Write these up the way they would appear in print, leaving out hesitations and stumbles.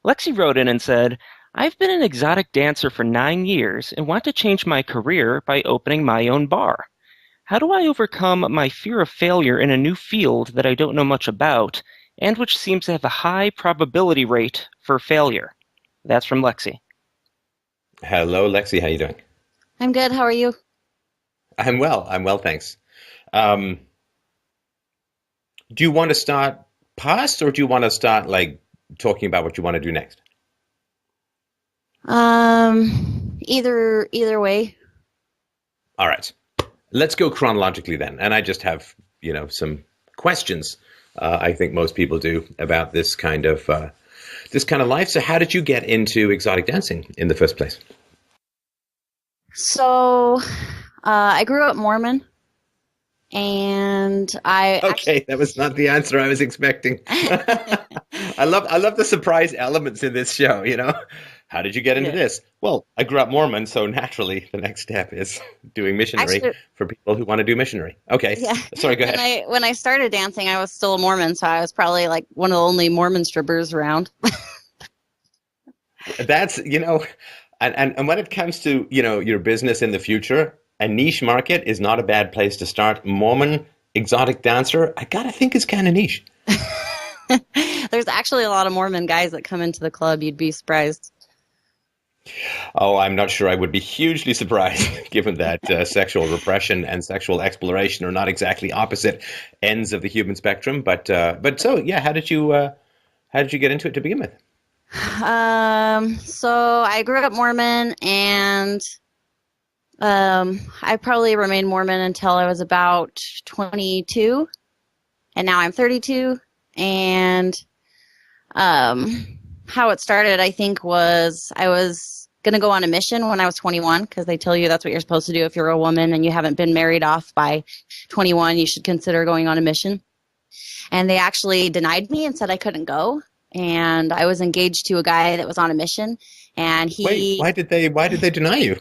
Lexi wrote in and said, I've been an exotic dancer for 9 years and want to change my career by opening my own bar. How do I overcome my fear of failure in a new field that I don't know much about and which seems to have a high probability rate for failure? That's from Lexi. Hello, Lexi. How you doing? I'm good. How are you? I'm well. I'm well, thanks. Um, do you want to start past, or do you want to start like talking about what you want to do next? Either way. All right. Let's go chronologically then. And I just have, some questions. I think most people do about this kind of life. So, how did you get into exotic dancing in the first place? So, I grew up Mormon, and I actually, Okay, that was not the answer I was expecting. I love the surprise elements in this show, How did you get into yeah, this? Well, I grew up Mormon, so naturally the next step is doing missionary actually, for people who want to do missionary. Okay. yeah. Sorry, go When ahead. I started dancing, I was still a Mormon, so I was probably like one of the only Mormon strippers around. That's, and when it comes to, your business in the future, a niche market is not a bad place to start. Mormon exotic dancer, I gotta think is kind of niche. There's actually a lot of Mormon guys that come into the club. You'd be surprised. Oh, I'm not sure I would be hugely surprised, given that sexual repression and sexual exploration are not exactly opposite ends of the human spectrum. But so yeah, how did you get into it to begin with? So I grew up Mormon, and I probably remained Mormon until I was about 22, and now I'm 32. And how it started, I think, was I was going to go on a mission when I was 21, because they tell you that's what you're supposed to do if you're a woman and you haven't been married off by 21. You should consider going on a mission. And they actually denied me and said I couldn't go. And I was engaged to a guy that was on a mission, and Wait, he why did they deny you?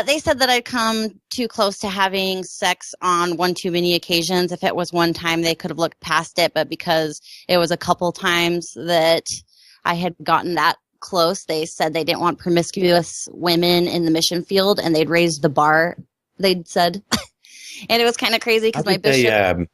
they said that I'd come too close to having sex on one too many occasions. If it was one time, they could have looked past it, but because it was a couple times that I had gotten that close, they said they didn't want promiscuous women in the mission field, and they'd raised the bar, they'd said. And it was kind of crazy How because my did they? bishop.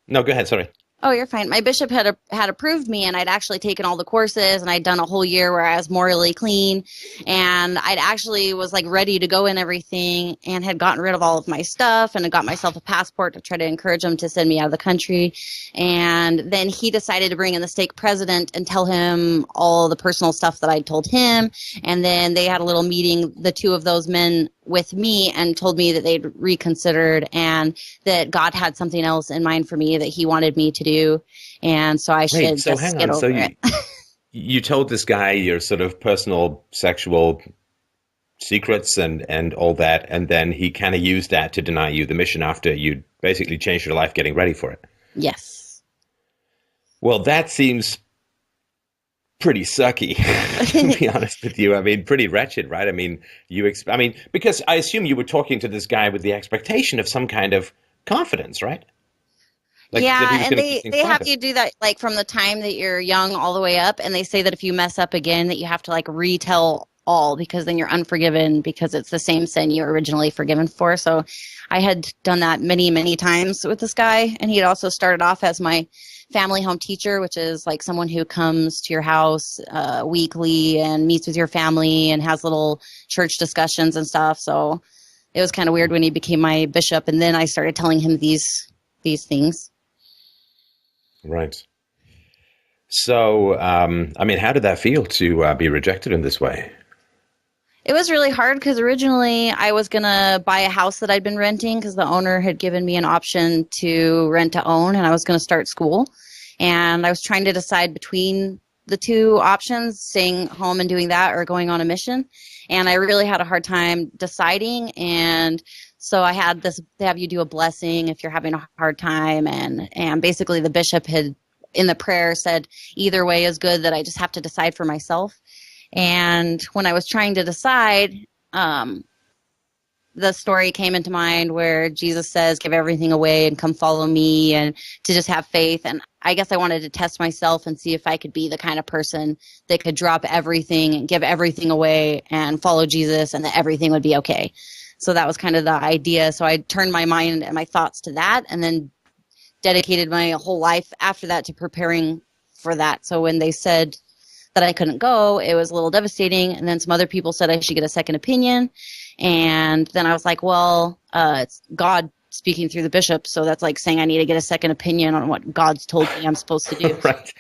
No, go ahead. Sorry. Oh, you're fine. My bishop had approved me, and I'd actually taken all the courses, and I'd done a whole year where I was morally clean, and I'd actually was like ready to go and everything, and had gotten rid of all of my stuff, and had got myself a passport to try to encourage him to send me out of the country. And then he decided to bring in the stake president and tell him all the personal stuff that I'd told him. And then they had a little meeting, the two of those men with me, and told me that they'd reconsidered and that God had something else in mind for me that he wanted me to do. And so I Wait. should So just hang get on. So over you it. you told this guy your sort of personal sexual secrets and all that, and then he kind of used that to deny you the mission after you basically changed your life getting ready for it. Yes. Well, that seems pretty sucky, to be honest with you. I mean, pretty wretched, right? I mean, because I assume you were talking to this guy with the expectation of some kind of confidence, right? Like that he Yeah, was and going to keep they things they have private. you do that like from the time that you're young all the way up, and they say that if you mess up again that you have to like retell all, because then you're unforgiven because it's the same sin you were originally forgiven for. So I had done that many, many times with this guy, and he had also started off as my family home teacher, which is like someone who comes to your house weekly and meets with your family and has little church discussions and stuff. So it was kind of weird when he became my bishop, and then I started telling him these things. Right. So, I mean, how did that feel to be rejected in this way? It was really hard because originally I was going to buy a house that I'd been renting because the owner had given me an option to rent to own, and I was going to start school. And I was trying to decide between the two options, staying home and doing that or going on a mission. And I really had a hard time deciding. And so I had this, they have you do a blessing if you're having a hard time. And basically the bishop had in the prayer said, either way is good, that I just have to decide for myself. And when I was trying to decide, the story came into mind where Jesus says, give everything away and come follow me, and to just have faith. And I guess I wanted to test myself and see if I could be the kind of person that could drop everything and give everything away and follow Jesus, and that everything would be okay. So that was kind of the idea. So I turned my mind and my thoughts to that, and then dedicated my whole life after that to preparing for that. So when they said that I couldn't go, it was a little devastating. And then some other people said I should get a second opinion. And then I was like, well, it's God speaking through the bishop. So that's like saying I need to get a second opinion on what God's told me I'm supposed to do. Right.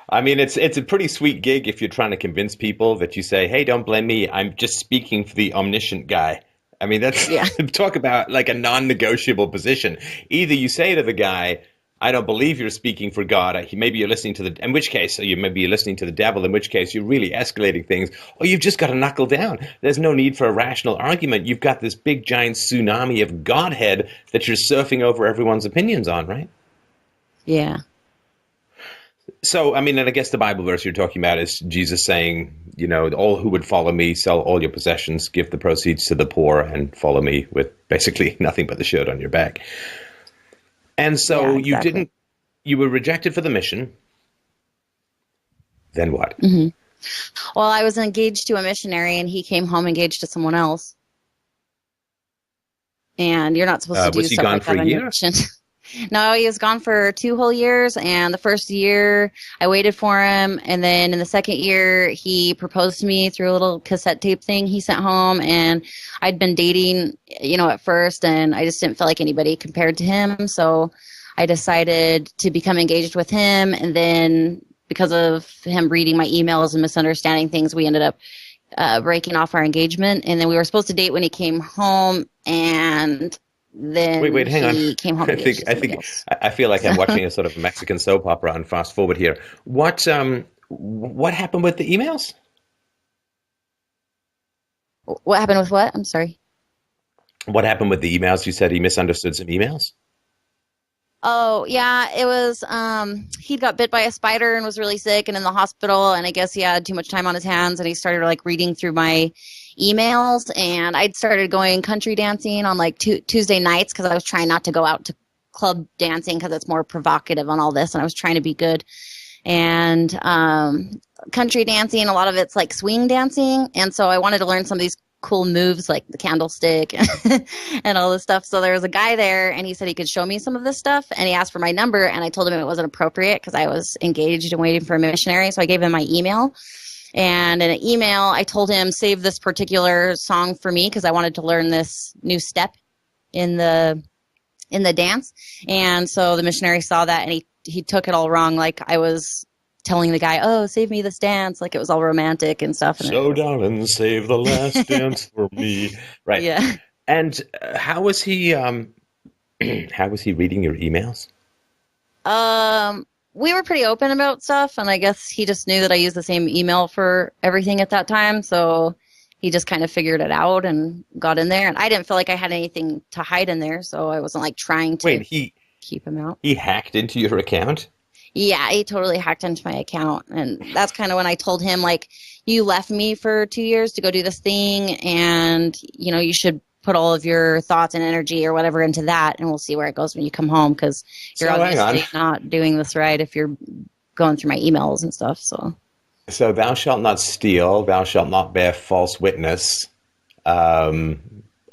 I mean, it's a pretty sweet gig if you're trying to convince people that you say, hey, don't blame me. I'm just speaking for the omniscient guy. I mean, that's talk about like a non-negotiable position. Either you say to the guy, I don't believe you're speaking for God. Maybe you're listening to in which case, maybe you're listening to the devil, in which case you're really escalating things. Or you've just got to knuckle down. There's no need for a rational argument. You've got this big giant tsunami of Godhead that you're surfing over everyone's opinions on, right? Yeah. So, I mean, and I guess the Bible verse you're talking about is Jesus saying, all who would follow me, sell all your possessions, give the proceeds to the poor, and follow me with basically nothing but the shirt on your back. And so exactly. You were rejected for the mission. Then what? Mm-hmm. Well, I was engaged to a missionary, and he came home engaged to someone else. And you're not supposed to do stuff like that on your mission. No, he was gone for 2 whole years, and the first year I waited for him, and then in the second year he proposed to me through a little cassette tape thing he sent home, and I'd been dating, at first, and I just didn't feel like anybody compared to him, so I decided to become engaged with him, and then because of him reading my emails and misunderstanding things, we ended up breaking off our engagement, and then we were supposed to date when he came home, and then wait, hang on. He came home. I feel like I'm watching a sort of Mexican soap opera on fast forward here. What happened with the emails? What happened with what? I'm sorry. What happened with the emails? You said he misunderstood some emails. Oh, yeah, it was, he got bit by a spider and was really sick and in the hospital, and I guess he had too much time on his hands, and he started, reading through my emails, and I'd started going country dancing on, Tuesday nights, because I was trying not to go out to club dancing, because it's more provocative on all this, and I was trying to be good, and country dancing, a lot of it's, swing dancing, and so I wanted to learn some of these cool moves like the candlestick and all this stuff. So there was a guy there, and he said he could show me some of this stuff, and he asked for my number, and I told him it wasn't appropriate because I was engaged and waiting for a missionary. So I gave him my email, and in an email I told him save this particular song for me because I wanted to learn this new step in the dance. And so the missionary saw that, and he took it all wrong, like I was telling the guy, oh, save me this dance, like it was all romantic and stuff. And so, darling, save the last dance for me. Right. Yeah. And how was he reading your emails? We were pretty open about stuff, and I guess he just knew that I used the same email for everything at that time, so he just kind of figured it out and got in there. And I didn't feel like I had anything to hide in there, so I wasn't trying to keep him out. He hacked into your account? Yeah, he totally hacked into my account, and that's kind of when I told him, you left me for 2 years to go do this thing, and, you should put all of your thoughts and energy or whatever into that, and we'll see where it goes when you come home, because you're obviously not doing this right if you're going through my emails and stuff, so. So thou shalt not steal, thou shalt not bear false witness.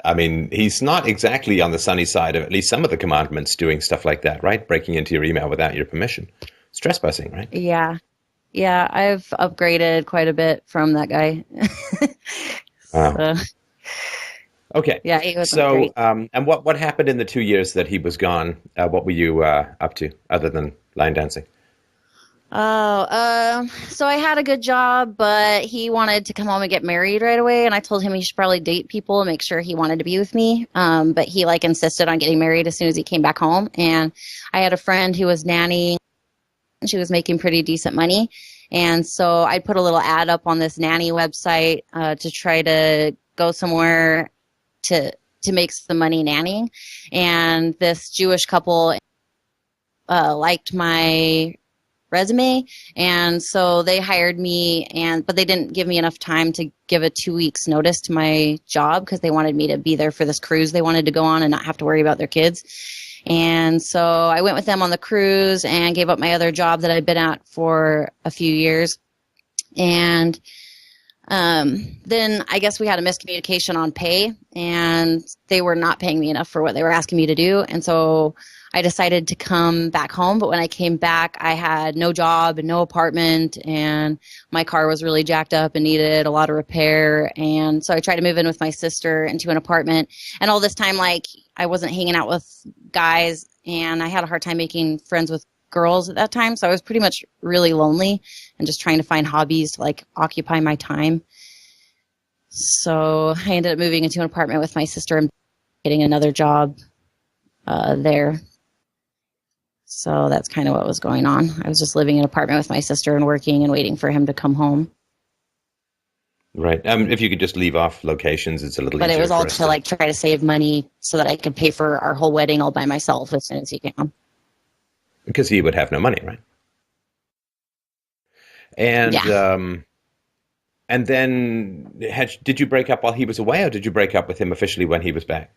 I mean, he's not exactly on the sunny side of at least some of the commandments doing stuff like that, right? Breaking into your email without your permission. It's trespassing, right? Yeah. Yeah, I've upgraded quite a bit from that guy. So. Okay. Yeah, he was great. And what happened in the 2 years that he was gone? What were you up to other than line dancing? So I had a good job, but he wanted to come home and get married right away, and I told him he should probably date people and make sure he wanted to be with me. But he insisted on getting married as soon as he came back home, and I had a friend who was nannying. She was making pretty decent money, and so I put a little ad up on this nanny website to try to go somewhere to make some money nannying, and this Jewish couple liked my resume. And so they hired me, but they didn't give me enough time to give a 2 weeks notice to my job because they wanted me to be there for this cruise they wanted to go on and not have to worry about their kids. And so I went with them on the cruise and gave up my other job that I'd been at for a few years. And then I guess we had a miscommunication on pay, and they were not paying me enough for what they were asking me to do. And so I decided to come back home. But when I came back, I had no job and no apartment, and my car was really jacked up and needed a lot of repair. And so I tried to move in with my sister into an apartment. And all this time, like, I wasn't hanging out with guys, and I had a hard time making friends with girls at that time. So I was pretty much really lonely and just trying to find hobbies to like occupy my time. So I ended up moving into an apartment with my sister and getting another job there. So that's kind of what was going on. I was just living in an apartment with my sister and working and waiting for him to come home. Right. If you could just leave off locations, it's a little But easier. it was all to like try to save money so that I could pay for our whole wedding all by myself as soon as he came. Because he would have no money, right? And and then did you break up while he was away, or did you break up with him officially when he was back?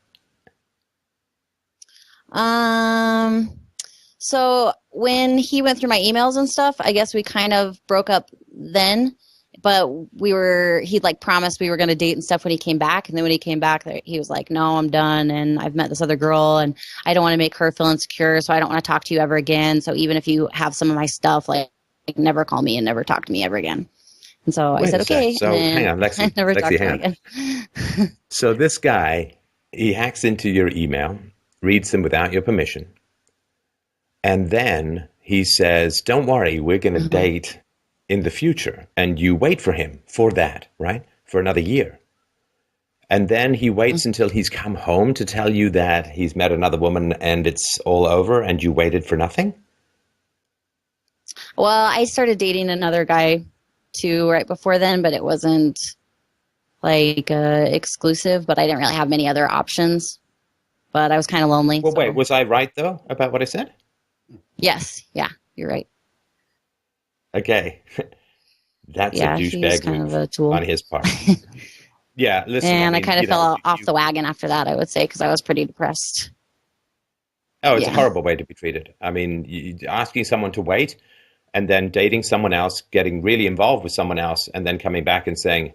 So when he went through my emails and stuff, I guess we kind of broke up then. But he'd like promised we were going to date and stuff when he came back. And then when he came back, he was like, no, I'm done. And I've met this other girl and I don't want to make her feel insecure. So I don't want to talk to you ever again. So even if you have some of my stuff, like never call me and never talk to me ever again. And so I said, okay. So hang on, Lexi. I never talked to him again. So this guy, he hacks into your email, reads them without your permission. And then he says, don't worry, we're going to date in the future. And you wait for him for that, right? For another year. And then he waits until he's come home to tell you that he's met another woman and it's all over, and you waited for nothing? Well, I started dating another guy too right before then, but it wasn't like exclusive, but I didn't really have many other options. But I was kind of lonely. Well, wait, was I right though about what I said? Yes. Yeah, you're right. Okay. That's a douchebag kind move of a tool on his part. Yeah, listen. And I kind of fell off the wagon after that, I would say, because I was pretty depressed. Oh, it's a horrible way to be treated. I mean, asking someone to wait and then dating someone else, getting really involved with someone else, and then coming back and saying,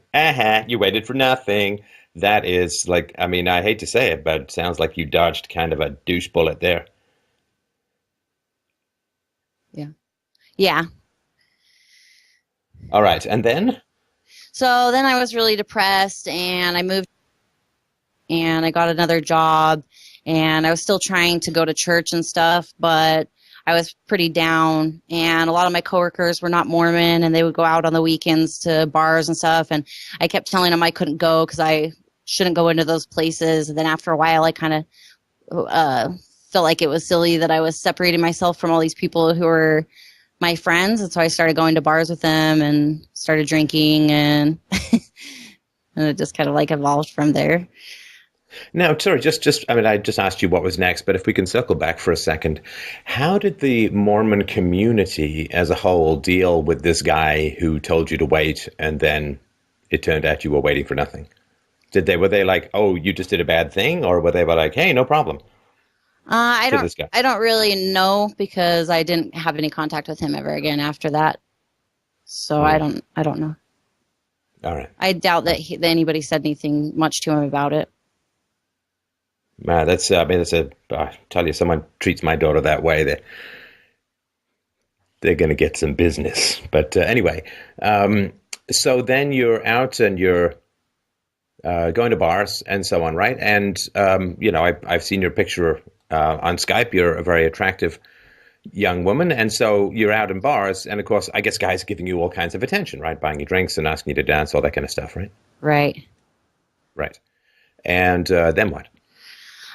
you waited for nothing. That is like, I mean, I hate to say it, but it sounds like you dodged kind of a douche bullet there. Yeah. Yeah. All right. And then? So then I was really depressed, and I moved and I got another job, and I was still trying to go to church and stuff, but I was pretty down, and a lot of my coworkers were not Mormon, and they would go out on the weekends to bars and stuff, and I kept telling them I couldn't go because I shouldn't go into those places. And then after a while, I kind of felt like it was silly that I was separating myself from all these people who were my friends, and so I started going to bars with them and started drinking, and and it just kind of like evolved from there. Now, sorry, I mean, I just asked you what was next, but if we can circle back for a second, how did the Mormon community as a whole deal with this guy who told you to wait, and then it turned out you were waiting for nothing? Were they like, oh, you just did a bad thing, or were they like, hey, no problem? I don't really know, because I didn't have any contact with him ever again after that. So I don't know. All right. I doubt that anybody said anything much to him about it. I tell you, someone treats my daughter that way, they're going to get some business. But anyway, so then you're out and you're going to bars and so on, right? And, I've seen your picture on Skype. You're a very attractive young woman. And so you're out in bars. And, of course, I guess guys are giving you all kinds of attention, right? Buying you drinks and asking you to dance, all that kind of stuff, right? Right. Right. And then what?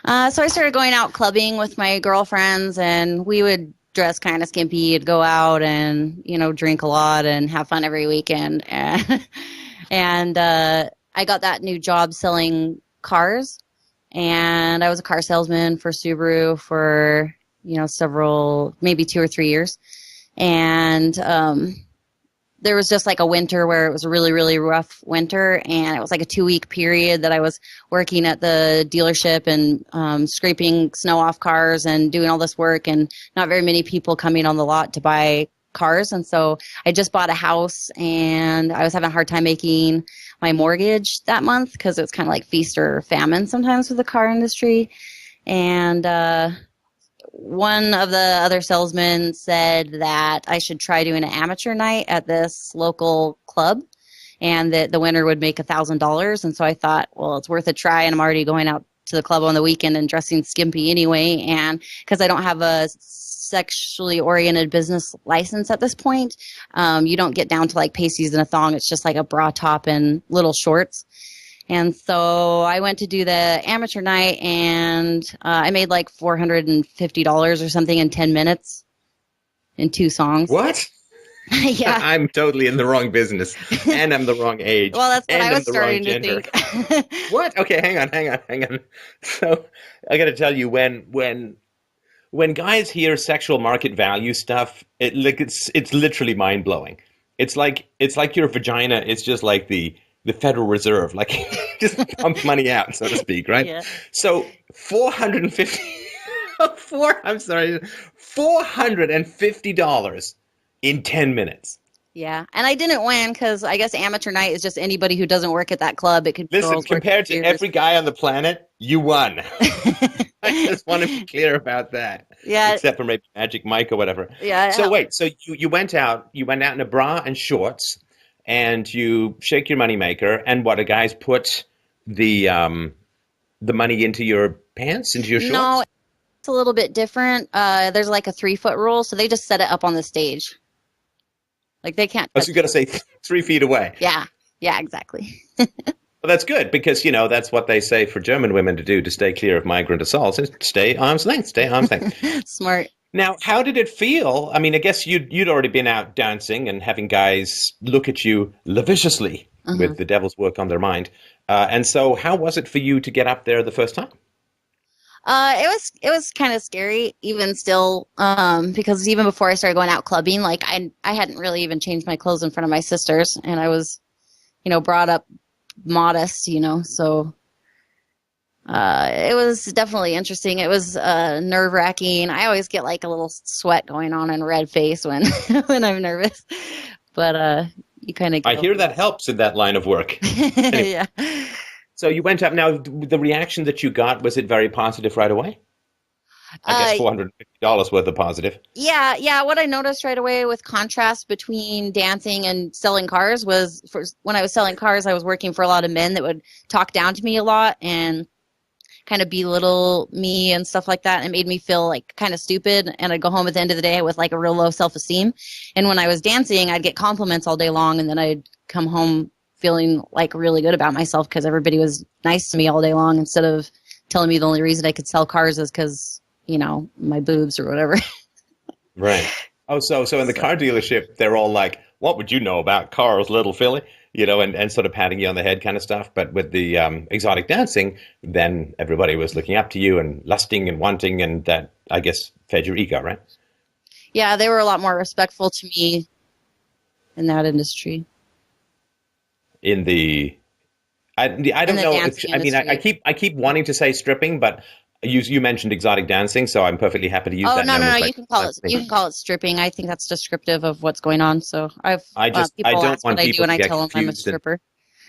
So I started going out clubbing with my girlfriends, and we would dress kind of skimpy and go out and, drink a lot and have fun every weekend. And I got that new job selling cars, and I was a car salesman for Subaru for, several, maybe 2 or 3 years. And there was just like a winter where it was a really, really rough winter. And it was like a 2-week period that I was working at the dealership and scraping snow off cars and doing all this work, and not very many people coming on the lot to buy cars. And so I just bought a house, and I was having a hard time making my mortgage that month because it's kind of like feast or famine sometimes with the car industry. And one of the other salesmen said that I should try doing an amateur night at this local club, and that the winner would make $1,000. And so I thought, well, it's worth a try, and I'm already going out to the club on the weekend and dressing skimpy anyway. And because I don't have a sexually oriented business license at this point, you don't get down to like pasties and a thong. It's just like a bra top and little shorts. And so I went to do the amateur night, and I made like $450 or something in 10 minutes in 2 songs. What? Yeah. I'm totally in the wrong business, and I'm the wrong age. Well, that's what and I I'm was the wrong starting to gender. think. What? Okay, hang on. So I got to tell you, when guys hear sexual market value stuff, it's literally mind blowing. It's like your vagina. It's just like the Federal Reserve, like just pump money out, so to speak, right? Yeah. So 450, I'm sorry, $450 in 10 minutes. Yeah. And I didn't win because I guess amateur night is just anybody who doesn't work at that club. It could be Listen, girls working compared to beers. every guy on the planet, you won. I just want to be clear about that. Yeah. Except for maybe Magic Mike or whatever. Yeah. So wait, so you went out in a bra and shorts, and you shake your moneymaker, and what, the guys put the money into your pants, into your shorts? No, it's a little bit different. There's like a 3-foot rule, so they just set it up on the stage. Like they can't. Oh, so you got to say 3 feet away. Yeah. Yeah, exactly. Well, that's good, because, that's what they say for German women to do to stay clear of migrant assaults. Is stay arm's length, stay arm's length. Smart. Now, how did it feel? I mean, I guess you'd already been out dancing and having guys look at you lasciviously with the devil's work on their mind. And so how was it for you to get up there the first time? It was kind of scary, even still, because even before I started going out clubbing, like I hadn't really even changed my clothes in front of my sisters, and I was, brought up modest, so it was definitely interesting. It was nerve-wracking. I always get like a little sweat going on and red face when when I'm nervous, but you kind of. I hear that helps in that line of work. Anyway. Yeah. So you went up. Now, the reaction that you got, was it very positive right away? I guess $450 worth of positive. Yeah. What I noticed right away with contrast between dancing and selling cars was, when I was selling cars, I was working for a lot of men that would talk down to me a lot and kind of belittle me and stuff like that. It made me feel like kind of stupid, and I'd go home at the end of the day with like a real low self-esteem. And when I was dancing, I'd get compliments all day long, and then I'd come home feeling like really good about myself because everybody was nice to me all day long, instead of telling me the only reason I could sell cars is because, my boobs or whatever. Right. Oh, so in the car dealership, they're all like, what would you know about cars, little Philly? And sort of patting you on the head kind of stuff. But with the exotic dancing, then everybody was looking up to you and lusting and wanting, and that, I guess, fed your ego, right? Yeah, they were a lot more respectful to me in that industry. I don't know. I keep wanting to say stripping, but you mentioned exotic dancing, so I'm perfectly happy to use that. No. You can call it stripping. I think that's descriptive of what's going on. So I don't want people to get confused. I tell them I'm a stripper.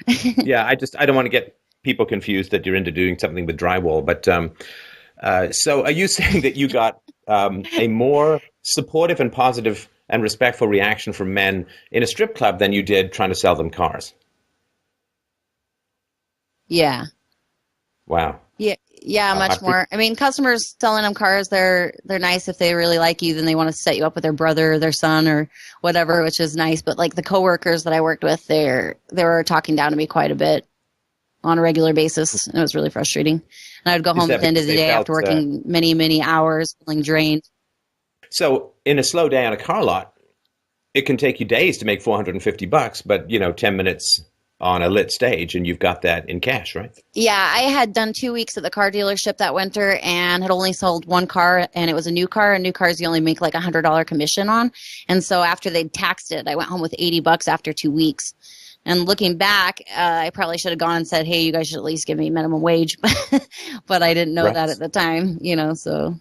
Yeah, I don't want to get people confused that you're into doing something with drywall. But so are you saying that you got a more supportive and positive and respectful reaction from men in a strip club than you did trying to sell them cars? Yeah. Wow. Yeah, much more. I mean, customers selling them cars, they're nice if they really like you. Then they want to set you up with their brother or their son or whatever, which is nice. But like the coworkers that I worked with, they were talking down to me quite a bit on a regular basis, and it was really frustrating. And I would go home at the end of the day after working many, many hours, feeling drained. So in a slow day on a car lot, it can take you days to make $450, but 10 minutes on a lit stage, and you've got that in cash, right? Yeah, I had done 2 weeks at the car dealership that winter and had only sold one car, and it was a new car. And new cars you only make like $100 commission on. And so after they taxed it, I went home with $80 after 2 weeks. And looking back, I probably should have gone and said, "Hey, you guys should at least give me minimum wage," but I didn't know that at the time, So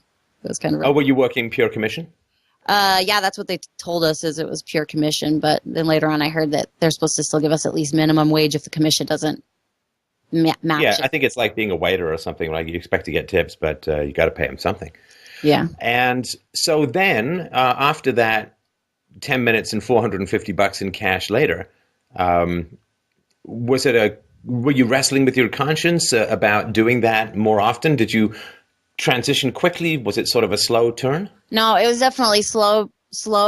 it was kind of. Oh, were you working pure commission? Yeah, that's what they told us, is it was pure commission. But then later on, I heard that they're supposed to still give us at least minimum wage if the commission doesn't match Yeah, it. I think it's like being a waiter or something. Like you expect to get tips, but you got to pay them something. Yeah. And so then after that, 10 minutes and $450 in cash later, were you wrestling with your conscience about doing that more often? Did you transition quickly? Was it sort of a slow turn? No, it was definitely slow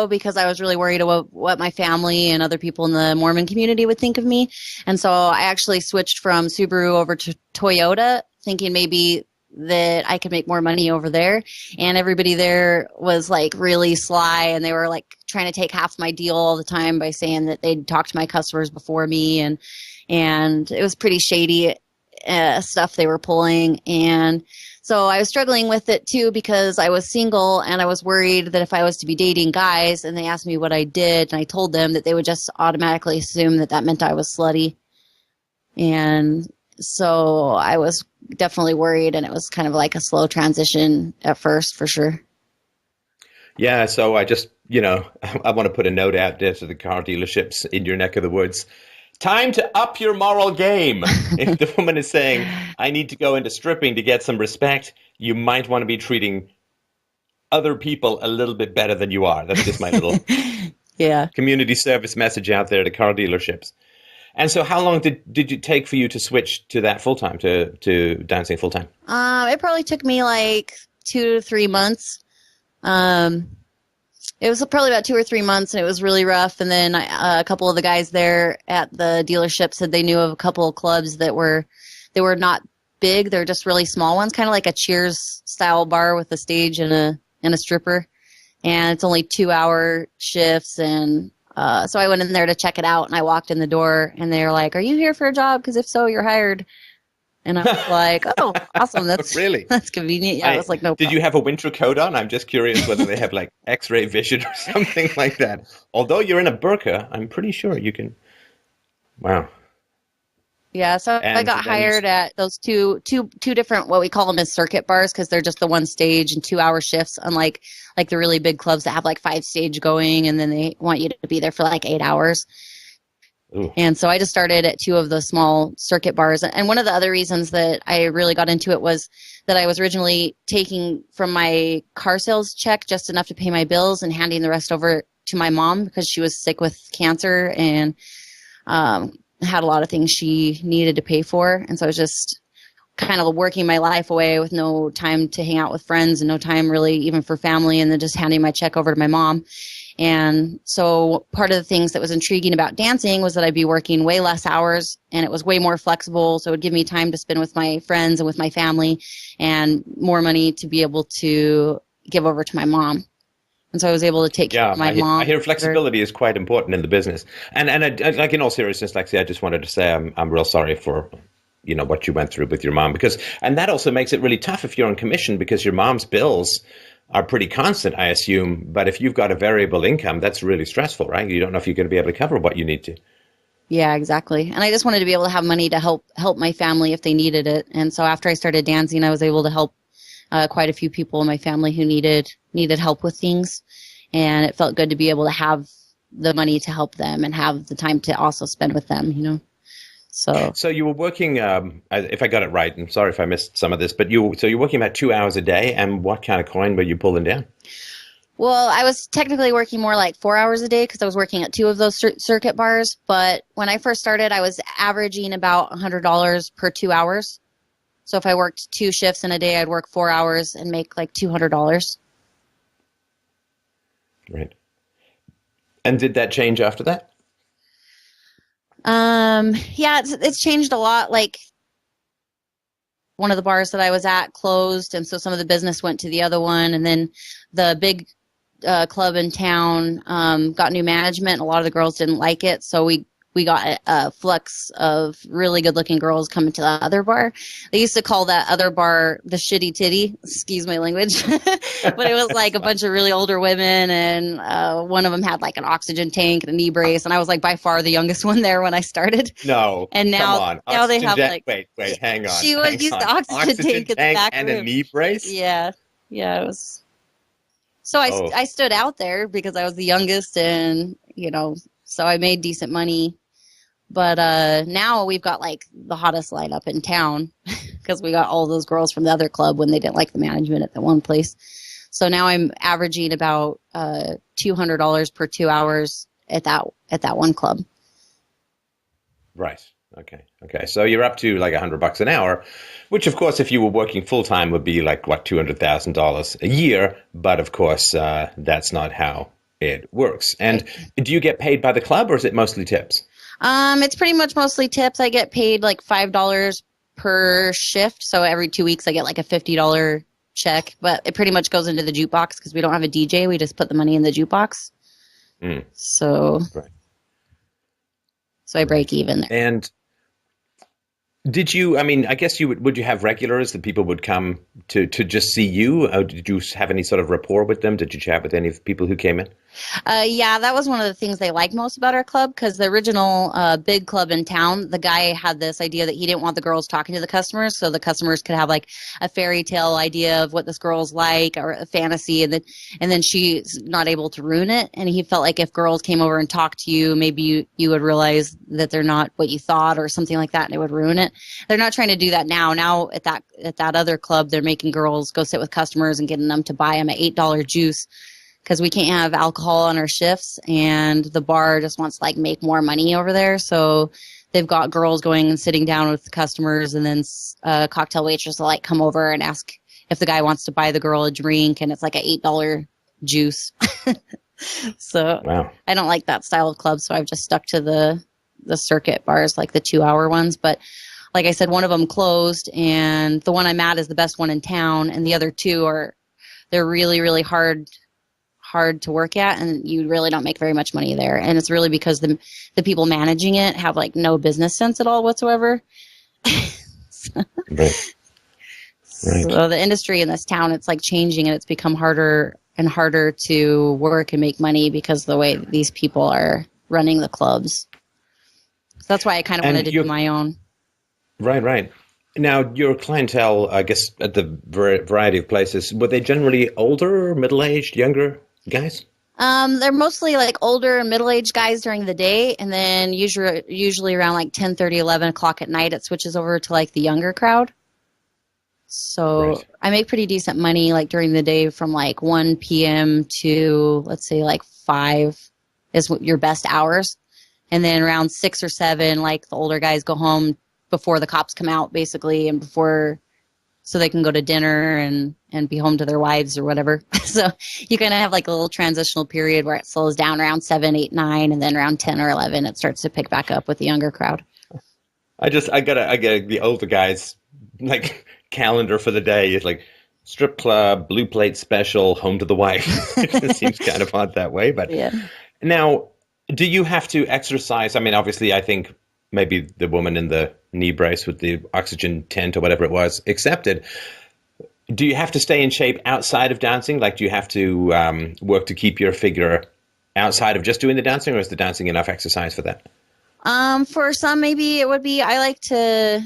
because I was really worried about what my family and other people in the Mormon community would think of me. And so I actually switched from Subaru over to Toyota, thinking maybe that I could make more money over there. And everybody there was like really sly, and they were like trying to take half my deal all the time by saying that they'd talked to my customers before me. And it was pretty shady stuff they were pulling. And so I was struggling with it too, because I was single and I was worried that if I was to be dating guys and they asked me what I did and I told them, that they would just automatically assume that meant I was slutty. And so I was definitely worried, and it was kind of like a slow transition at first, for sure. Yeah, so I just, I want to put a note out there to the car dealerships in your neck of the woods. Time to up your moral game. If the woman is saying, "I need to go into stripping to get some respect," you might want to be treating other people a little bit better than you are. That's just my little community service message out there to car dealerships. And so how long did it take for you to switch to that full-time, to dancing full-time? It probably took me like 2 to 3 months. It was probably about 2 or 3 months, and it was really rough. And then a couple of the guys there at the dealership said they knew of a couple of clubs that were not big. They're just really small ones, kind of like a Cheers style bar with a stage and a stripper. And it's only 2-hour shifts. And so I went in there to check it out, and I walked in the door, and they were like, "Are you here for a job? Because if so, you're hired." And I was like, "Oh, awesome. That's really? That's convenient." Yeah, I was like, "No problem." Did you have a winter coat on? I'm just curious whether they have like X-ray vision or something like that. Although you're in a burqa, I'm pretty sure you can. Wow. Yeah, so I got hired at those two different, what we call them as circuit bars, because they're just the one stage and 2-hour shifts, unlike like the really big clubs that have like 5 stage going, and then they want you to be there for like 8 hours. Ooh. And so I just started at 2 of the small circuit bars. And one of the other reasons that I really got into it was that I was originally taking from my car sales check just enough to pay my bills and handing the rest over to my mom, because she was sick with cancer and had a lot of things she needed to pay for. And so I was just kind of working my life away with no time to hang out with friends and no time really even for family, and then just handing my check over to my mom. And so part of the things that was intriguing about dancing was that I'd be working way less hours, and it was way more flexible. So it would give me time to spend with my friends and with my family, and more money to be able to give over to my mom. And so I was able to take care of my mom. I hear flexibility is quite important in the business. And like, in all seriousness, Lexi, I just wanted to say I'm real sorry for what you went through with your mom, and that also makes it really tough if you're on commission, because your mom's bills are pretty constant, I assume. But if you've got a variable income, that's really stressful, right? You don't know if you're going to be able to cover what you need to. Yeah, exactly. And I just wanted to be able to have money to help my family if they needed it. And so after I started dancing, I was able to help quite a few people in my family who needed help with things. And it felt good to be able to have the money to help them and have the time to also spend with them, So you were working, if I got it right, I'm sorry if I missed some of this, but you're working about 2 hours a day, and what kind of coin were you pulling down? Well, I was technically working more like 4 hours a day, because I was working at 2 of those circuit bars. But when I first started, I was averaging about $100 per 2 hours. So if I worked 2 shifts in a day, I'd work 4 hours and make like $200. Right. And did that change after that? Yeah, it's changed a lot. Like, one of the bars that I was at closed, and so some of the business went to the other one, and then the big club in town got new management. A lot of the girls didn't like it, so we we got a flux of really good looking girls coming to the other bar. They used to call that other bar the shitty titty, excuse my language. But it was like a bunch of really older women, and one of them had like an oxygen tank and a knee brace, and I was like by far the youngest one there when I started. No, And now, come on. now they have like, wait, hang on. she was used to oxygen tank in the back and room. a knee brace? Yeah, it was. So I stood out there because I was the youngest, and so I made decent money. But now we've got like the hottest lineup in town because we got all those girls from the other club when they didn't like the management at the one place. So now I'm averaging about $200 per 2 hours at that one club. Right. Okay. So you're up to like $100 an hour, which of course, if you were working full time, would be like what, $200,000 a year. But of course, that's not how it works. And do you get paid by the club, or is it mostly tips? It's pretty much mostly tips. I get paid like $5 per shift. So every 2 weeks I get like a $50 check, but it pretty much goes into the jukebox because we don't have a DJ. We just put the money in the jukebox. So I break even there. And did you, I guess would you have regulars that people would come to just see you? Or did you have any sort of rapport with them? Did you chat with any of the people who came in? Yeah, that was one of the things they liked most about our club, because the original big club in town, the guy had this idea that he didn't want the girls talking to the customers, so the customers could have like a fairy tale idea of what this girl's like, or a fantasy, and then she's not able to ruin it. And he felt like if girls came over and talked to you, maybe you would realize that they're not what you thought or something like that, and it would ruin it. They're not trying to do that now. Now at that other club, they're making girls go sit with customers and getting them to buy them an $8 juice, because we can't have alcohol on our shifts, and the bar just wants to like make more money over there. So they've got girls going and sitting down with the customers, and then a cocktail waitress will like come over and ask if the guy wants to buy the girl a drink, and it's like an $8 juice. So wow. I don't like that style of club, so I've just stuck to the circuit bars, like the 2 hour ones. But like I said, one of them closed, and the one I'm at is the best one in town, and the other two they're really, really hard to work at, and you really don't make very much money there. And it's really because the people managing it have like no business sense at all whatsoever. Right. So the industry in this town, it's like changing, and it's become harder and harder to work and make money because of the way these people are running the clubs. So that's why I kind of wanted to do my own. Right. Now, your clientele, I guess, at the variety of places, were they generally older, middle-aged, younger guys? They're mostly like older and middle-aged guys during the day, and then usually around like 10:30, 11 o'clock at night, it switches over to like the younger crowd. So right. I make pretty decent money like during the day from like 1 p.m. to, let's say, like 5 is your best hours. And then around 6 or 7, like the older guys go home before the cops come out, basically, and so they can go to dinner and be home to their wives or whatever. So you kind of have like a little transitional period where it slows down around 7, 8, 9, and then around 10 or 11, it starts to pick back up with the younger crowd. I get the older guys like calendar for the day. It's like strip club, blue plate special, home to the wife. It seems kind of odd that way, but yeah. Now, do you have to exercise? I mean, obviously, I think maybe the woman in the knee brace with the oxygen tent or whatever it was accepted. Do you have to stay in shape outside of dancing? Like, do you have to work to keep your figure outside of just doing the dancing, or is the dancing enough exercise for that? For some, maybe it would be. I like to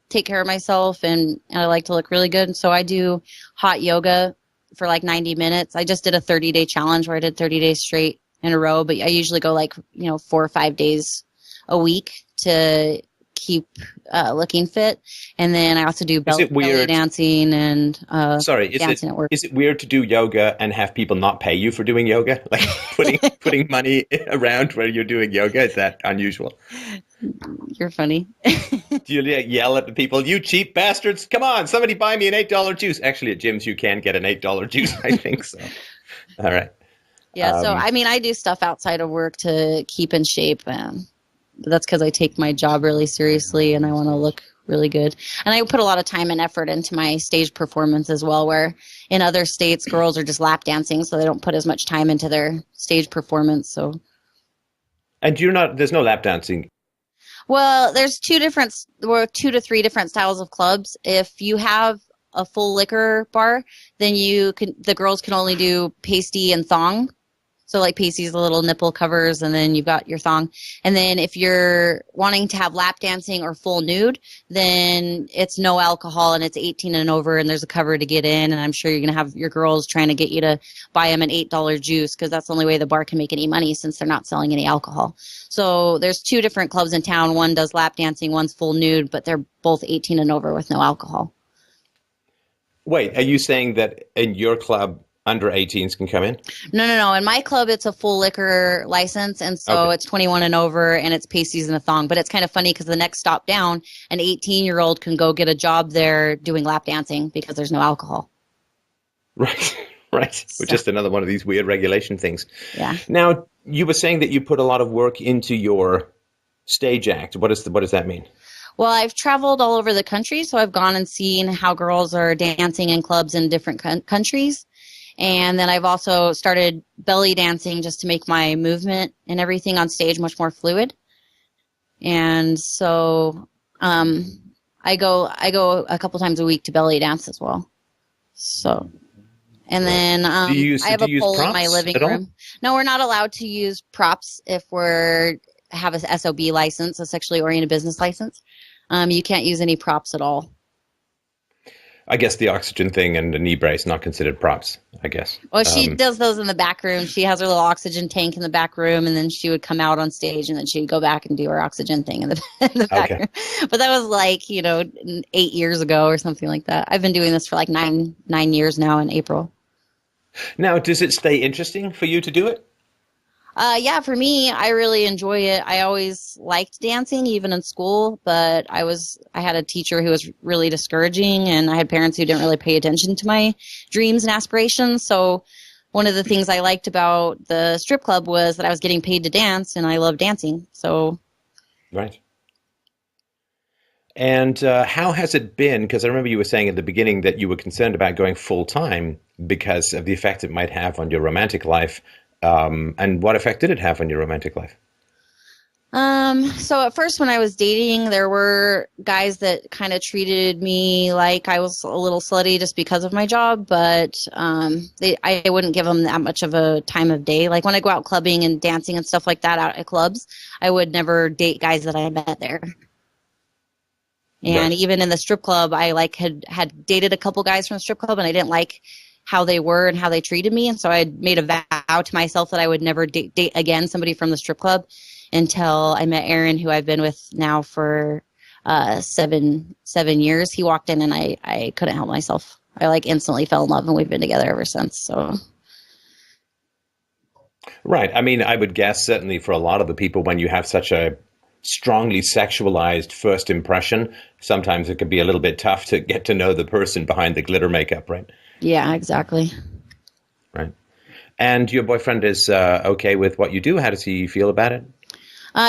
take care of myself, and I like to look really good. So I do hot yoga for like 90 minutes. I just did a 30-day challenge where I did 30 days straight in a row, but I usually go like, 4 or 5 days a week to keep looking fit. And then I also do belly dancing and dancing at work. Is it weird to do yoga and have people not pay you for doing yoga? Like putting money around where you're doing yoga? Is that unusual? You're funny. Do you yell at the people, you cheap bastards? Come on, somebody buy me an $8 juice. Actually, at gyms, you can get an $8 juice, I think so. All right. Yeah, so I mean, I do stuff outside of work to keep in shape. But that's because I take my job really seriously and I want to look really good. And I put a lot of time and effort into my stage performance as well, where in other states, girls are just lap dancing, so they don't put as much time into their stage performance. So And there's no lap dancing. Well, there's two to three different styles of clubs. If you have a full liquor bar, then the girls can only do pasty and thong. So like pasties, the little nipple covers, and then you've got your thong. And then if you're wanting to have lap dancing or full nude, then it's no alcohol and it's 18 and over, and there's a cover to get in. And I'm sure you're going to have your girls trying to get you to buy them an $8 juice because that's the only way the bar can make any money since they're not selling any alcohol. So there's two different clubs in town. One does lap dancing, one's full nude, but they're both 18 and over with no alcohol. Wait, are you saying that in your club, under 18s can come in? No. In my club, it's a full liquor license, and so it's 21 and over, and it's pasties and a thong. But it's kind of funny because the next stop down, an 18-year-old can go get a job there doing lap dancing because there's no alcohol. Right. So. Just another one of these weird regulation things. Yeah. Now, you were saying that you put a lot of work into your stage act. What does that mean? Well, I've traveled all over the country, so I've gone and seen how girls are dancing in clubs in different countries. And then I've also started belly dancing just to make my movement and everything on stage much more fluid. And so I go a couple times a week to belly dance as well. So, and then I have a pole in my living room. No, we're not allowed to use props if have a SOB license, a sexually oriented business license. You can't use any props at all. I guess the oxygen thing and the knee brace not considered props, I guess. Well, she does those in the back room. She has her little oxygen tank in the back room, and then she would come out on stage, and then she'd go back and do her oxygen thing in the back room. But that was like, 8 years ago or something like that. I've been doing this for like nine years now in April. Now, does it stay interesting for you to do it? Yeah, for me, I really enjoy it. I always liked dancing, even in school, but I had a teacher who was really discouraging, and I had parents who didn't really pay attention to my dreams and aspirations. So one of the things I liked about the strip club was that I was getting paid to dance, and I love dancing. So, right. And how has it been? Because I remember you were saying at the beginning that you were concerned about going full time because of the effect it might have on your romantic life. And what effect did it have on your romantic life? So at first when I was dating, there were guys that kind of treated me like I was a little slutty just because of my job, but I wouldn't give them that much of a time of day. Like when I go out clubbing and dancing and stuff like that out at clubs, I would never date guys that I met there. And even in the strip club, I had dated a couple guys from the strip club, and I didn't like how they were and how they treated me. And so I made a vow to myself that I would never date again somebody from the strip club until I met Aaron, who I've been with now for 7 years. He walked in and I couldn't help myself. I instantly fell in love, and we've been together ever since. So. Right. I mean, I would guess certainly for a lot of the people, when you have such a strongly sexualized first impression, sometimes it can be a little bit tough to get to know the person behind the glitter makeup, right? Yeah, exactly. Right. And your boyfriend is okay with what you do? How does he feel about it?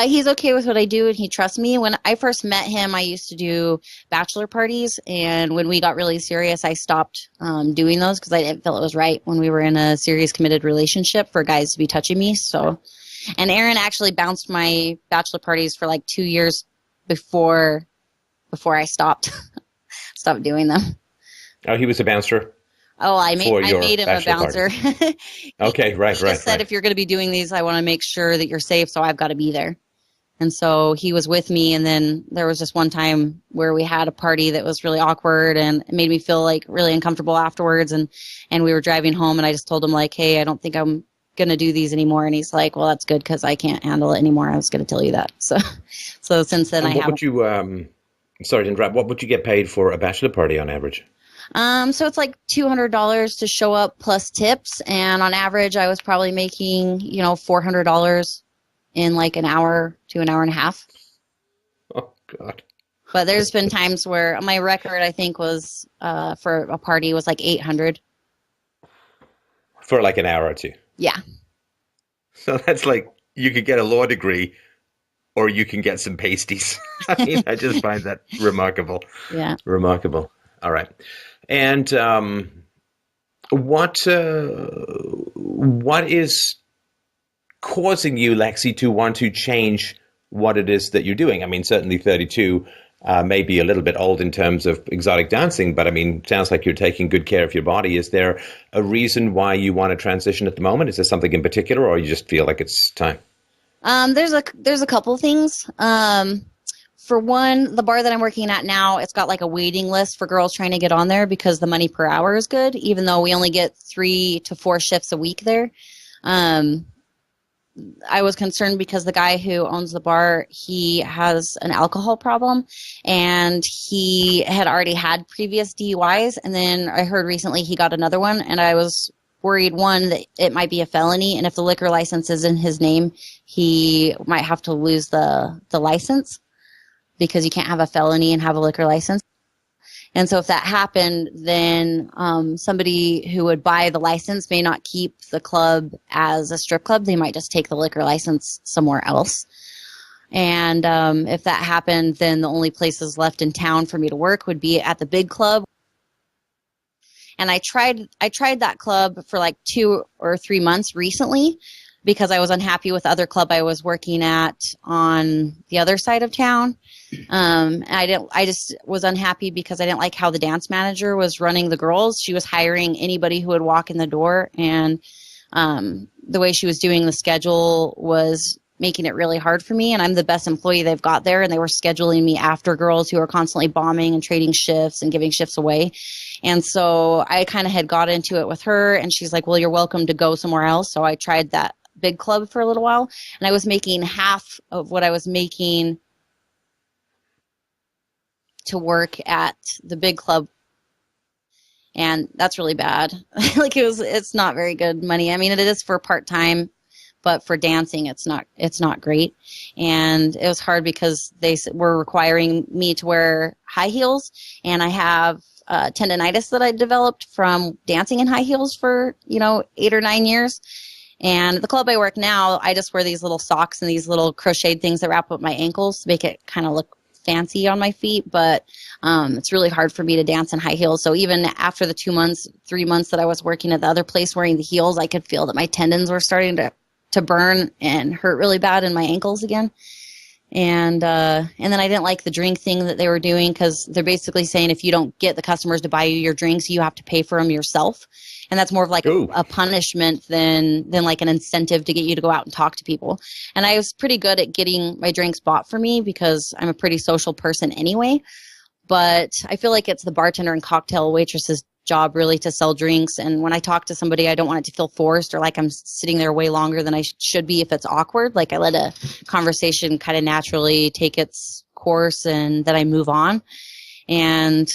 He's okay with what I do, and he trusts me. When I first met him, I used to do bachelor parties, and when we got really serious, I stopped doing those because I didn't feel it was right when we were in a serious, committed relationship for guys to be touching me. So, and Aaron actually bounced my bachelor parties for like 2 years before I stopped doing them. Oh, he was a bouncer? Oh, I made him a bouncer. Okay, right. He just said, if you're going to be doing these, I want to make sure that you're safe, so I've got to be there. And so he was with me, and then there was just one time where we had a party that was really awkward, and it made me feel like really uncomfortable afterwards. And we were driving home, and I just told him like, hey, I don't think I'm going to do these anymore. And he's like, well, that's good because I can't handle it anymore. I was going to tell you that. So since then sorry to interrupt, what would you get paid for a bachelor party on average? So it's like $200 to show up plus tips. And on average, I was probably making, $400 in like an hour to an hour and a half. Oh, God. But there's been times where my record, I think, was for a party was like $800. For like an hour or two? Yeah. So that's like you could get a law degree or you can get some pasties. I mean, I just find that remarkable. Yeah. Remarkable. All right. And what is causing you, Lexi, to want to change what it is that you're doing? I mean, certainly 32 may be a little bit old in terms of exotic dancing, but I mean, sounds like you're taking good care of your body. Is there a reason why you want to transition at the moment? Is there something in particular, or you just feel like it's time? There's a couple things. For one, the bar that I'm working at now, it's got like a waiting list for girls trying to get on there because the money per hour is good, even though we only get 3 to 4 shifts a week there. I was concerned because the guy who owns the bar, he has an alcohol problem, and he had already had previous DUIs, and then I heard recently he got another one, and I was worried, one, that it might be a felony, and if the liquor license is in his name, he might have to lose the license, because you can't have a felony and have a liquor license. And so if that happened, then somebody who would buy the license may not keep the club as a strip club. They might just take the liquor license somewhere else. And if that happened, then the only places left in town for me to work would be at the big club. And I tried that club for like 2 or 3 months recently because I was unhappy with the other club I was working at on the other side of town. I just was unhappy because I didn't like how the dance manager was running the girls. She was hiring anybody who would walk in the door, and the way she was doing the schedule was making it really hard for me, and I'm the best employee they've got there, and they were scheduling me after girls who are constantly bombing and trading shifts and giving shifts away. And so I kind of had got into it with her, and she's like, well, you're welcome to go somewhere else. So I tried that big club for a little while, and I was making half of what I was making to work at the big club, and that's really bad. Like it's not very good money. I mean, it is for part-time, but for dancing, it's not great. And it was hard because they were requiring me to wear high heels, and I have tendonitis that I developed from dancing in high heels for 8 or 9 years. And at the club I work now, I just wear these little socks and these little crocheted things that wrap up my ankles to make it kind of look fancy on my feet. But it's really hard for me to dance in high heels. So even after the 2 months, 3 months that I was working at the other place wearing the heels, I could feel that my tendons were starting to burn and hurt really bad in my ankles again. And then I didn't like the drink thing that they were doing, because they're basically saying if you don't get the customers to buy you your drinks, you have to pay for them yourself. And that's more of like a punishment than like an incentive to get you to go out and talk to people. And I was pretty good at getting my drinks bought for me because I'm a pretty social person anyway. But I feel like it's the bartender and cocktail waitress's job really to sell drinks. And when I talk to somebody, I don't want it to feel forced or like I'm sitting there way longer than I should be if it's awkward. Like I let a conversation kind of naturally take its course and then I move on. And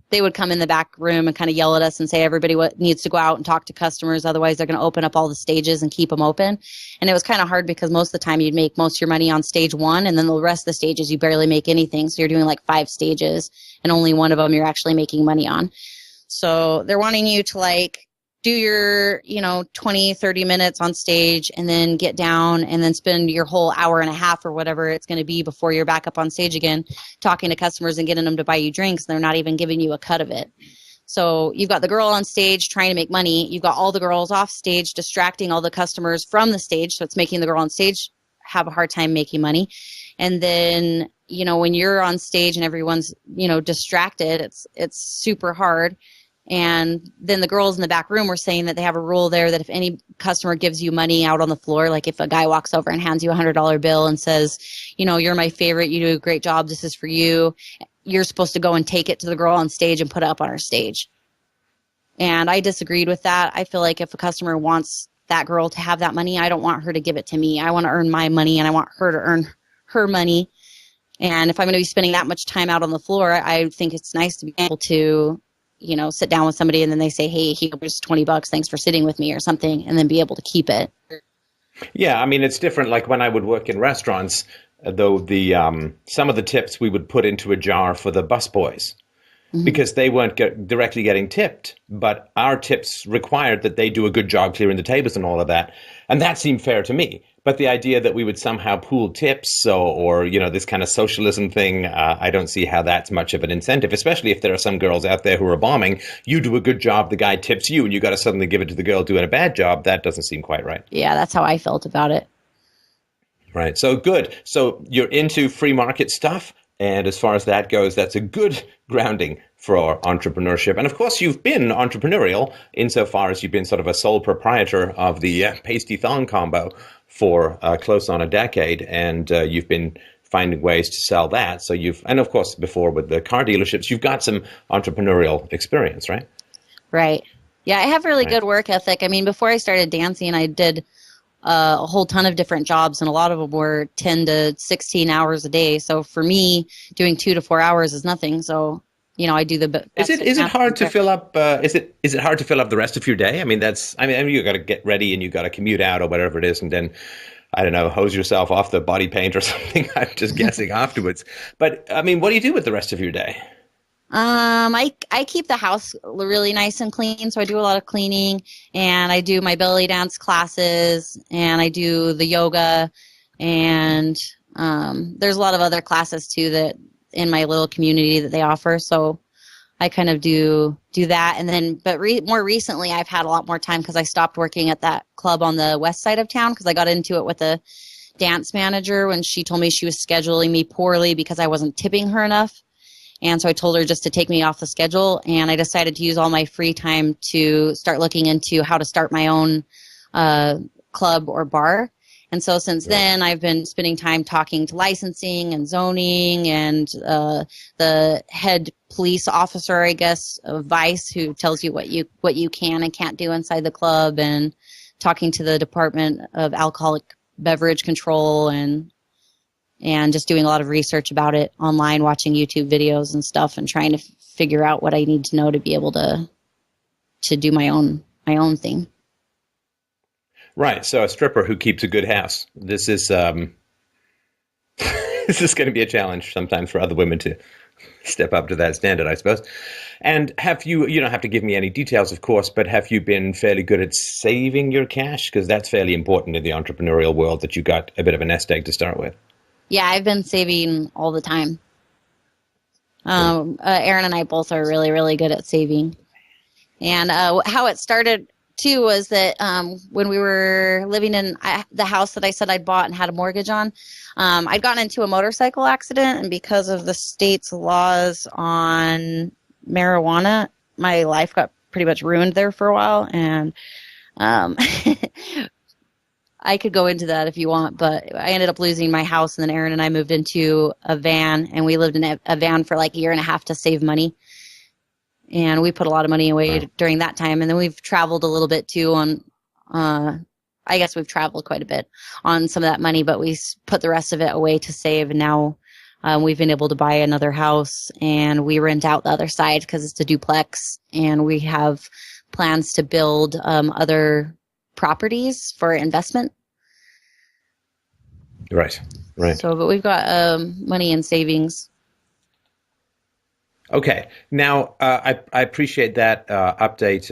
they would come in the back room and kind of yell at us and say everybody needs to go out and talk to customers, otherwise they're going to open up all the stages and keep them open. And it was kind of hard because most of the time you'd make most of your money on stage 1, and then the rest of the stages you barely make anything. So you're doing like 5 stages and only one of them you're actually making money on. So they're wanting you to like do your 20, 30 minutes on stage and then get down and then spend your whole hour and a half or whatever it's going to be before you're back up on stage again talking to customers and getting them to buy you drinks. They're not even giving you a cut of it. So you've got the girl on stage trying to make money. You've got all the girls off stage distracting all the customers from the stage. So it's making the girl on stage have a hard time making money. And then, when you're on stage and everyone's, distracted, it's super hard. And then the girls in the back room were saying that they have a rule there that if any customer gives you money out on the floor, like if a guy walks over and hands you a $100 bill and says, you're my favorite, you do a great job, this is for you, you're supposed to go and take it to the girl on stage and put it up on her stage. And I disagreed with that. I feel like if a customer wants that girl to have that money, I don't want her to give it to me. I want to earn my money, and I want her to earn her money. And if I'm going to be spending that much time out on the floor, I think it's nice to be able to sit down with somebody and then they say, hey, here's $20, thanks for sitting with me or something, and then be able to keep it. Yeah, I mean, it's different. Like when I would work in restaurants, though, the some of the tips we would put into a jar for the busboys because they weren't directly getting tipped, but our tips required that they do a good job clearing the tables and all of that. And that seemed fair to me. But the idea that we would somehow pool tips or this kind of socialism thing, I don't see how that's much of an incentive, especially if there are some girls out there who are bombing. You do a good job, the guy tips you, and you got to suddenly give it to the girl doing a bad job. That doesn't seem quite right. Yeah, that's how I felt about it. Right. So good. So you're into free market stuff. And as far as that goes, that's a good grounding for entrepreneurship. And of course, you've been entrepreneurial insofar as you've been sort of a sole proprietor of the pasty thong combo for close on a decade. And you've been finding ways to sell that. So and of course, before with the car dealerships, you've got some entrepreneurial experience, right? Right. Yeah, I have really good work ethic. I mean, before I started dancing, I did a whole ton of different jobs, and a lot of them were 10 to 16 hours a day. So for me, doing 2 to 4 hours is nothing. So, I do the best. Is it hard to fill up? Is it hard to fill up the rest of your day? I mean, you got to get ready and you got to commute out or whatever it is, and then I don't know, hose yourself off the body paint or something. I'm just guessing afterwards. But I mean, what do you do with the rest of your day? I keep the house really nice and clean, so I do a lot of cleaning, and I do my belly dance classes, and I do the yoga, and there's a lot of other classes too that in my little community that they offer. So I kind of do that, and then more recently I've had a lot more time because I stopped working at that club on the west side of town because I got into it with a dance manager when she told me she was scheduling me poorly because I wasn't tipping her enough. And so I told her just to take me off the schedule, and I decided to use all my free time to start looking into how to start my own club or bar. And so since then, I've been spending time talking to licensing and zoning and the head police officer, I guess, of Vice, who tells you what you can and can't do inside the club, and talking to the Department of Alcoholic Beverage Control and just doing a lot of research about it online, watching YouTube videos and stuff, and trying to figure out what I need to know to be able to do my own thing. Right. So a stripper who keeps a good house. This is this is going to be a challenge sometimes for other women to step up to that standard, I suppose. And you don't have to give me any details, of course, but have you been fairly good at saving your cash? Because that's fairly important in the entrepreneurial world, that you got a bit of a nest egg to start with. Yeah, I've been saving all the time. Aaron and I both are really, really good at saving. And how it started, too, was that when we were living in the house that I said I'd bought and had a mortgage on, I'd gotten into a motorcycle accident. And because of the state's laws on marijuana, my life got pretty much ruined there for a while. And I could go into that if you want, but I ended up losing my house, and then Aaron and I moved into a van, and we lived in a van for like a year and a half to save money. And we put a lot of money away during that time. And then we've traveled a little bit too on, I guess we've traveled quite a bit on some of that money, but we put the rest of it away to save. And now we've been able to buy another house, and we rent out the other side because it's a duplex, and we have plans to build other properties for investment. Right. So, but we've got money in savings. Okay. Now, I appreciate that update.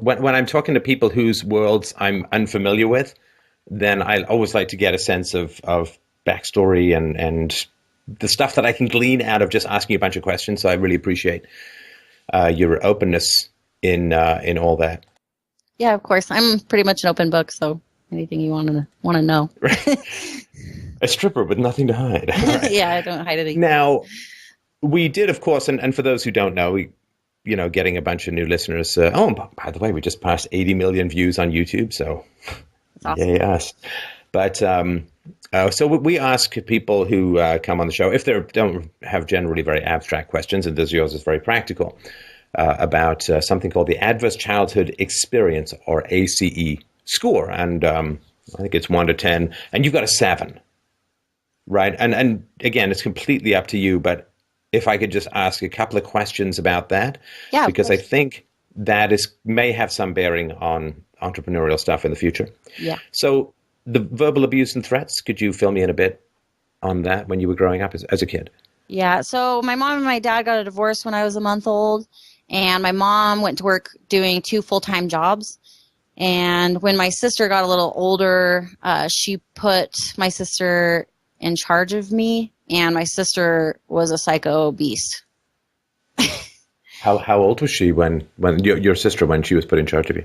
When I'm talking to people whose worlds I'm unfamiliar with, then I always like to get a sense of backstory and the stuff that I can glean out of just asking a bunch of questions. So I really appreciate your openness in all that. Yeah, of course. I'm pretty much an open book, so anything you want to know. A stripper with nothing to hide. Right. Yeah, I don't hide anything. Now, we did, of course, and for those who don't know, getting a bunch of new listeners. By the way, we just passed 80 million views on YouTube, so awesome. Yay us. But so we ask people who come on the show, if they don't have generally very abstract questions, and this yours is very practical, about something called the Adverse Childhood Experience, or ACE score. And I think it's 1 to 10, and you've got a 7, right? And again, it's completely up to you, but if I could just ask a couple of questions about that, because I think that may have some bearing on entrepreneurial stuff in the future. Yeah. So the verbal abuse and threats, could you fill me in a bit on that when you were growing up as a kid? Yeah. So my mom and my dad got a divorce when I was a month old, and my mom went to work doing 2 full-time jobs. And when my sister got a little older, she put my sister in charge of me, and my sister was a psycho beast. How old was she when your sister, when she was put in charge of you?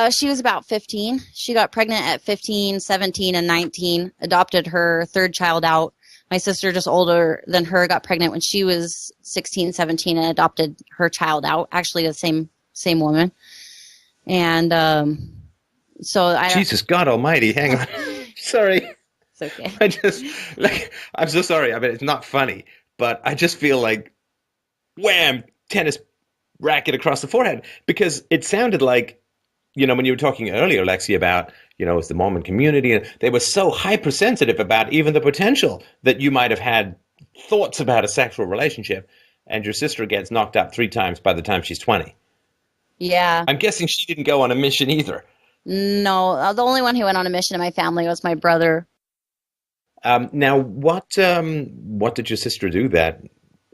She was about 15. She got pregnant at 15, 17, and 19, adopted her third child out. My sister, just older than her, got pregnant when she was 16, 17, and adopted her child out, actually the same woman. And Jesus God Almighty, hang on. Sorry. It's okay. I'm so sorry. I mean, it's not funny, but I just feel like, wham, tennis racket across the forehead, because it sounded like, when you were talking earlier, Lexi, about, it's the Mormon community, and they were so hypersensitive about even the potential that you might have had thoughts about a sexual relationship, and your sister gets knocked up 3 times by the time she's 20. Yeah. I'm guessing she didn't go on a mission either. No, the only one who went on a mission in my family was my brother. Now, what did your sister do that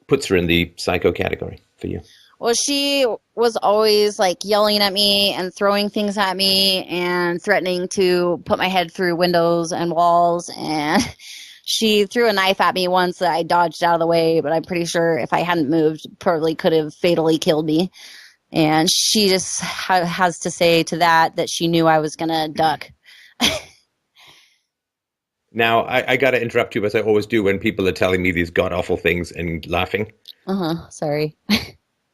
puts her in the psycho category for you? Well, she was always like yelling at me and throwing things at me and threatening to put my head through windows and walls. And she threw a knife at me once that I dodged out of the way, but I'm pretty sure if I hadn't moved, probably could have fatally killed me. And she just has to say to that she knew I was going to duck. Now, I got to interrupt you, as I always do when people are telling me these god-awful things and laughing. Sorry.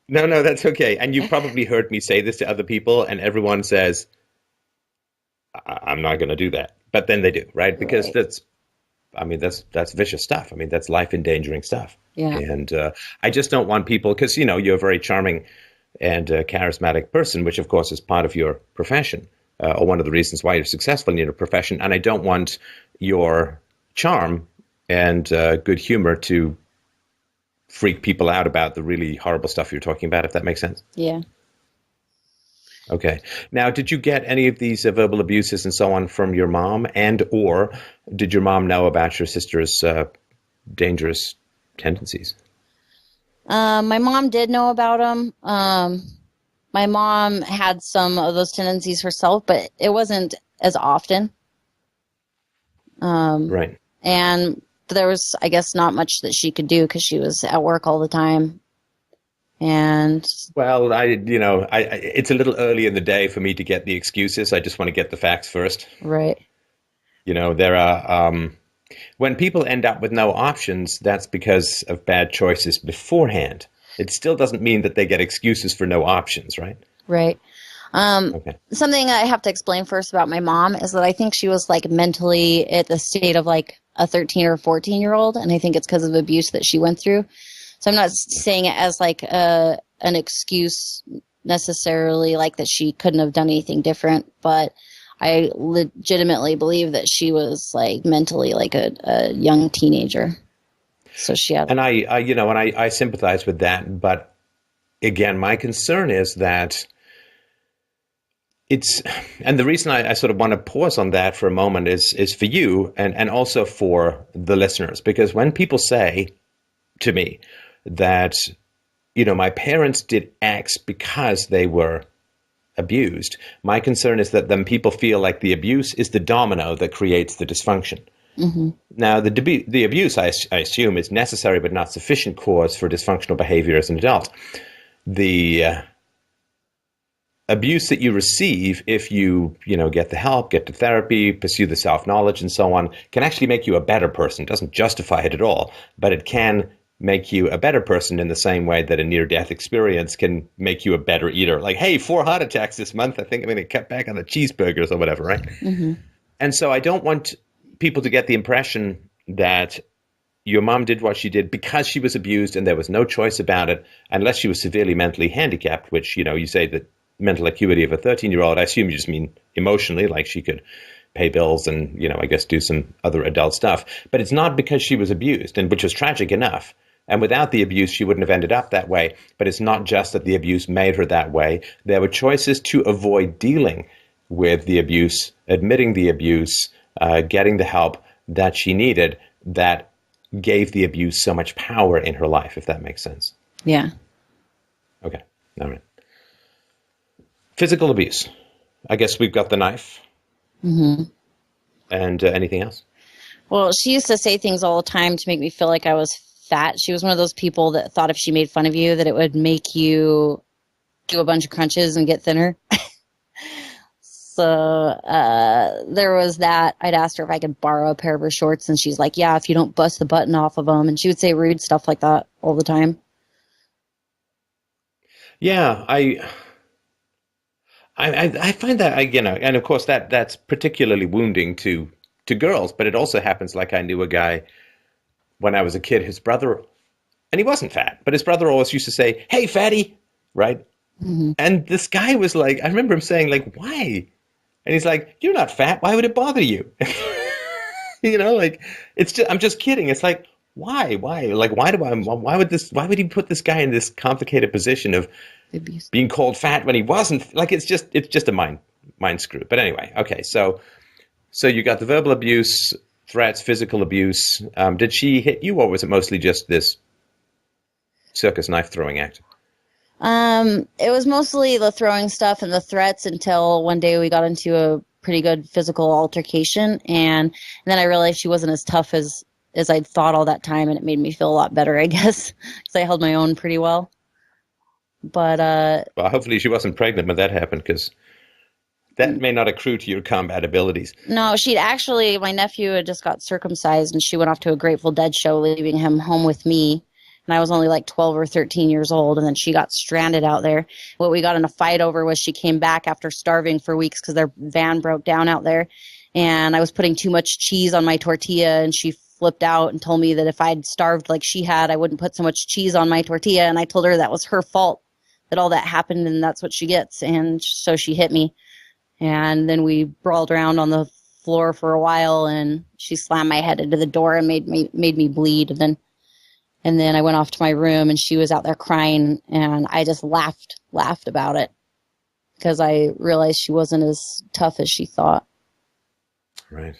No, that's okay. And you've probably heard me say this to other people, and everyone says, I'm not going to do that. But then they do, right? Because that's vicious stuff. I mean, that's life-endangering stuff. Yeah. And I just don't want people, because, you're a very charming and charismatic person, which, of course, is part of your profession, or one of the reasons why you're successful in your profession. And I don't want your charm and good humor to freak people out about the really horrible stuff you're talking about, if that makes sense. Yeah. Okay. Now, did you get any of these verbal abuses and so on from your mom, or did your mom know about your sister's dangerous tendencies? My mom did know about them. My mom had some of those tendencies herself, but it wasn't as often. Right. And there was, I guess, not much that she could do because she was at work all the time. And well, it's a little early in the day for me to get the excuses. I just want to get the facts first. Right. There are when people end up with no options, that's because of bad choices beforehand. It still doesn't mean that they get excuses for no options, right? Right. Okay. Something I have to explain first about my mom is that I think she was like mentally at the state of like a 13 or 14-year-old, and I think it's because of abuse that she went through. So I'm not saying it as like an excuse necessarily, like that she couldn't have done anything different, but I legitimately believe that she was like mentally like a young teenager. So she had, and I sympathize with that, but again, my concern is that and the reason I sort of want to pause on that for a moment is for you and also for the listeners, because when people say to me that, my parents did X because they were abused, my concern is that then people feel like the abuse is the domino that creates the dysfunction. Mm-hmm. Now, the abuse, I assume, is necessary but not sufficient cause for dysfunctional behavior as an adult. The abuse that you receive, if you get the help, get to therapy, pursue the self-knowledge and so on, can actually make you a better person. It doesn't justify it at all, but it can make you a better person in the same way that a near-death experience can make you a better eater. Like, hey, 4 heart attacks this month. I think I'm going to cut back on the cheeseburgers or whatever, right? Mm-hmm. And so I don't want people to get the impression that your mom did what she did because she was abused and there was no choice about it, unless she was severely mentally handicapped, which, you say that mental acuity of a 13-year-old, I assume you just mean emotionally, like she could pay bills and, I guess do some other adult stuff. But it's not because she was abused, and which was tragic enough. And without the abuse, she wouldn't have ended up that way. But it's not just that the abuse made her that way. There were choices to avoid dealing with the abuse, admitting the abuse, getting the help that she needed, that gave the abuse so much power in her life, if that makes sense. Yeah. Okay. All right. Physical abuse. I guess we've got the knife. Hmm. And anything else? Well, she used to say things all the time to make me feel like I was fat. She was one of those people that thought if she made fun of you that it would make you do a bunch of crunches and get thinner. So there was that. I'd asked her if I could borrow a pair of her shorts, and she's like, yeah, if you don't bust the button off of them. And she would say rude stuff like that all the time. Yeah, I find that, you know, and of course that's particularly wounding to girls, but it also happens. Like I knew a guy when I was a kid, his brother, and he wasn't fat, but his brother always used to say, "Hey, fatty," right? Hmm. And this guy was like, I remember him saying, like, "Why?" And he's like, "You're not fat. Why would it bother you?" You know, like it's just, I'm just kidding. It's like, why? Like, why would he put this guy in this complicated position of Abuse. being called fat when he wasn't? Like, it's just a mind screw. But anyway, okay. So you got the verbal abuse, threats, physical abuse. Did she hit you, or was it mostly just this circus knife throwing act? It was mostly the throwing stuff and the threats until one day we got into a pretty good physical altercation, and then I realized she wasn't as tough as I'd thought all that time, and it made me feel a lot better, I guess, because I held my own pretty well. But Well, hopefully she wasn't pregnant when that happened, because that may not accrue to your combat abilities. no, she'd actually, my nephew had just got circumcised, and she went off to a Grateful Dead show, leaving him home with me. And I was only like 12 or 13 years old, and then she got stranded out there. What we got in a fight over was she came back after starving for weeks because their van broke down out there. And I was putting too much cheese on my tortilla, and she flipped out and told me that if I'd starved like she had, I wouldn't put so much cheese on my tortilla. And I told her that was her fault, that all that happened, and that's what she gets. And so she hit me. And then we brawled around on the floor for a while, and she slammed my head into the door and made me bleed. And then I went off to my room, and she was out there crying, and I just laughed about it because I realized she wasn't as tough as she thought. Right.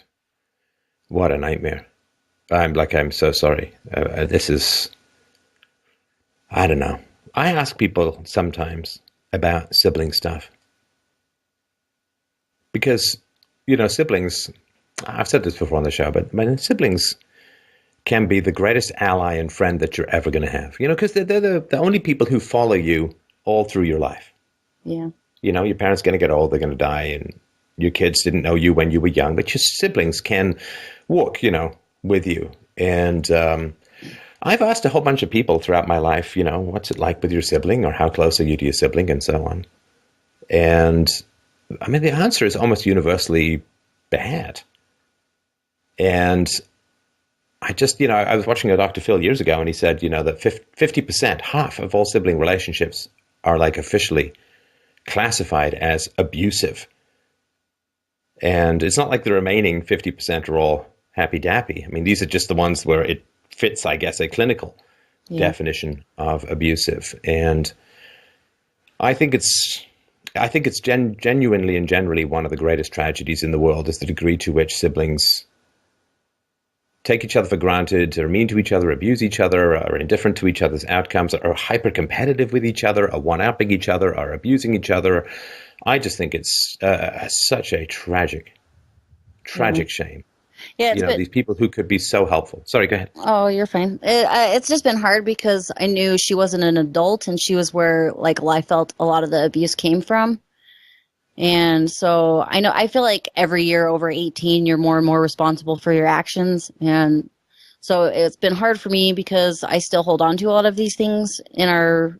What a nightmare. I'm so sorry. This is, I don't know. I ask people sometimes about sibling stuff because, you know, siblings, I've said this before on the show, but my siblings can be the greatest ally and friend that you're ever going to have, you know, because they're the only people who follow you all through your life. Yeah. You know, your parents are going to get old, they're going to die, and your kids didn't know you when you were young, but your siblings can walk, you know, with you. And I've asked a whole bunch of people throughout my life, you know, what's it like with your sibling, or how close are you to your sibling, and so on. And I mean, the answer is almost universally bad. And I just, you know, I was watching a Dr. Phil years ago, and he said, you know, that 50%, half of all sibling relationships are like officially classified as abusive. And it's not like the remaining 50% are all happy-dappy. I mean, these are just the ones where it fits, I guess, a clinical definition of abusive. And I think it's genuinely and generally one of the greatest tragedies in the world is the degree to which siblings take each other for granted, are mean to each other, abuse each other, are indifferent to each other's outcomes, are hyper-competitive with each other, are one-upping each other, are abusing each other. I just think it's such a tragic shame. Yeah, You know, these people who could be so helpful. Sorry, go ahead. oh, you're fine. It's just been hard because I knew she wasn't an adult, and she was where, like, I felt a lot of the abuse came from. And so I feel like every year over 18, you're more and more responsible for your actions. And so it's been hard for me because I still hold on to a lot of these things in our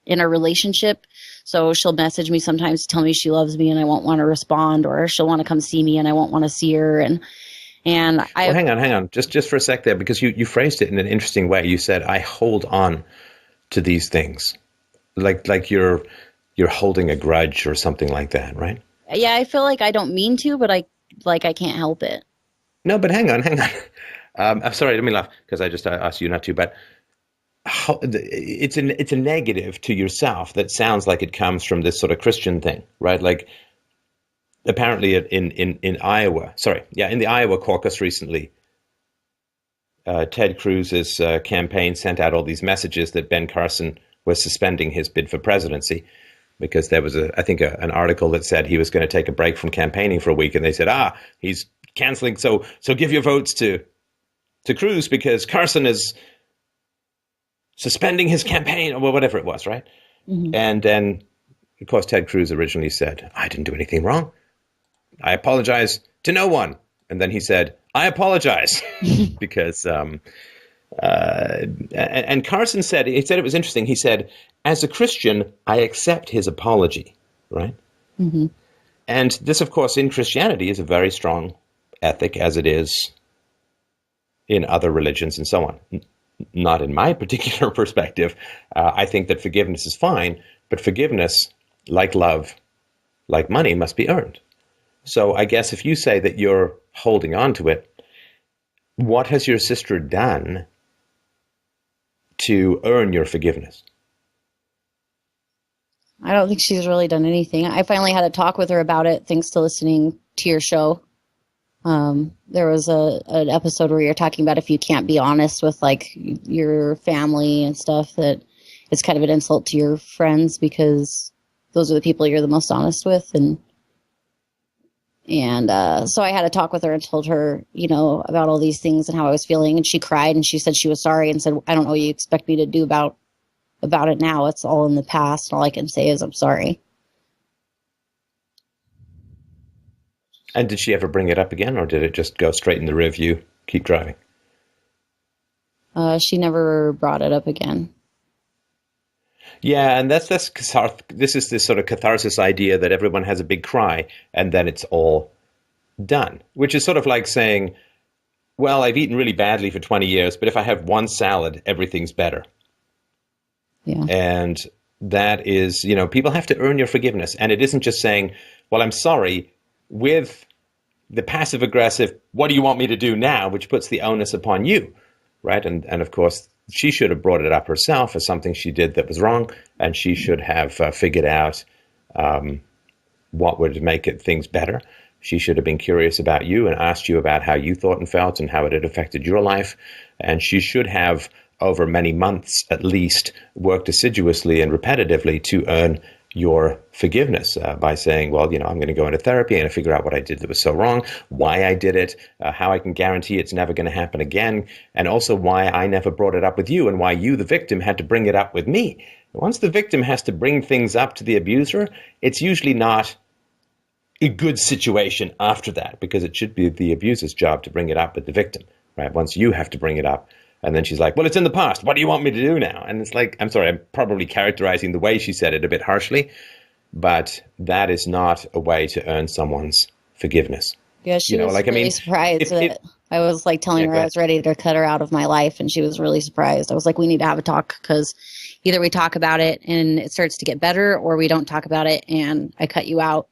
relationship. So she'll message me sometimes to tell me she loves me, and I won't want to respond, or she'll want to come see me and I won't want to see her. And well, hang on. Just for a sec there, because you phrased it in an interesting way. You said, I hold on to these things. Like you're holding a grudge or something like that, right? Yeah, I feel like I don't mean to, but I can't help it. No, but hang on. I'm sorry, let me laugh, because I just asked you not to, but it's a negative to yourself that sounds like it comes from this sort of Christian thing, right? Like, apparently in Iowa, in the Iowa caucus recently, Ted Cruz's campaign sent out all these messages that Ben Carson was suspending his bid for presidency. because there was I think an article that said he was going to take a break from campaigning for a week, and they said, he's canceling, so give your votes to Cruz because Carson is suspending his campaign, or whatever it was, right? Mm-hmm. And then, of course, Ted Cruz originally said, I didn't do anything wrong. I apologize to no one. And then he said, I apologize because, and Carson said it was interesting. He said, as a Christian, I accept his apology, right? Mm-hmm. And this, of course, in Christianity is a very strong ethic, as it is in other religions and so on. Not in my particular perspective. I think that forgiveness is fine, but forgiveness, like love, like money, must be earned. So I guess if you say that you're holding on to it, what has your sister done to earn your forgiveness? I don't think she's really done anything. I finally had a talk with her about it, thanks to listening to your show. There was an episode where you're talking about if you can't be honest with like your family and stuff, that it's kind of an insult to your friends because those are the people you're the most honest with. And so I had a talk with her and told her, about all these things and how I was feeling. And she cried and she said she was sorry and said, I don't know what you expect me to do about it now. It's all in the past. All I can say is I'm sorry. And did she ever bring it up again, or did it just go straight in the rear view, keep driving? She never brought it up again. Yeah, and this is this sort of catharsis idea that everyone has a big cry and then it's all done, which is sort of like saying, well, I've eaten really badly for 20 years, but if I have one salad, everything's better. Yeah. And that is, people have to earn your forgiveness. And it isn't just saying, well, I'm sorry, with the passive aggressive, what do you want me to do now, which puts the onus upon you, right? And of course, she should have brought it up herself as something she did that was wrong, and she should have figured out what would make things better. She should have been curious about you and asked you about how you thought and felt and how it had affected your life. And she should have, over many months at least, worked assiduously and repetitively to earn your forgiveness by saying, well, I'm going to go into therapy and figure out what I did that was so wrong, why I did it, how I can guarantee it's never going to happen again, and also why I never brought it up with you and why you, the victim, had to bring it up with me. Once the victim has to bring things up to the abuser, it's usually not a good situation after that, because it should be the abuser's job to bring it up with the victim, right? Once you have to bring it up. And then she's like, well, it's in the past. What do you want me to do now? And it's like, I'm sorry, I'm probably characterizing the way she said it a bit harshly, but that is not a way to earn someone's forgiveness. Yeah, she was really surprised that I was like telling her I was ready to cut her out of my life, and she was really surprised. I was like, we need to have a talk, because either we talk about it and it starts to get better, or we don't talk about it and I cut you out.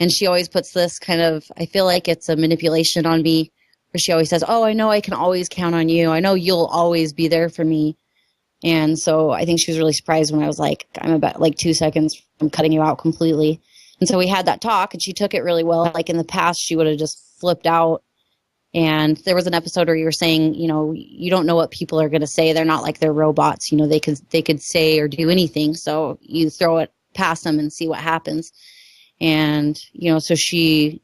And she always puts this kind of, I feel like it's a manipulation on me, where she always says, oh, I know I can always count on you. I know you'll always be there for me. And so I think she was really surprised when I was like, I'm about like 2 seconds from cutting you out completely. And so we had that talk, and she took it really well. Like in the past, she would have just flipped out. And there was an episode where you were saying, you don't know what people are going to say. They're not like they're robots. They could say or do anything. So you throw it past them and see what happens. And, so she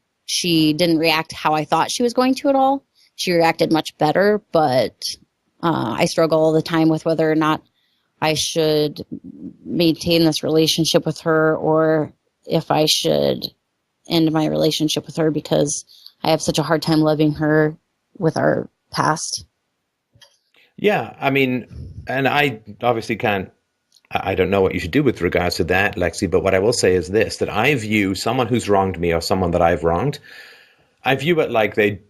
didn't react how I thought she was going to at all. She reacted much better, but I struggle all the time with whether or not I should maintain this relationship with her, or if I should end my relationship with her, because I have such a hard time loving her with our past. Yeah, I mean, and I obviously I don't know what you should do with regards to that, Lexi, but what I will say is this, that I view someone who's wronged me or someone that I've wronged, I view it like they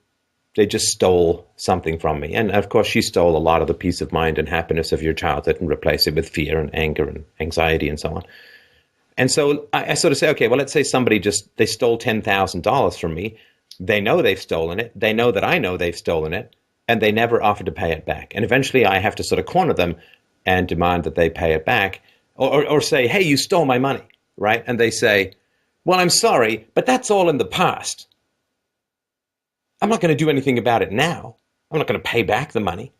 just stole something from me. And of course, she stole a lot of the peace of mind and happiness of your childhood and replaced it with fear and anger and anxiety and so on. And so I sort of say, okay, well, let's say somebody they stole $10,000 from me. They know they've stolen it. They know that I know they've stolen it, and they never offer to pay it back. And eventually I have to sort of corner them and demand that they pay it back, or say, hey, you stole my money, right? And they say, well, I'm sorry, but that's all in the past. I'm not going to do anything about it now. I'm not going to pay back the money.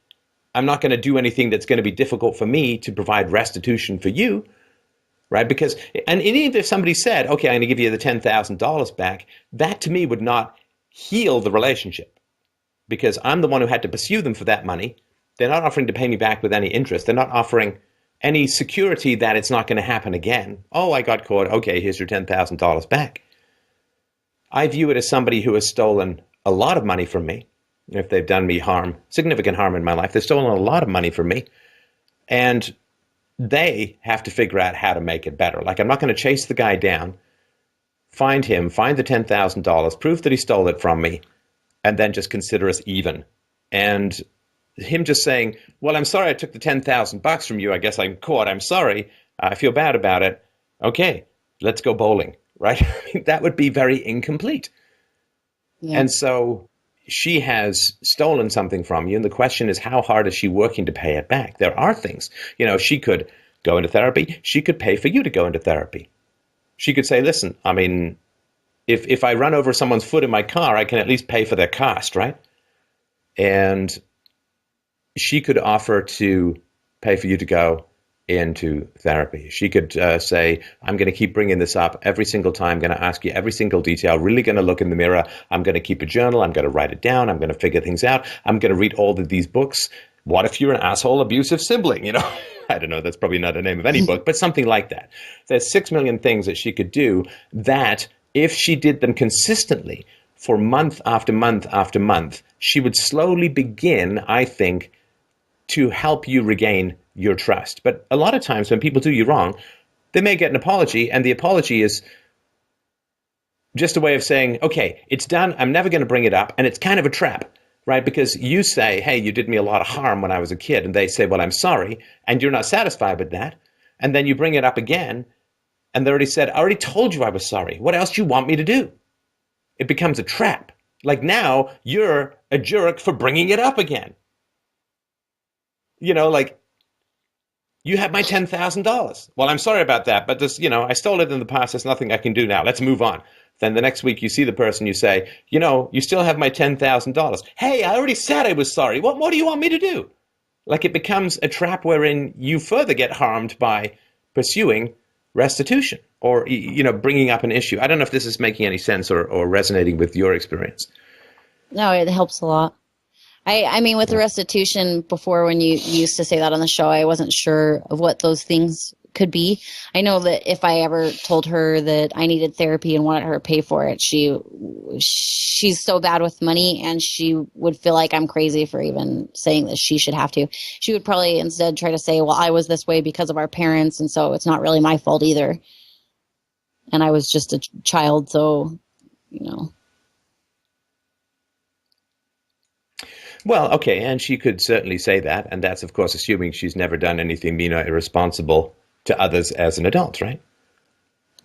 I'm not going to do anything that's going to be difficult for me to provide restitution for you. right? Because, and even if somebody said, okay, I'm going to give you the $10,000 back, that to me would not heal the relationship, because I'm the one who had to pursue them for that money. They're not offering to pay me back with any interest. They're not offering any security that it's not going to happen again. Oh, I got caught. Okay, here's your $10,000 back. I view it as somebody who has stolen a lot of money from me. If they've done me harm, significant harm in my life, they've stolen a lot of money from me. And they have to figure out how to make it better. Like, I'm not going to chase the guy down, find him, find the $10,000, prove that he stole it from me, and then just consider us even. And him just saying, well, I'm sorry I took the $10,000 from you. I guess I'm caught. I'm sorry. I feel bad about it. Okay, let's go bowling, right? That would be very incomplete. Yeah. And so she has stolen something from you. And the question is, how hard is she working to pay it back? There are things, she could go into therapy. She could pay for you to go into therapy. She could say, listen, I mean, if I run over someone's foot in my car, I can at least pay for their cost, right? And she could offer to pay for you to go into therapy. She could say, I'm going to keep bringing this up every single time. I'm going to ask you every single detail, really going to look in the mirror. I'm going to keep a journal. I'm going to write it down. I'm going to figure things out. I'm going to read all of these books. What if you're an asshole, abusive sibling? I don't know. That's probably not the name of any book, but something like that. There's 6 million things that she could do that, if she did them consistently for month after month after month, she would slowly begin, I think, to help you regain your trust. But a lot of times when people do you wrong, they may get an apology, and the apology is just a way of saying, okay, it's done. I'm never going to bring it up. And it's kind of a trap, right? Because you say, hey, you did me a lot of harm when I was a kid. And they say, well, I'm sorry. And you're not satisfied with that. And then you bring it up again. And they already said, I already told you I was sorry. What else do you want me to do? It becomes a trap. Like, now you're a jerk for bringing it up again. Like, you have my $10,000. Well, I'm sorry about that, but this, I stole it in the past. There's nothing I can do now. Let's move on. Then the next week you see the person, you say, you still have my $10,000. Hey, I already said I was sorry. What more do you want me to do? Like, it becomes a trap wherein you further get harmed by pursuing restitution or, bringing up an issue. I don't know if this is making any sense or resonating with your experience. No, it helps a lot. I mean, with the restitution, before, when you used to say that on the show, I wasn't sure of what those things could be. I know that if I ever told her that I needed therapy and wanted her to pay for it, she's so bad with money, and she would feel like I'm crazy for even saying that she should have to. She would probably instead try to say, well, I was this way because of our parents, and so it's not really my fault either. And I was just a child, so, Well, okay, and she could certainly say that, and that's, of course, assuming she's never done anything mean or irresponsible to others as an adult, right?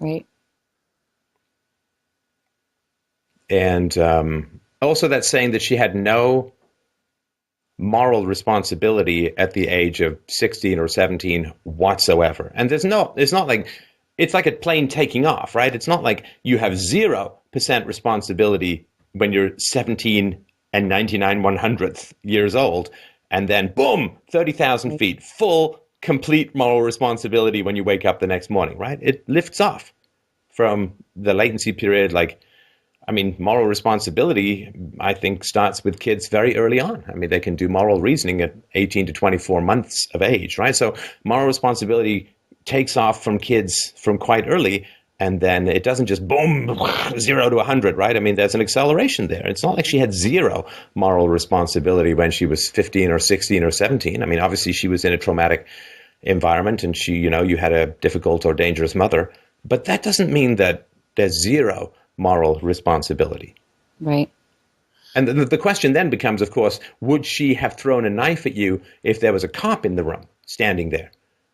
Right. And also that's saying that she had no moral responsibility at the age of 16 or 17 whatsoever. And it's not like, it's like a plane taking off, right? It's not like you have 0% responsibility when you're 17 and 99/100th years old, and then boom, 30,000 feet, full, complete moral responsibility when you wake up the next morning, right? It lifts off from the latency period. Like, I mean, moral responsibility, I think, starts with kids very early on. I mean, they can do moral reasoning at 18 to 24 months of age, right? So moral responsibility takes off from kids from quite early. And then it doesn't just boom, 0 to 100, right? I mean, there's an acceleration there. It's not like she had 0 moral responsibility when she was 15 or 16 or 17. I mean, obviously she was in a traumatic environment, and you had a difficult or dangerous mother. But that doesn't mean that there's 0 moral responsibility. Right. And the question then becomes, of course, would she have thrown a knife at you if there was a cop in the room standing there?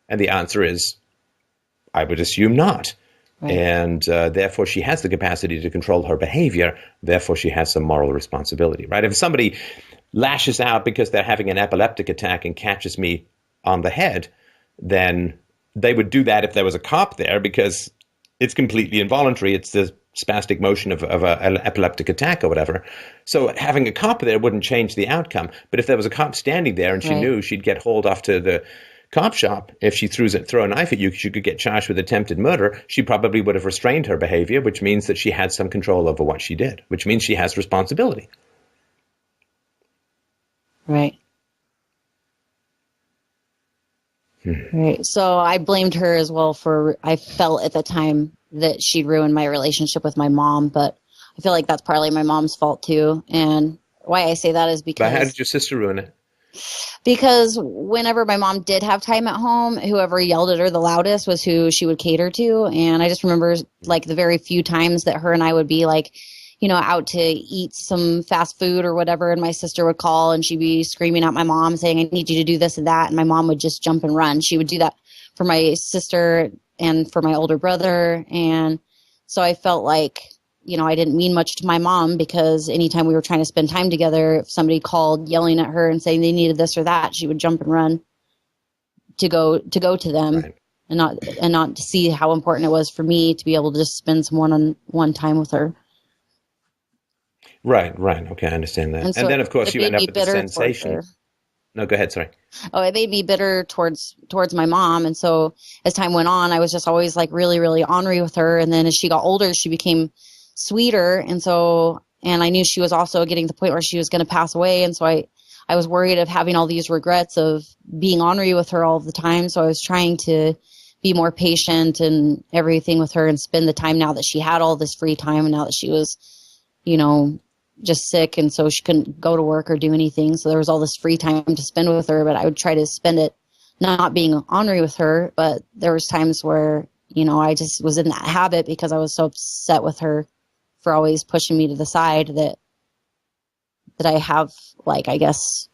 And the answer is, I would assume not. Right. And therefore, she has the capacity to control her behavior. Therefore, she has some moral responsibility, right? If somebody lashes out because they're having an epileptic attack and catches me on the head, then they would do that if there was a cop there, because it's completely involuntary. It's the spastic motion of an epileptic attack or whatever. So having a cop there wouldn't change the outcome. But if there was a cop standing there and she knew she'd get hauled off to the cop shop, if she throw a knife at you, she could get charged with attempted murder. She probably would have restrained her behavior, which means that she had some control over what she did, which means she has responsibility. Right. Right. So I blamed her as well I felt at the time that she ruined my relationship with my mom, but I feel like that's partly my mom's fault too. And why I say that is because... But how did your sister ruin it? Because whenever my mom did have time at home, whoever yelled at her the loudest was who she would cater to. And I just remember like the very few times that her and I would be like, out to eat some fast food or whatever. And my sister would call and she'd be screaming at my mom saying, I need you to do this and that. And my mom would just jump and run. She would do that for my sister and for my older brother. And so I felt like, I didn't mean much to my mom because anytime we were trying to spend time together, if somebody called yelling at her and saying they needed this or that, she would jump and run to go to them. Right. and not to see how important it was for me to be able to just spend some one-on-one time with her. Right. Okay, I understand that. And then, of course, you end up with the sensation. No, go ahead. Sorry. Oh, it made me bitter towards my mom. And so as time went on, I was just always like really, really ornery with her. And then as she got older, she became sweeter. And I knew she was also getting to the point where she was going to pass away. And so I was worried of having all these regrets of being ornery with her all the time. So I was trying to be more patient and everything with her and spend the time now that she had all this free time and now that she was, just sick, and so she couldn't go to work or do anything. So there was all this free time to spend with her, but I would try to spend it not being ornery with her. But there was times where, I just was in that habit because I was so upset with her for always pushing me to the side that I have, like, I guess,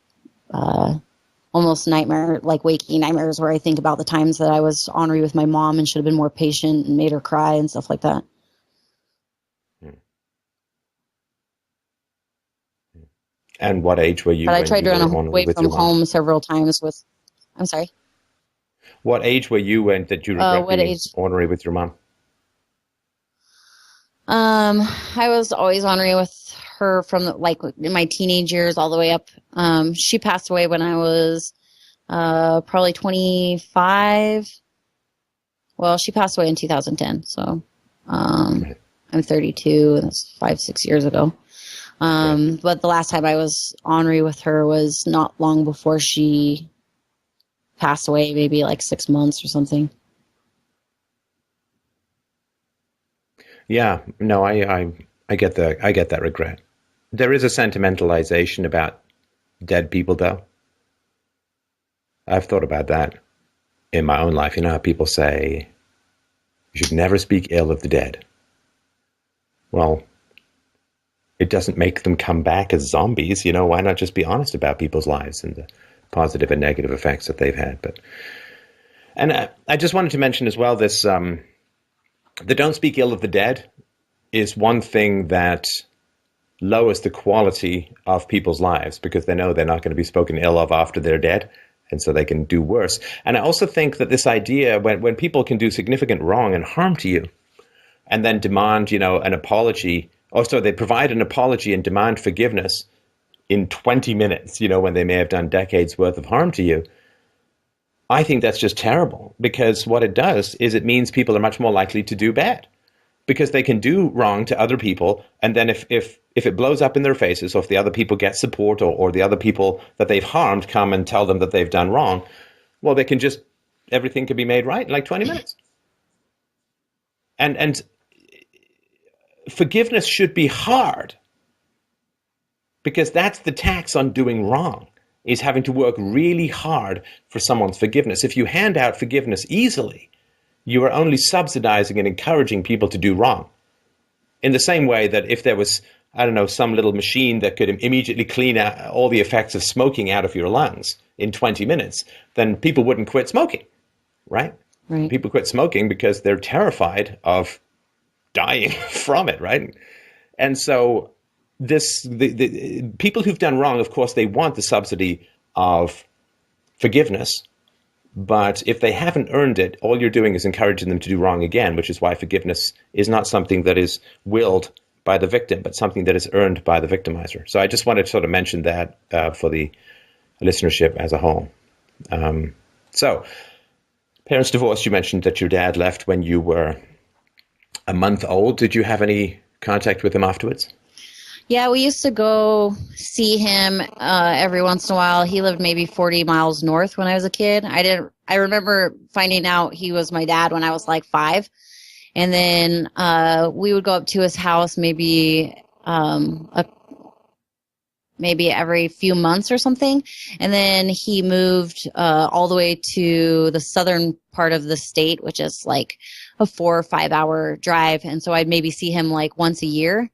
almost waking nightmares where I think about the times that I was ornery with my mom and should have been more patient and made her cry and stuff like that. And what age were you? But I tried to run away from home several times I'm sorry? What age were you when did you regret being ornery with your mom? I was always ornery with her from in my teenage years all the way up. She passed away when I was probably 25. Well, she passed away in 2010. So I'm 32. That's 5-6 years ago. But the last time I was ornery with her was not long before she passed away, maybe like 6 months or something. Yeah, no, I get that regret. There is a sentimentalization about dead people, though. I've thought about that in my own life. You know how people say you should never speak ill of the dead. Well, it doesn't make them come back as zombies. Why not just be honest about people's lives and the positive and negative effects that they've had? And I just wanted to mention as well this, the don't speak ill of the dead is one thing that lowers the quality of people's lives because they know they're not going to be spoken ill of after they're dead. And so they can do worse. And I also think that this idea, when people can do significant wrong and harm to you and then demand, an apology. Also, they provide an apology and demand forgiveness in 20 minutes, when they may have done decades worth of harm to you. I think that's just terrible because what it does is it means people are much more likely to do bad because they can do wrong to other people. And then if it blows up in their faces or if the other people get support or the other people that they've harmed come and tell them that they've done wrong, well, everything can be made right in like 20 minutes. And forgiveness should be hard because that's the tax on doing wrong, is having to work really hard for someone's forgiveness. If you hand out forgiveness easily, you are only subsidizing and encouraging people to do wrong. In the same way that if there was, some little machine that could immediately clean out all the effects of smoking out of your lungs in 20 minutes, then people wouldn't quit smoking, right? Right. People quit smoking because they're terrified of dying from it, right? And so the people who've done wrong, of course, they want the subsidy of forgiveness, but if they haven't earned it, all you're doing is encouraging them to do wrong again, which is why forgiveness is not something that is willed by the victim, but something that is earned by the victimizer. So I just wanted to sort of mention that for the listenership as a whole. So, parents divorced. You mentioned that your dad left when you were a month old. Did you have any contact with him afterwards? Yeah, we used to go see him every once in a while. He lived maybe 40 miles north when I was a kid. I remember finding out he was my dad when I was like 5. And then we would go up to his house maybe maybe every few months or something. And then he moved all the way to the southern part of the state, which is like a 4 or 5 hour drive. And so I'd maybe see him like once a year.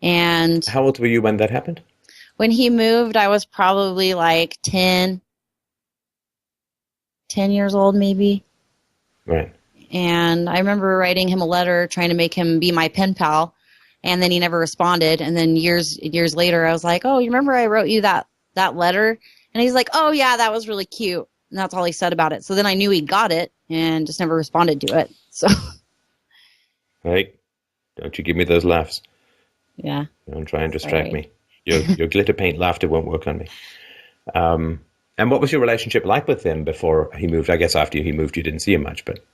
And how old were you when that happened? When he moved, I was probably like 10 years old, maybe. Right. And I remember writing him a letter trying to make him be my pen pal. And then he never responded. And then years later, I was like, oh, you remember I wrote you that letter? And he's like, oh, yeah, that was really cute. And that's all he said about it. So then I knew he got it and just never responded to it. So. Hey, don't you give me those laughs. Yeah. Don't try and distract me. Your glitter paint laughter won't work on me. And what was your relationship like with him before he moved? I guess after he moved, you didn't see him much, but.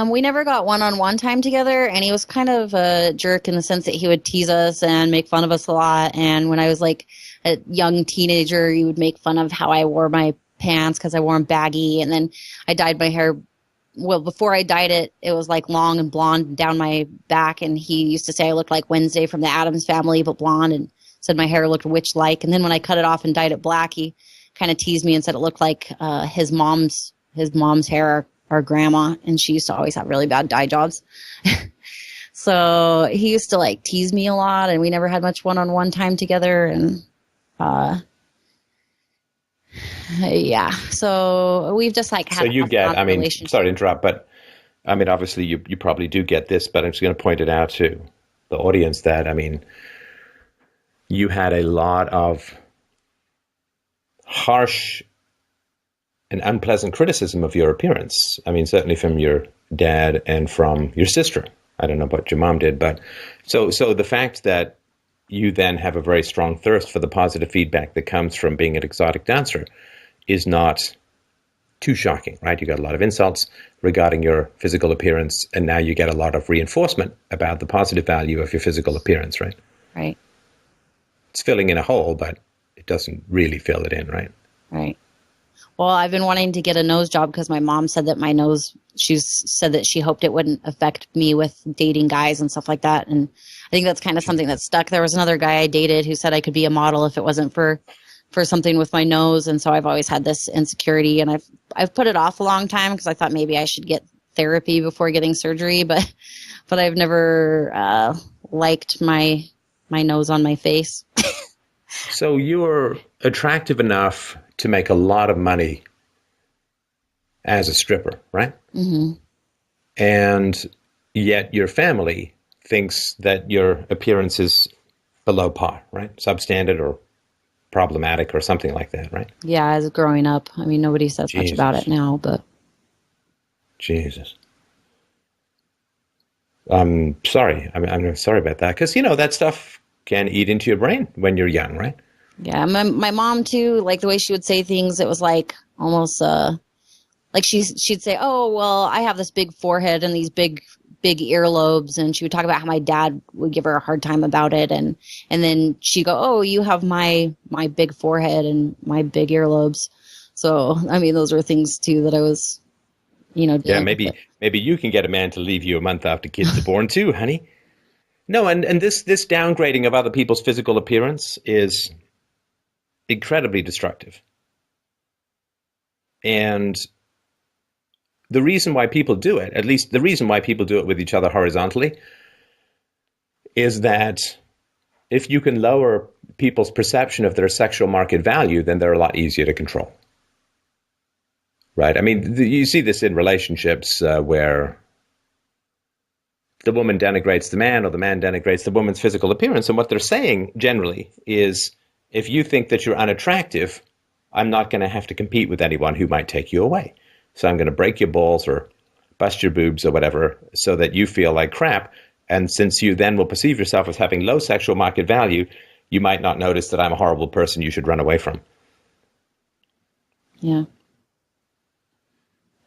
We never got one-on-one time together, and he was kind of a jerk in the sense that he would tease us and make fun of us a lot. And when I was like a young teenager, he would make fun of how I wore my pants because I wore them baggy. And then I dyed my hair. Well, before I dyed it, it was like long and blonde down my back. And he used to say I looked like Wednesday from the Addams Family, but blonde, and said my hair looked witch-like. And then when I cut it off and dyed it black, he kind of teased me and said it looked like his mom's hair, our grandma, and she used to always have really bad dye jobs. So he used to like tease me a lot, and we never had much one-on-one time together. And yeah, so we've just like had. So you get, I mean, sorry to interrupt, but I mean, obviously you probably do get this, but I'm just going to point it out to the audience that, I mean, you had a lot of harsh and unpleasant criticism of your appearance. I mean, certainly from your dad and from your sister. I don't know what your mom did, but so the fact that you then have a very strong thirst for the positive feedback that comes from being an exotic dancer is not too shocking, right? You got a lot of insults regarding your physical appearance, and now you get a lot of reinforcement about the positive value of your physical appearance, right? Right. It's filling in a hole, but it doesn't really fill it in, right? Right. Well, I've been wanting to get a nose job because my mom said that my nose, she said that she hoped it wouldn't affect me with dating guys and stuff like that. And I think that's kind of something that stuck. There was another guy I dated who said I could be a model if it wasn't for something with my nose. And so I've always had this insecurity, and I've put it off a long time because I thought maybe I should get therapy before getting surgery, but I've never liked my nose on my face. So you were attractive enough to make a lot of money as a stripper, right? Mm-hmm. And yet your family thinks that your appearance is below par, right? Substandard or problematic or something like that, right? Yeah, as growing up. I mean, nobody says much about it now, but. Jesus. I'm sorry. I'm sorry about that. Because, you know, that stuff can eat into your brain when you're young, right? Yeah, my mom too, like the way she would say things, it was like almost like she'd say, oh, well, I have this big forehead and these big earlobes, and she would talk about how my dad would give her a hard time about it, and then she'd go, oh, you have my big forehead and my big earlobes. So, I mean, those are things too that I was, you know. Yeah, maybe you can get a man to leave you a month after kids are born too, honey. No, and this downgrading of other people's physical appearance is incredibly destructive. And the reason why people do it, at least the reason why people do it with each other horizontally, is that if you can lower people's perception of their sexual market value, then they're a lot easier to control. Right? I mean, you see this in relationships where the woman denigrates the man or the man denigrates the woman's physical appearance. And what they're saying generally is, if you think that you're unattractive, I'm not going to have to compete with anyone who might take you away. So I'm going to break your balls or bust your boobs or whatever so that you feel like crap. And since you then will perceive yourself as having low sexual market value, you might not notice that I'm a horrible person you should run away from. Yeah.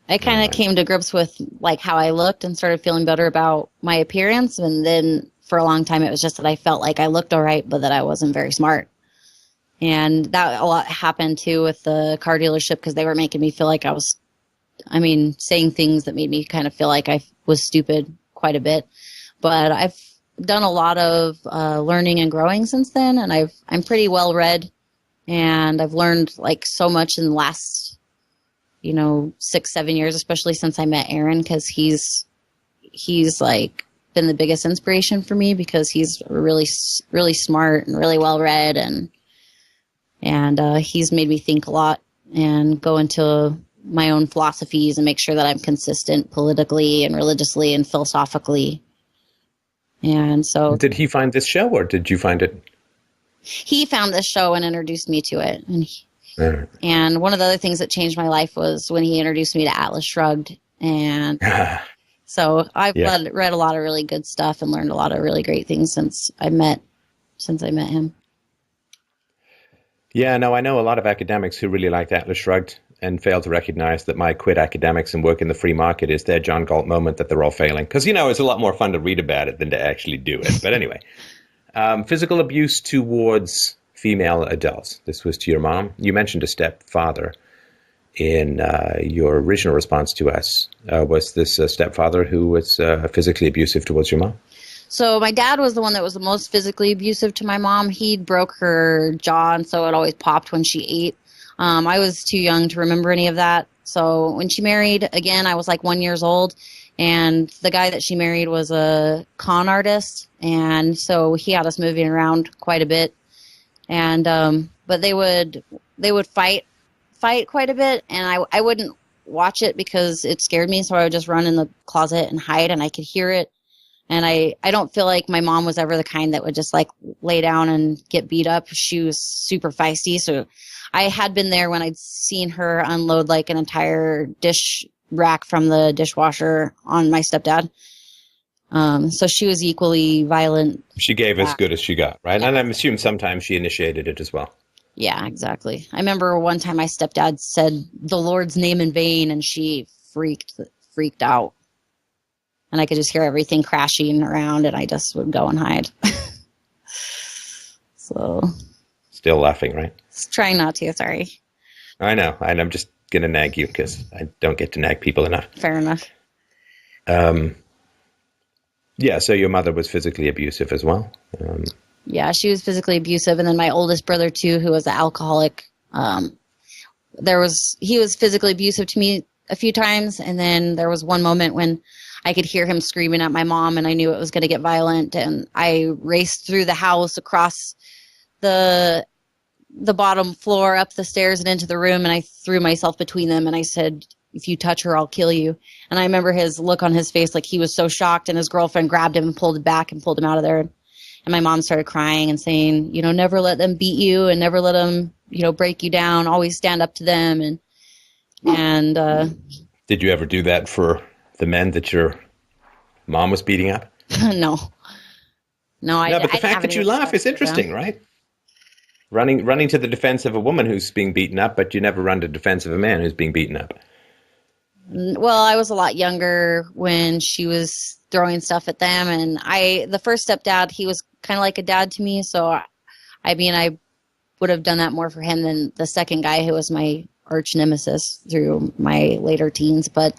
I kind of came to grips with like how I looked and started feeling better about my appearance. And then for a long time, it was just that I felt like I looked all right, but that I wasn't very smart. And that a lot happened too with the car dealership because they were making me feel like saying things that made me kind of feel like I was stupid quite a bit. But I've done a lot of learning and growing since then, and I'm pretty well read, and I've learned like so much in the last 6-7 years, especially since I met Aaron, because he's like been the biggest inspiration for me because he's really really smart and really well read, and he's made me think a lot and go into my own philosophies and make sure that I'm consistent politically and religiously and philosophically. And so, did he find this show, or did you find it? He found this show and introduced me to it. And one of the other things that changed my life was when he introduced me to Atlas Shrugged. And so I've read a lot of really good stuff and learned a lot of really great things since I met him. Yeah, no, I know a lot of academics who really liked Atlas Shrugged and fail to recognize that my quit academics and work in the free market is their John Galt moment that they're all failing. Because, it's a lot more fun to read about it than to actually do it. But anyway, physical abuse towards female adults. This was to your mom. You mentioned a stepfather in your original response to us. Was this a stepfather who was physically abusive towards your mom? So my dad was the one that was the most physically abusive to my mom. He broke her jaw, and so it always popped when she ate. I was too young to remember any of that. So when she married, again, I was like 1 year old, and the guy that she married was a con artist, and so he had us moving around quite a bit. And but they would fight quite a bit, and I wouldn't watch it because it scared me, so I would just run in the closet and hide, and I could hear it. And I don't feel like my mom was ever the kind that would just like lay down and get beat up. She was super feisty. So I had been there when I'd seen her unload like an entire dish rack from the dishwasher on my stepdad. So she was equally violent. She gave as good as she got, right? Yeah. And I'm assuming sometimes she initiated it as well. Yeah, exactly. I remember one time my stepdad said the Lord's name in vain, and she freaked out. And I could just hear everything crashing around, and I just would go and hide. So. Still laughing, right? Trying not to, sorry. I know. And I'm just going to nag you because I don't get to nag people enough. Fair enough. Yeah, so your mother was physically abusive as well? Yeah, she was physically abusive. And then my oldest brother, too, who was an alcoholic, he was physically abusive to me a few times. And then there was one moment when I could hear him screaming at my mom, and I knew it was going to get violent. And I raced through the house, across the bottom floor, up the stairs, and into the room. And I threw myself between them, and I said, "If you touch her, I'll kill you." And I remember his look on his face, like he was so shocked. And his girlfriend grabbed him and pulled him back and pulled him out of there. And my mom started crying and saying, never let them beat you, and never let them, break you down. Always stand up to them. And did you ever do that for the men that your mom was beating up? No, but the fact that you laugh is interesting, right? Running to the defense of a woman who's being beaten up, but you never run to the defense of a man who's being beaten up. Well, I was a lot younger when she was throwing stuff at them, and the first stepdad, he was kind of like a dad to me, so I would have done that more for him than the second guy, who was my arch nemesis through my later teens. But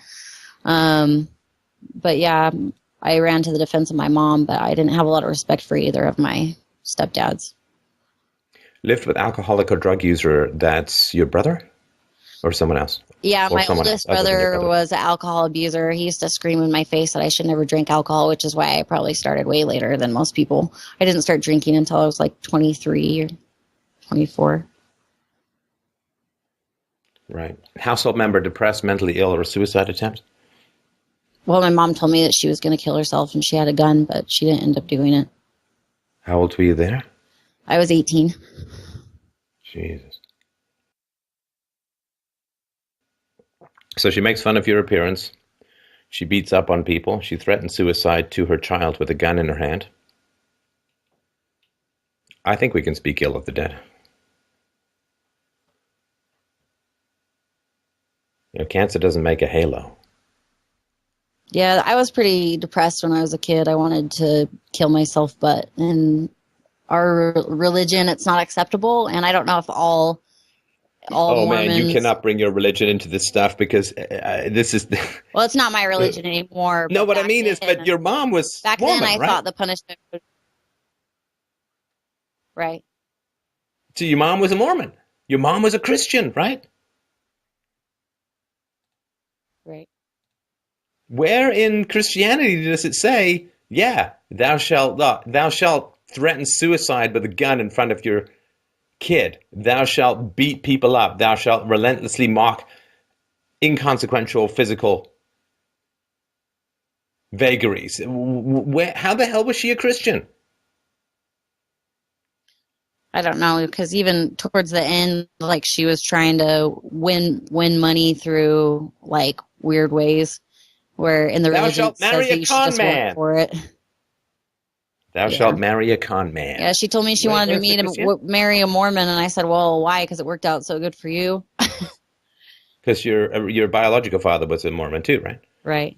yeah, I ran to the defense of my mom, but I didn't have a lot of respect for either of my stepdads. Lived with alcoholic or drug user, that's your brother or someone else? Yeah, my oldest brother was an alcohol abuser. He used to scream in my face that I should never drink alcohol, which is why I probably started way later than most people. I didn't start drinking until I was like 23 or 24. Right. Household member depressed, mentally ill, or a suicide attempt? Well, my mom told me that she was going to kill herself and she had a gun, but she didn't end up doing it. How old were you there? I was 18. Jesus. So she makes fun of your appearance. She beats up on people. She threatens suicide to her child with a gun in her hand. I think we can speak ill of the dead. Cancer doesn't make a halo. Yeah, I was pretty depressed when I was a kid. I wanted to kill myself, but in our religion, it's not acceptable. And I don't know if all Oh man, you Mormons. cannot bring your religion into this stuff because this is. Well, it's not my religion anymore. No, But what I mean is, but your mom was back Mormon, then, I right? thought the punishment was right. So your mom was a Mormon. Your mom was a Christian, right? Right. Where in Christianity does it say, "Yeah, thou shalt threaten suicide with a gun in front of your kid. Thou shalt beat people up. Thou shalt relentlessly mock inconsequential physical vagaries." How the hell was she a Christian? I don't know, because even towards the end, like she was trying to win money through like weird ways, where in the Thou religion shalt it says marry that a you should con just work man. for it. Thou Yeah. shalt marry a con man. Yeah, she told me she wanted Where's me the to Christian? marry a Mormon, and I said, "Well, why? Because it worked out so good for you." Because your biological father was a Mormon too, right? Right.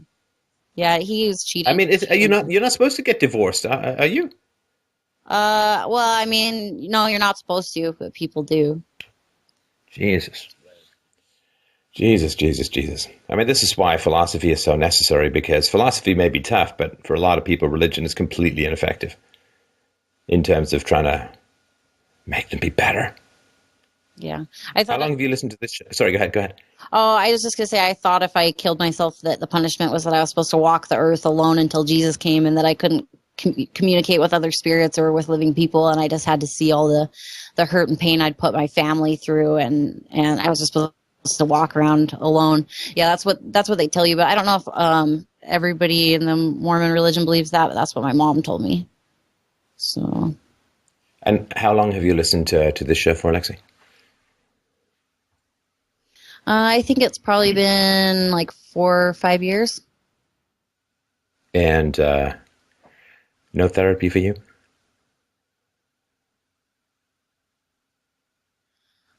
Yeah, he was I cheating. mean, you're not supposed to get divorced, are you? Well, I mean, no, you're not supposed to, but people do. Jesus. Jesus, Jesus, Jesus. I mean, this is why philosophy is so necessary, because philosophy may be tough, but for a lot of people, religion is completely ineffective in terms of trying to make them be better. Yeah. I How thought long have you listened to this show? Sorry, go ahead. Oh, I was just gonna say I thought if I killed myself that the punishment was that I was supposed to walk the earth alone until Jesus came, and that I couldn't communicate with other spirits or with living people, and I just had to see all the hurt and pain I'd put my family through, and I was just supposed to walk around alone. Yeah, that's what they tell you, but I don't know if everybody in the Mormon religion believes that, but that's what my mom told me. So And how long have you listened to this show for, Lexi? I think it's probably been like 4 or 5 years. And no therapy for you?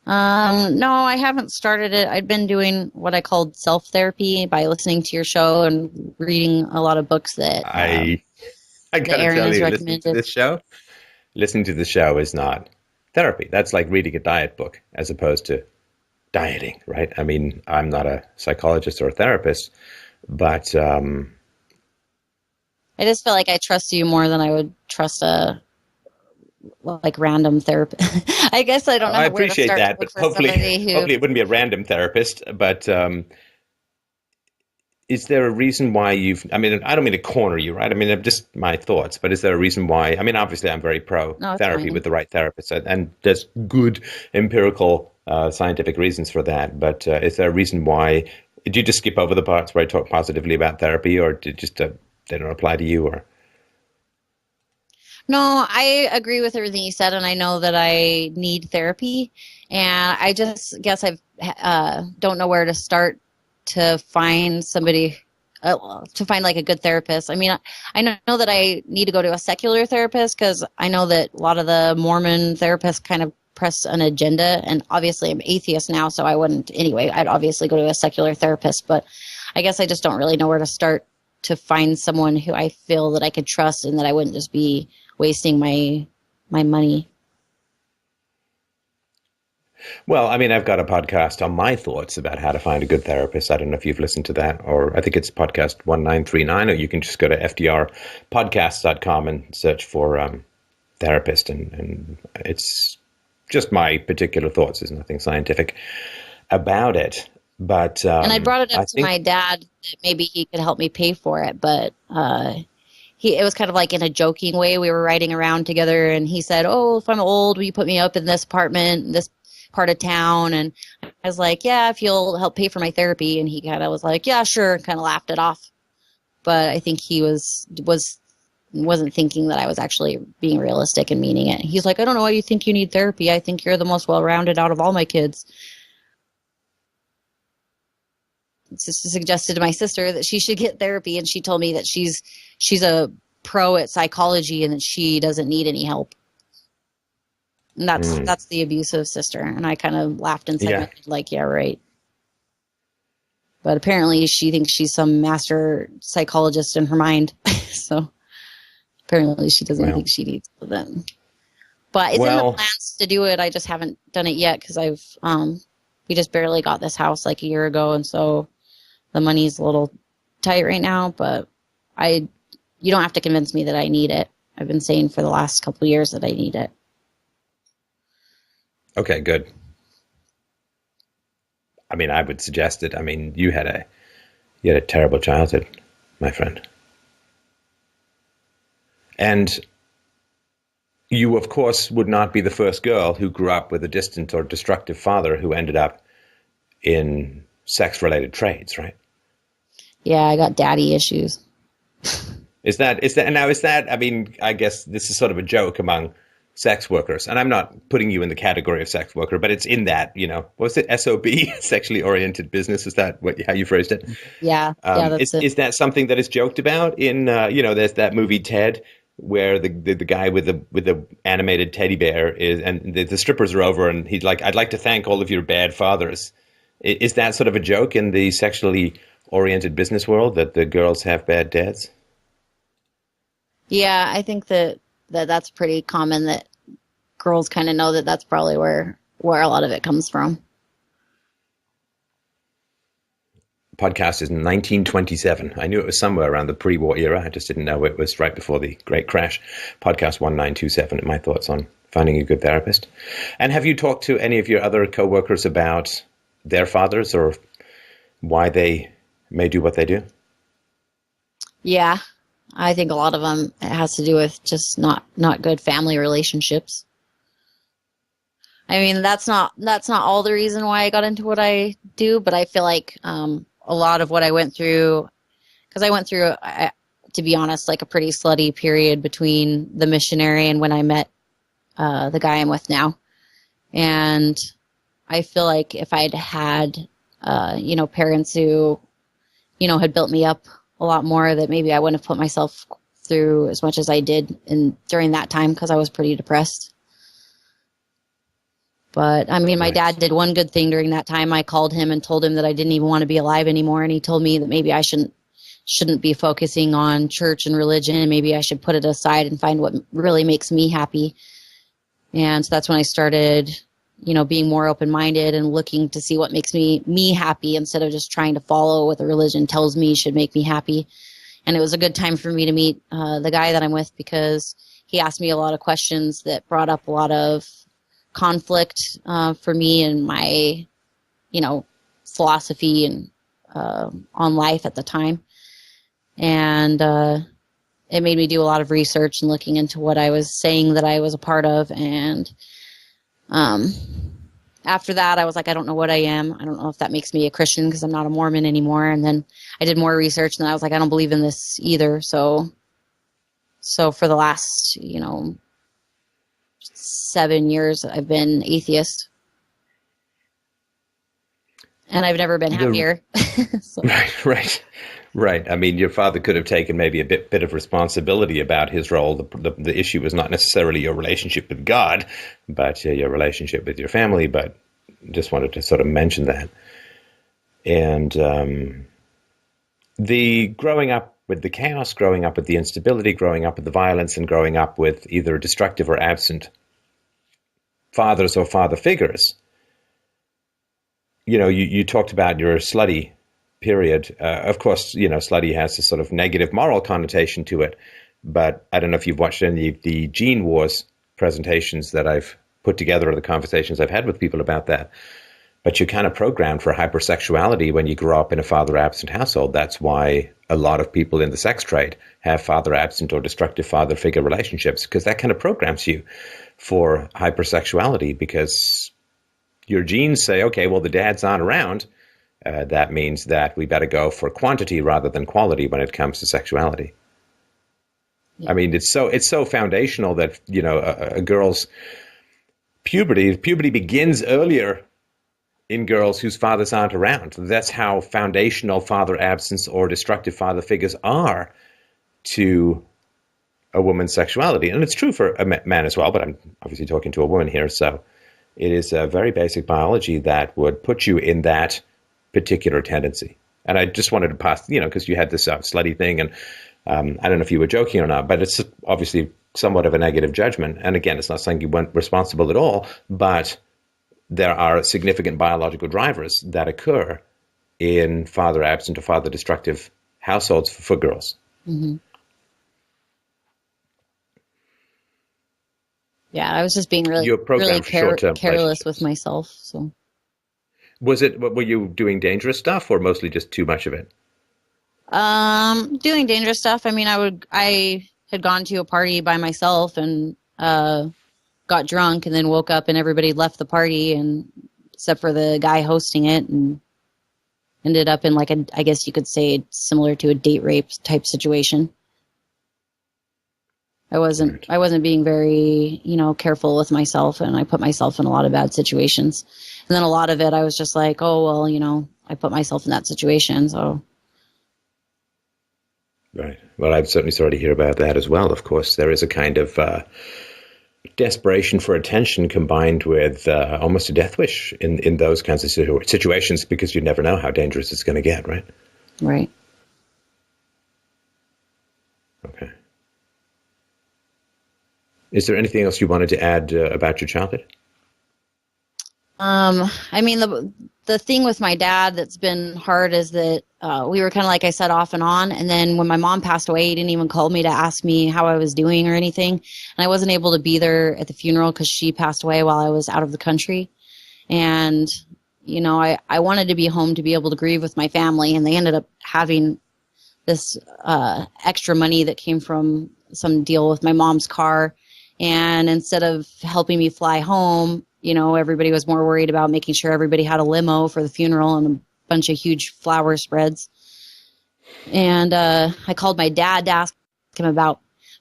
No, I haven't started it. I've been doing what I called self therapy by listening to your show and reading a lot of books that I that gotta Aaron tell has you, recommended. listening to this show is not therapy. That's like reading a diet book as opposed to dieting, right? I mean, I'm not a psychologist or a therapist, but I just feel like I trust you more than I would trust a like random therapist. I guess I don't know I where to appreciate start that. to look But for somebody who. hopefully, it wouldn't be a random therapist. But is there a reason why you've? I mean, I don't mean to corner you, right? I mean, just my thoughts. But is there a reason why? I mean, obviously, I'm very pro No, it's therapy fine. with the right therapist, and there's good empirical, scientific reasons for that. But is there a reason why? Did you just skip over the parts where I talk positively about therapy, or did just they don't apply to you? Or No, I agree with everything you said, and I know that I need therapy. And I just guess I don't know where to start to find somebody, to find like a good therapist. I mean, I know that I need to go to a secular therapist because I know that a lot of the Mormon therapists kind of press an agenda. And obviously, I'm atheist now, so I wouldn't anyway. I'd obviously go to a secular therapist, but I guess I just don't really know where to start to find someone who I feel that I could trust and that I wouldn't just be wasting my money. well, I mean, I've got a podcast on my thoughts about how to find a good therapist. I don't know if you've listened to that, or I think it's podcast 1939, or you can just go to fdrpodcasts.com and search for therapist, and it's just my particular thoughts. There's nothing scientific about it. But And I brought it I up to think my dad that maybe he could help me pay for it, but it was kind of like in a joking way. We were riding around together, and he said, "Oh, if I'm old, will you put me up in this apartment, in this part of town?" And I was like, "Yeah, if you'll help pay for my therapy." And he kind of was like, "Yeah, sure," and kind of laughed it off. But I think he wasn't thinking that I was actually being realistic and meaning it. He's like, "I don't know why you think you need therapy. I think you're the most well-rounded out of all my kids." Suggested to my sister that she should get therapy, and she told me that she's a pro at psychology and that she doesn't need any help. And that's the abusive sister. And I kind of laughed and said, yeah. like, yeah, right. But apparently she thinks she's some master psychologist in her mind. So apparently she doesn't think she needs them. But it's in the plans to do it. I just haven't done it yet because we just barely got this house like a year ago. And so the money's a little tight right now, but you don't have to convince me that I need it. I've been saying for the last couple of years that I need it. Okay, good. I mean, I would suggest it. I mean, you had a terrible childhood, my friend. And you, of course, would not be the first girl who grew up with a distant or destructive father who ended up in sex-related trades, right? Yeah, I got daddy issues. Is that, I mean, I guess this is sort of a joke among sex workers, and I'm not putting you in the category of sex worker, but it's in that, what was it, SOB, sexually oriented business? Is that how you phrased it? Yeah, that's it. Is that something that is joked about in, there's that movie Ted, where the guy with the animated teddy bear is, and the strippers are over, and he's like, "I'd like to thank all of your bad fathers." Is that sort of a joke in the sexually oriented business world, that the girls have bad dads? Yeah, I think that's pretty common, that girls kind of know that that's probably where a lot of it comes from. Podcast is 1927. I knew it was somewhere around the pre-war era. I just didn't know it was right before the Great Crash. Podcast 1927. My thoughts on finding a good therapist. And have you talked to any of your other coworkers about their fathers or why they may do what they do? Yeah, I think a lot of them, it has to do with just not good family relationships. I mean, that's not all the reason why I got into what I do, but I feel like a lot of what I went through, because I went through, to be honest, like a pretty slutty period between the missionary and when I met the guy I'm with now. And I feel like if I'd had, parents who, had built me up a lot more, that maybe I wouldn't have put myself through as much as I did during that time, because I was pretty depressed. But I mean, my dad did one good thing during that time. I called him and told him that I didn't even want to be alive anymore. And he told me that maybe I shouldn't be focusing on church and religion. And maybe I should put it aside and find what really makes me happy. And so that's when I started, being more open-minded and looking to see what makes me happy, instead of just trying to follow what the religion tells me should make me happy. And it was a good time for me to meet the guy that I'm with, because he asked me a lot of questions that brought up a lot of conflict for me and my, philosophy and on life at the time. And it made me do a lot of research and looking into what I was saying that I was a part of. And after that, I was like, I don't know what I am. I don't know if that makes me a Christian, because I'm not a Mormon anymore. And then I did more research, and I was like, I don't believe in this either. So for the last, 7 years, I've been atheist, and I've never been happier. So. Right. I mean, your father could have taken maybe a bit of responsibility about his role. The issue was not necessarily your relationship with God, but your relationship with your family. But just wanted to sort of mention that. And the growing up with the chaos, growing up with the instability, growing up with the violence, and growing up with either destructive or absent fathers or father figures. You talked about your slutty period. Of course, slutty has a sort of negative moral connotation to it, but I don't know if you've watched any of the Gene Wars presentations that I've put together, or the conversations I've had with people about that. But you're kind of programmed for hypersexuality when you grow up in a father-absent household. That's why a lot of people in the sex trade have father-absent or destructive father figure relationships, because that kind of programs you for hypersexuality, because your genes say, okay, well, the dad's not around. That means that we better go for quantity rather than quality when it comes to sexuality. Yeah. I mean, it's so foundational that, a girl's puberty begins earlier in girls whose fathers aren't around. That's how foundational father absence or destructive father figures are to a woman's sexuality. And it's true for a man as well, but I'm obviously talking to a woman here. So it is a very basic biology that would put you in that particular tendency. And I just wanted to pass, because you had this slutty thing, and I don't know if you were joking or not, but it's obviously somewhat of a negative judgment. And again, it's not saying you weren't responsible at all, but there are significant biological drivers that occur in father absent or father destructive households for girls. Mm-hmm. Yeah, I was just being really careless with myself. So, were you doing dangerous stuff or mostly just too much of it? Doing dangerous stuff. I mean, I had gone to a party by myself and got drunk, and then woke up and everybody left the party, and except for the guy hosting it, and ended up in I guess you could say similar to a date rape type situation. I wasn't being very, careful with myself, and I put myself in a lot of bad situations. And then a lot of it, I was just like, oh, well, I put myself in that situation. So. Right. Well, I'm certainly sorry to hear about that as well. Of course, there is a kind of desperation for attention combined with almost a death wish in those kinds of situations, because you never know how dangerous it's going to get, right? Right. Okay. Is there anything else you wanted to add about your childhood? I mean, the thing with my dad that's been hard is that we were kind of, like I said, off and on. And then when my mom passed away, he didn't even call me to ask me how I was doing or anything. And I wasn't able to be there at the funeral because she passed away while I was out of the country. And, I wanted to be home to be able to grieve with my family. And they ended up having this extra money that came from some deal with my mom's car. And instead of helping me fly home, everybody was more worried about making sure everybody had a limo for the funeral and a bunch of huge flower spreads. And I called my dad to ask him about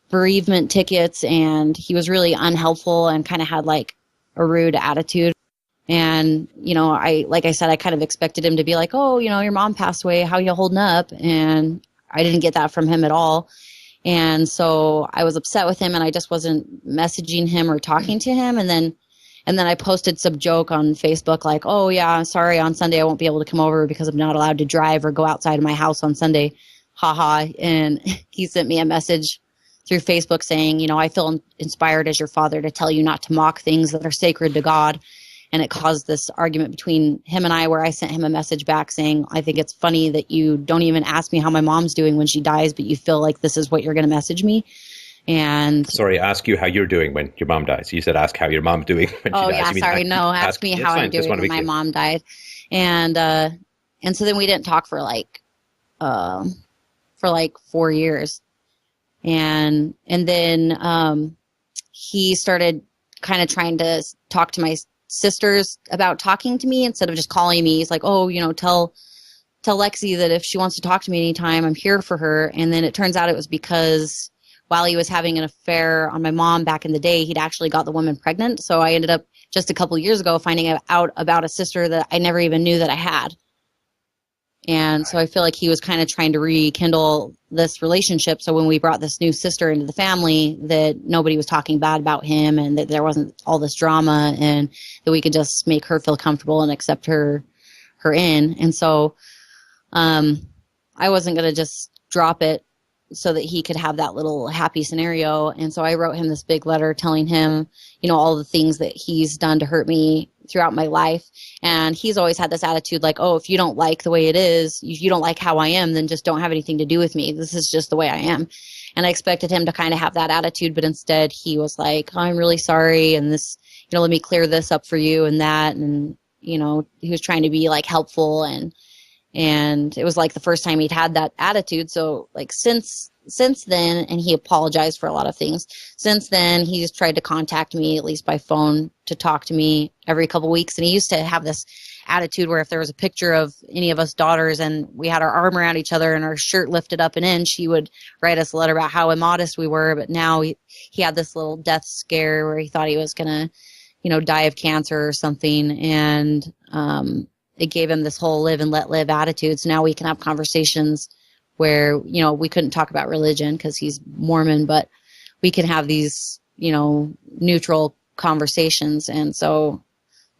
bereavement tickets, and he was really unhelpful and kind of had a rude attitude. And, like I said, I kind of expected him to be like, oh, your mom passed away. How you holding up? And I didn't get that from him at all. And so I was upset with him, and I just wasn't messaging him or talking to him. And then I posted some joke on Facebook like, oh, yeah, I'm sorry, on Sunday I won't be able to come over because I'm not allowed to drive or go outside of my house on Sunday. Haha. And he sent me a message through Facebook saying, I feel inspired as your father to tell you not to mock things that are sacred to God. And it caused this argument between him and I, where I sent him a message back saying, I think it's funny that you don't even ask me how my mom's doing when she dies, but you feel like this is what you're going to message me. And sorry, ask you how you're doing when your mom dies. You said ask how your mom's doing when she dies. Oh yeah, sorry, no, ask me how I'm doing when my mom died. And so then we didn't talk for 4 years. And then he started kind of trying to talk to my sisters about talking to me instead of just calling me. He's like, oh, tell Lexi that if she wants to talk to me anytime, I'm here for her. And then it turns out it was because while he was having an affair on my mom back in the day, he'd actually got the woman pregnant. So I ended up just a couple of years ago finding out about a sister that I never even knew that I had. And so I feel like he was kind of trying to rekindle this relationship. So when we brought this new sister into the family, that nobody was talking bad about him, and that there wasn't all this drama, and that we could just make her feel comfortable and accept her in. And so I wasn't going to just drop it so that he could have that little happy scenario. And so I wrote him this big letter telling him, all the things that he's done to hurt me throughout my life. And he's always had this attitude like, oh, if you don't like the way it is, if you don't like how I am, then just don't have anything to do with me. This is just the way I am. And I expected him to kind of have that attitude, but instead he was like, I'm really sorry. And this, let me clear this up for you and that. And, he was trying to be helpful, and it was the first time he'd had that attitude. So since then, and he apologized for a lot of things. Since then, he's tried to contact me, at least by phone, to talk to me every couple of weeks. And he used to have this attitude where if there was a picture of any of us daughters and we had our arm around each other and our shirt lifted up and in, she would write us a letter about how immodest we were. But now he had this little death scare where he thought he was going to, die of cancer or something. And it gave him this whole live and let live attitude. So now we can have conversations where, we couldn't talk about religion because he's Mormon, but we can have these, neutral conversations. And so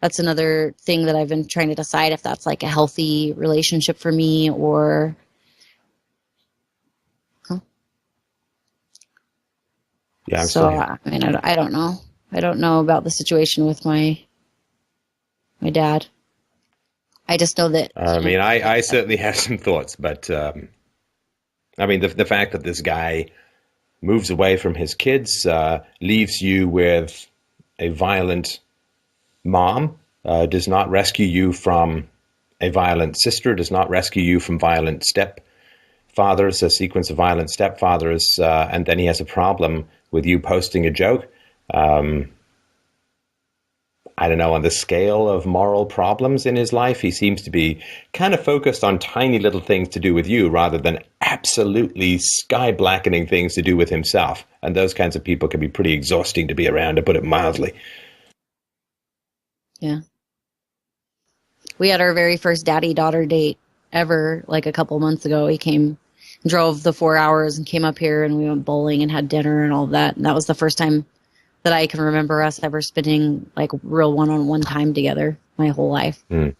that's another thing that I've been trying to decide if that's like a healthy relationship for me or. Huh? Yeah, I'm So, still here. I mean, I don't know. I don't know about the situation with my dad. I just know that I mean, I certainly have some thoughts, but I mean, the fact that this guy moves away from his kids, leaves you with a violent mom, does not rescue you from a violent sister, does not rescue you from violent stepfathers, a sequence of violent stepfathers, and then he has a problem with you posting a joke. I don't know, on the scale of moral problems in his life, he seems to be kind of focused on tiny little things to do with you rather than absolutely sky blackening things to do with himself. And those kinds of people can be pretty exhausting to be around, to put it mildly. Yeah. We had our very first daddy-daughter date ever, like a couple months ago. He came, drove the 4 hours and came up here, and we went bowling and had dinner and all of that. And that was the first time that I can remember us ever spending like real one-on-one time together my whole life. Mm.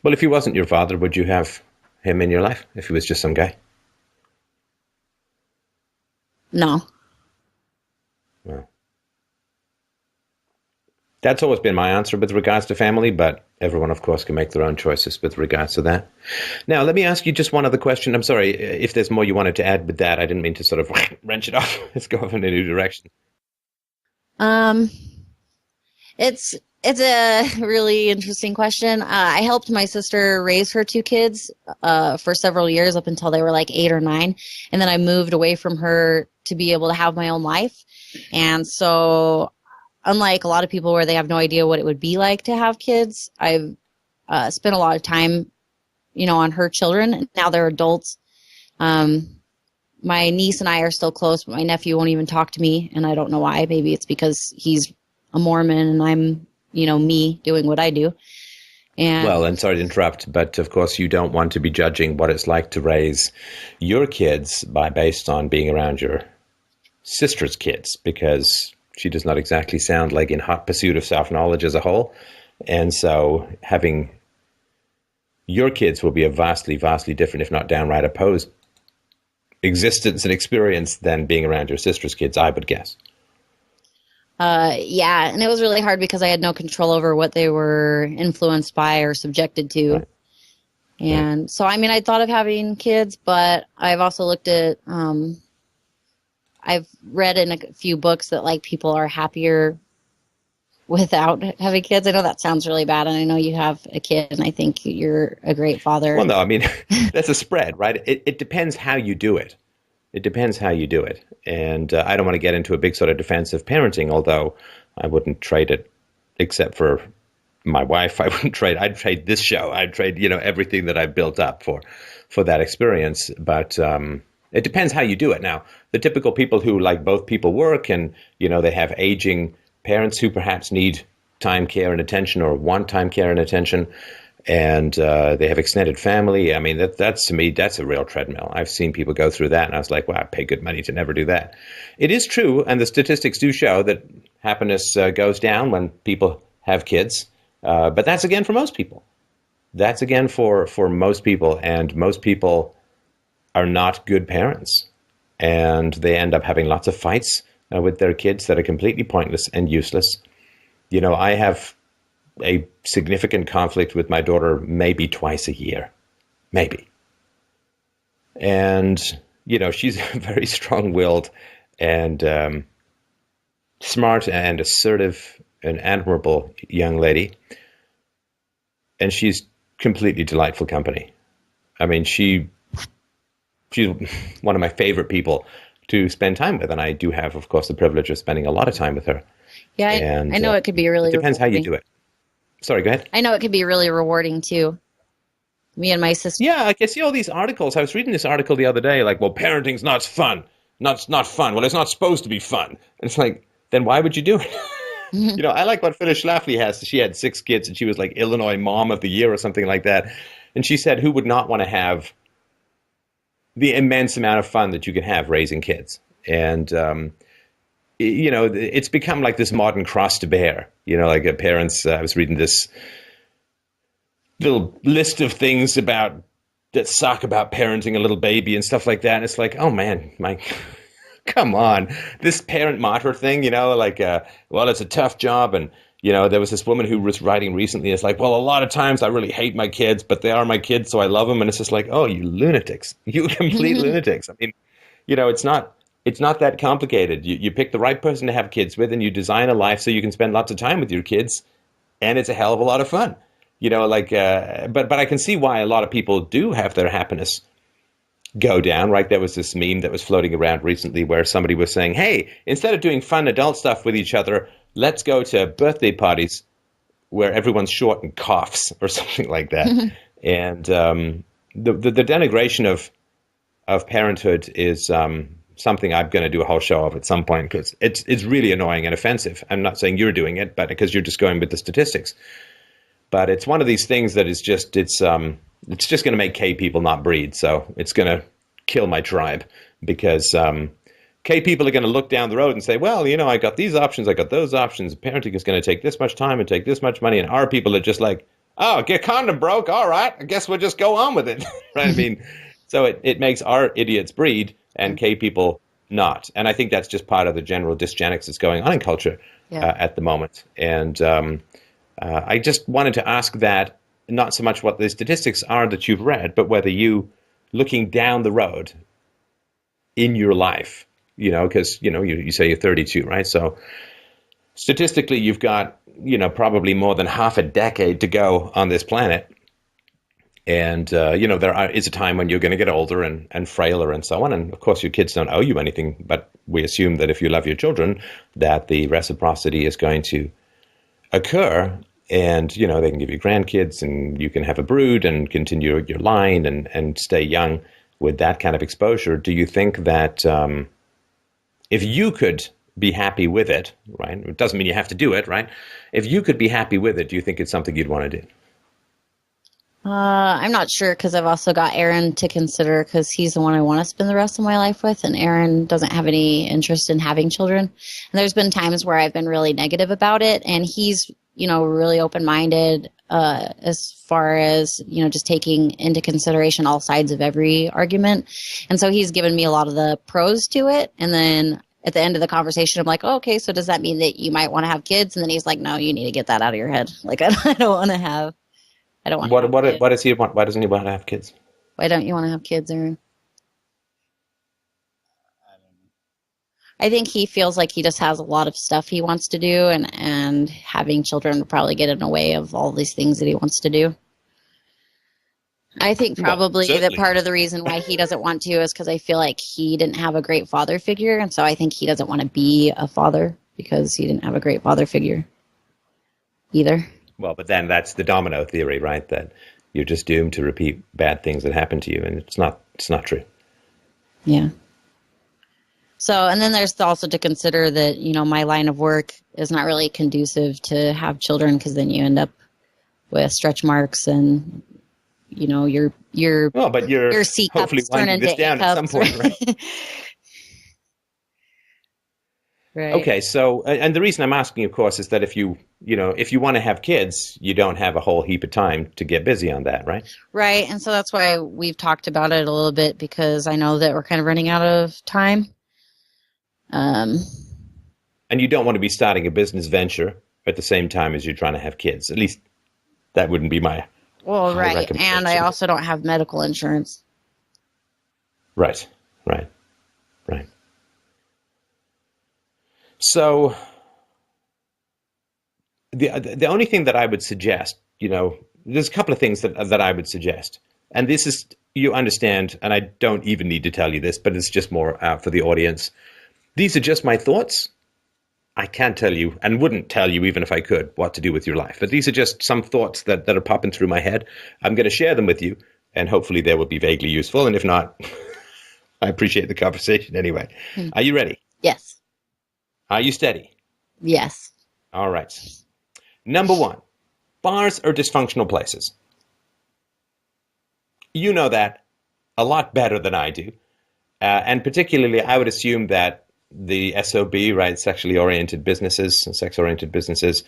Well, if he wasn't your father, would you have him in your life if he was just some guy? No. Well, that's always been my answer with regards to family, but everyone, of course, can make their own choices with regards to that. Now, let me ask you just one other question. I'm sorry if there's more you wanted to add with that. I didn't mean to sort of wrench it off. Let's go off in a new direction. It's a really interesting question. I helped my sister raise her two kids for several years up until they were like 8 or 9, and then I moved away from her to be able to have my own life. And so, unlike a lot of people where they have no idea what it would be like to have kids, I've spent a lot of time, on her children. Now they're adults. My niece and I are still close, but my nephew won't even talk to me, and I don't know why. Maybe it's because he's a Mormon and I'm, me doing what I do. And sorry to interrupt, but of course you don't want to be judging what it's like to raise your kids based on being around your sister's kids, because she does not exactly sound like in hot pursuit of self-knowledge as a whole. And so having your kids will be a vastly, vastly different, if not downright opposed existence and experience than being around your sister's kids, I would guess. Yeah, and it was really hard because I had no control over what they were influenced by or subjected to. Right. And so, I thought of having kids, but I've also looked at, I've read in a few books that like people are happier without having kids. I know that sounds really bad, and I know you have a kid, and I think you're a great father. Well, no, that's a spread, right? It depends how you do it. It depends how you do it. And I don't want to get into a big sort of defense of parenting, although I wouldn't trade it, except for my wife. I'd trade this show. I'd trade, everything that I've built up for that experience. But it depends how you do it. Now, the typical people who, like, both people work and, they have aging parents who perhaps need time, care, and attention, or want time, care, and attention, and they have extended family. That's to me, that's a real treadmill. I've seen people go through that, and I was like, well, I pay good money to never do that. It is true, and the statistics do show that happiness goes down when people have kids, but that's again for most people. That's again for most people, and most people are not good parents, and they end up having lots of fights with their kids that are completely pointless and useless. I have a significant conflict with my daughter maybe twice a year, maybe. And, she's a very strong-willed and smart and assertive and admirable young lady. And she's completely delightful company. She's one of my favorite people to spend time with. And I do have, of course, the privilege of spending a lot of time with her. Yeah, I know it could be really. It depends rewarding. how you do it. Sorry, go ahead. I know it could be really rewarding too. Me and my sister. Yeah, I see all these articles. I was reading this article the other day, like, well, parenting's not fun. Not fun. Well, it's not supposed to be fun. And it's like, then why would you do it? I like what Phyllis Schlafly has. She had 6 kids, and she was like Illinois Mom of the Year or something like that. And she said, who would not want to have the immense amount of fun that you can have raising kids? And you know, it's become like this modern cross to bear. You know, like parents. I was reading this little list of things about that suck about parenting a little baby and stuff like that. And it's like, oh man, my come on, this parent martyr thing. You know, like, well, it's a tough job, and you know, there was this woman who was writing recently. It's like, well, a lot of times I really hate my kids, but they are my kids, so I love them. And it's just like, oh, you lunatics, you complete lunatics. I mean, you know, it's not that complicated. You pick the right person to have kids with, and you design a life so you can spend lots of time with your kids, and it's a hell of a lot of fun. You know, like, but I can see why a lot of people do have their happiness go down, right? There was this meme that was floating around recently where somebody was saying, hey, instead of doing fun adult stuff with each other, let's go to birthday parties where everyone's short and coughs or something like that. And the denigration of parenthood is something I'm going to do a whole show of at some point, because it's really annoying and offensive. I'm not saying you're doing it, but because you're just going with the statistics. But it's one of these things that is just it's just going to make K people not breed. So it's going to kill my tribe, because K people are going to look down the road and say, well, you know, I got these options, I got those options. Parenting is going to take this much time and take this much money. And our people are just like, oh, get condom broke. All right, I guess we'll just go on with it. Right? I mean, so it makes our idiots breed and K people not. And I think that's just part of the general dysgenics that's going on in culture at the moment. And I just wanted to ask that, not so much what the statistics are that you've read, but whether you, looking down the road in your life, you know, because, you know, you say you're 32, right? So statistically, you've got, you know, probably more than half a decade to go on this planet. And, you know, is a time when you're going to get older and frailer and so on. And of course, your kids don't owe you anything, but we assume that if you love your children, that the reciprocity is going to occur. And, you know, they can give you grandkids, and you can have a brood and continue your line and stay young with that kind of exposure. Do you think that if you could be happy with it, right? It doesn't mean you have to do it, right? If you could be happy with it, do you think it's something you'd want to do? I'm not sure, because I've also got Aaron to consider, because he's the one I want to spend the rest of my life with, and Aaron doesn't have any interest in having children. And there's been times where I've been really negative about it, and he's, you know, really open-minded as far as, you know, just taking into consideration all sides of every argument. And so he's given me a lot of the pros to it, and then at the end of the conversation, I'm like, oh, okay, so does that mean that you might want to have kids? And then he's like, no, you need to get that out of your head. Like, I don't want to have. I don't want. What does he want? Why doesn't he want to have kids? Why don't you want to have kids, Aaron? I think he feels like he just has a lot of stuff he wants to do, and having children would probably get in the way of all these things that he wants to do. I think probably that part of the reason why he doesn't want to is because I feel like he didn't have a great father figure, and so I think he doesn't want to be a father because he didn't have a great father figure either. Well, but then that's the domino theory, right? That you're just doomed to repeat bad things that happen to you, and it's not true. Yeah. So, and then there's also to consider that, you know, my line of work is not really conducive to have children, because then you end up with stretch marks and, you know, your C hopefully cups turn into this down A at some point, right? Right. Okay, so, and the reason I'm asking, of course, is that if you want to have kids, you don't have a whole heap of time to get busy on that, right? Right, and so that's why we've talked about it a little bit, because I know that we're kind of running out of time. And you don't want to be starting a business venture at the same time as you're trying to have kids. At least that wouldn't be my right, and I also don't have medical insurance. Right. So the only thing that I would suggest, you know, there's a couple of things that I would suggest, and this is, you understand, and I don't even need to tell you this, but it's just more for the audience. These are just my thoughts. I can't tell you, and wouldn't tell you even if I could, what to do with your life. But these are just some thoughts that are popping through my head. I'm going to share them with you, and hopefully they will be vaguely useful. And if not, I appreciate the conversation anyway. Are you ready? Yes. Are you steady? Yes. All right. Number one, bars are dysfunctional places. You know that a lot better than I do. And particularly, I would assume that the SOB, right, sexually oriented businesses, sex-oriented businesses,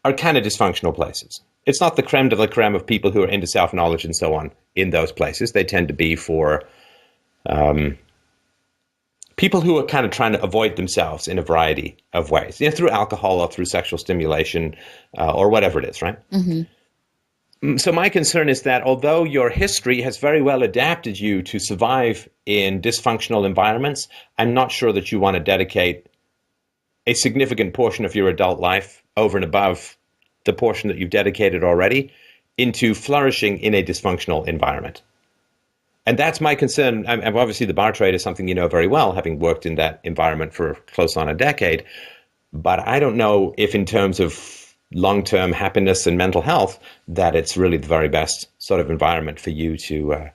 are kind of dysfunctional places. It's not the creme de la creme of people who are into self-knowledge and so on in those places. They tend to be for people who are kind of trying to avoid themselves in a variety of ways, through alcohol or through sexual stimulation or whatever it is, right? So my concern is that although your history has very well adapted you to survive in dysfunctional environments, I'm not sure that you want to dedicate a significant portion of your adult life over and above the portion that you've dedicated already into flourishing in a dysfunctional environment. And that's my concern. And obviously, the bar trade is something you know very well, having worked in that environment for close on a decade. But I don't know if in terms of long-term happiness and mental health, that it's really the very best sort of environment for you to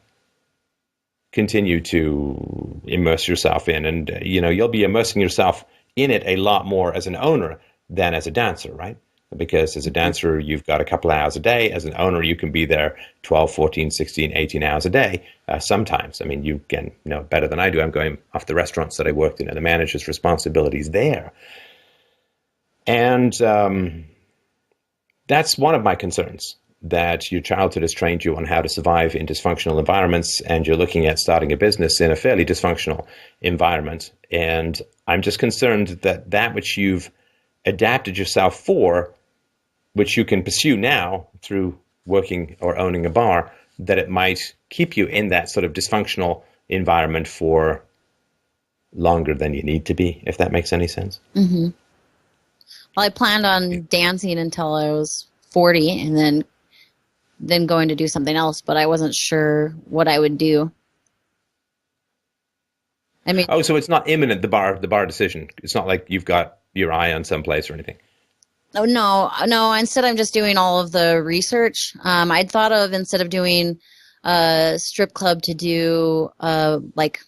continue to immerse yourself in. And, you'll be immersing yourself in it a lot more as an owner than as a dancer, right? Because as a dancer, you've got a couple of hours a day. As an owner, you can be there 12, 14, 16, 18 hours a day sometimes. I mean, you can know better than I do. I'm going off the restaurants that I worked in and the manager's responsibilities there. And that's one of my concerns, that your childhood has trained you on how to survive in dysfunctional environments, and you're looking at starting a business in a fairly dysfunctional environment. And I'm just concerned that that which you've adapted yourself for, which you can pursue now through working or owning a bar, that it might keep you in that sort of dysfunctional environment for longer than you need to be, if that makes any sense. Mm-hmm. Well, I planned on dancing until I was 40 and then going to do something else, but I wasn't sure what I would do. I mean, so it's not imminent, the bar decision. It's not like you've got your eye on some place or anything. Oh, no. Instead, I'm just doing all of the research. I'd thought of, instead of doing a strip club, to do like,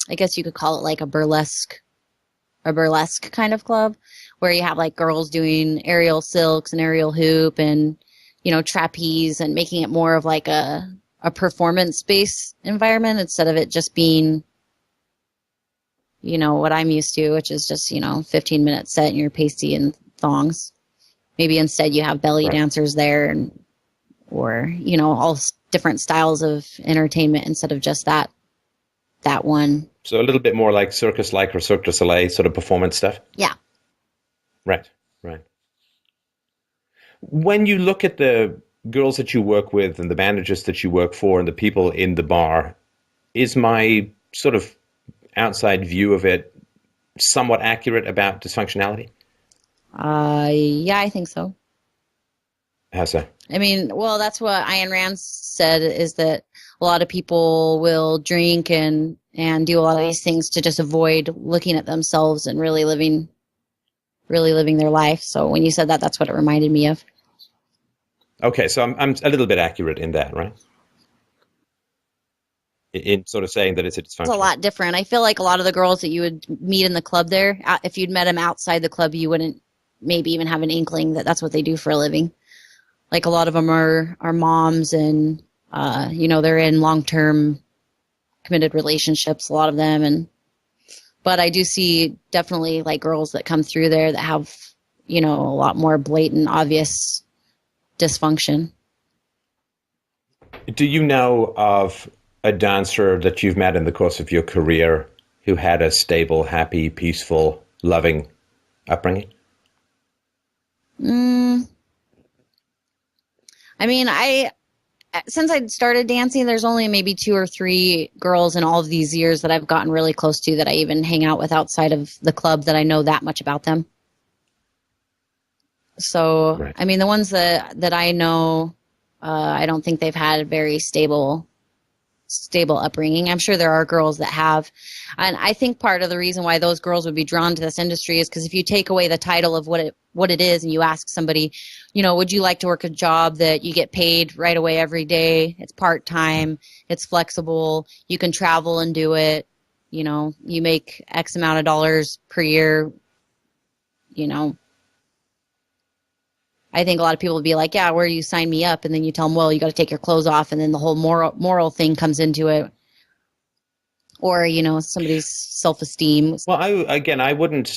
I guess you could call it like a burlesque kind of club, where you have like girls doing aerial silks and aerial hoop and, trapeze, and making it more of like a performance-based environment instead of it just being, what I'm used to, which is just, 15-minute set and you're pasty and thongs. Maybe instead you have belly dancers there, or all different styles of entertainment instead of just that one. So a little bit more like circus-like or Cirque du Soleil sort of performance stuff? Yeah. Right. When you look at the girls that you work with and the managers that you work for and the people in the bar, is my sort of outside view of it somewhat accurate about dysfunctionality? Yeah, I think so. How so? I mean, well, that's what Ayn Rand said, is that a lot of people will drink and do a lot of these things to just avoid looking at themselves and really living their life. So when you said that, that's what it reminded me of. Okay, so I'm a little bit accurate in that, right? In sort of saying that it's a dysfunction. It's a lot different. I feel like a lot of the girls that you would meet in the club there, if you'd met them outside the club, you wouldn't maybe even have an inkling that that's what they do for a living. Like, a lot of them are moms, and they're in long-term committed relationships, a lot of them. But I do see definitely like girls that come through there that have, a lot more blatant, obvious dysfunction. Do you know of a dancer that you've met in the course of your career who had a stable, happy, peaceful, loving upbringing? I mean, since I started dancing, there's only maybe 2 or 3 girls in all of these years that I've gotten really close to, that I even hang out with outside of the club, that I know that much about them. So, right. I mean, the ones that I know, I don't think they've had a very stable upbringing. I'm sure there are girls that have. And I think part of the reason why those girls would be drawn to this industry is because if you take away the title of what it is, and you ask somebody, would you like to work a job that you get paid right away every day? It's part-time, it's flexible, you can travel and do it, you make X amount of dollars per year, I think a lot of people would be like, yeah, where do you sign me up? And then you tell them, well, you got to take your clothes off. And then the whole moral thing comes into it, or, somebody's self-esteem. Well, I wouldn't,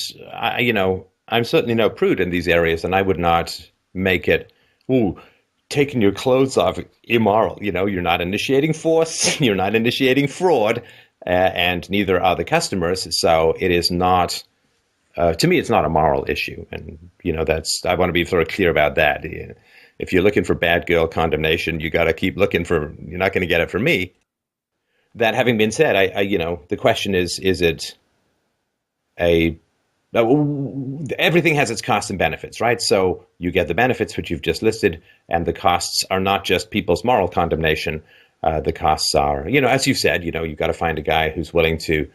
I'm certainly no prude in these areas, and I would not make it, ooh, taking your clothes off, immoral. You're not initiating force, you're not initiating fraud, and neither are the customers. So it is not, to me, it's not a moral issue. And, I want to be sort of clear about that. If you're looking for bad girl condemnation, you got to keep looking you're not going to get it from me. That having been said, the question is it everything has its costs and benefits, right? So you get the benefits, which you've just listed, and the costs are not just people's moral condemnation. The costs are, as you said, you've got to find a guy who's willing to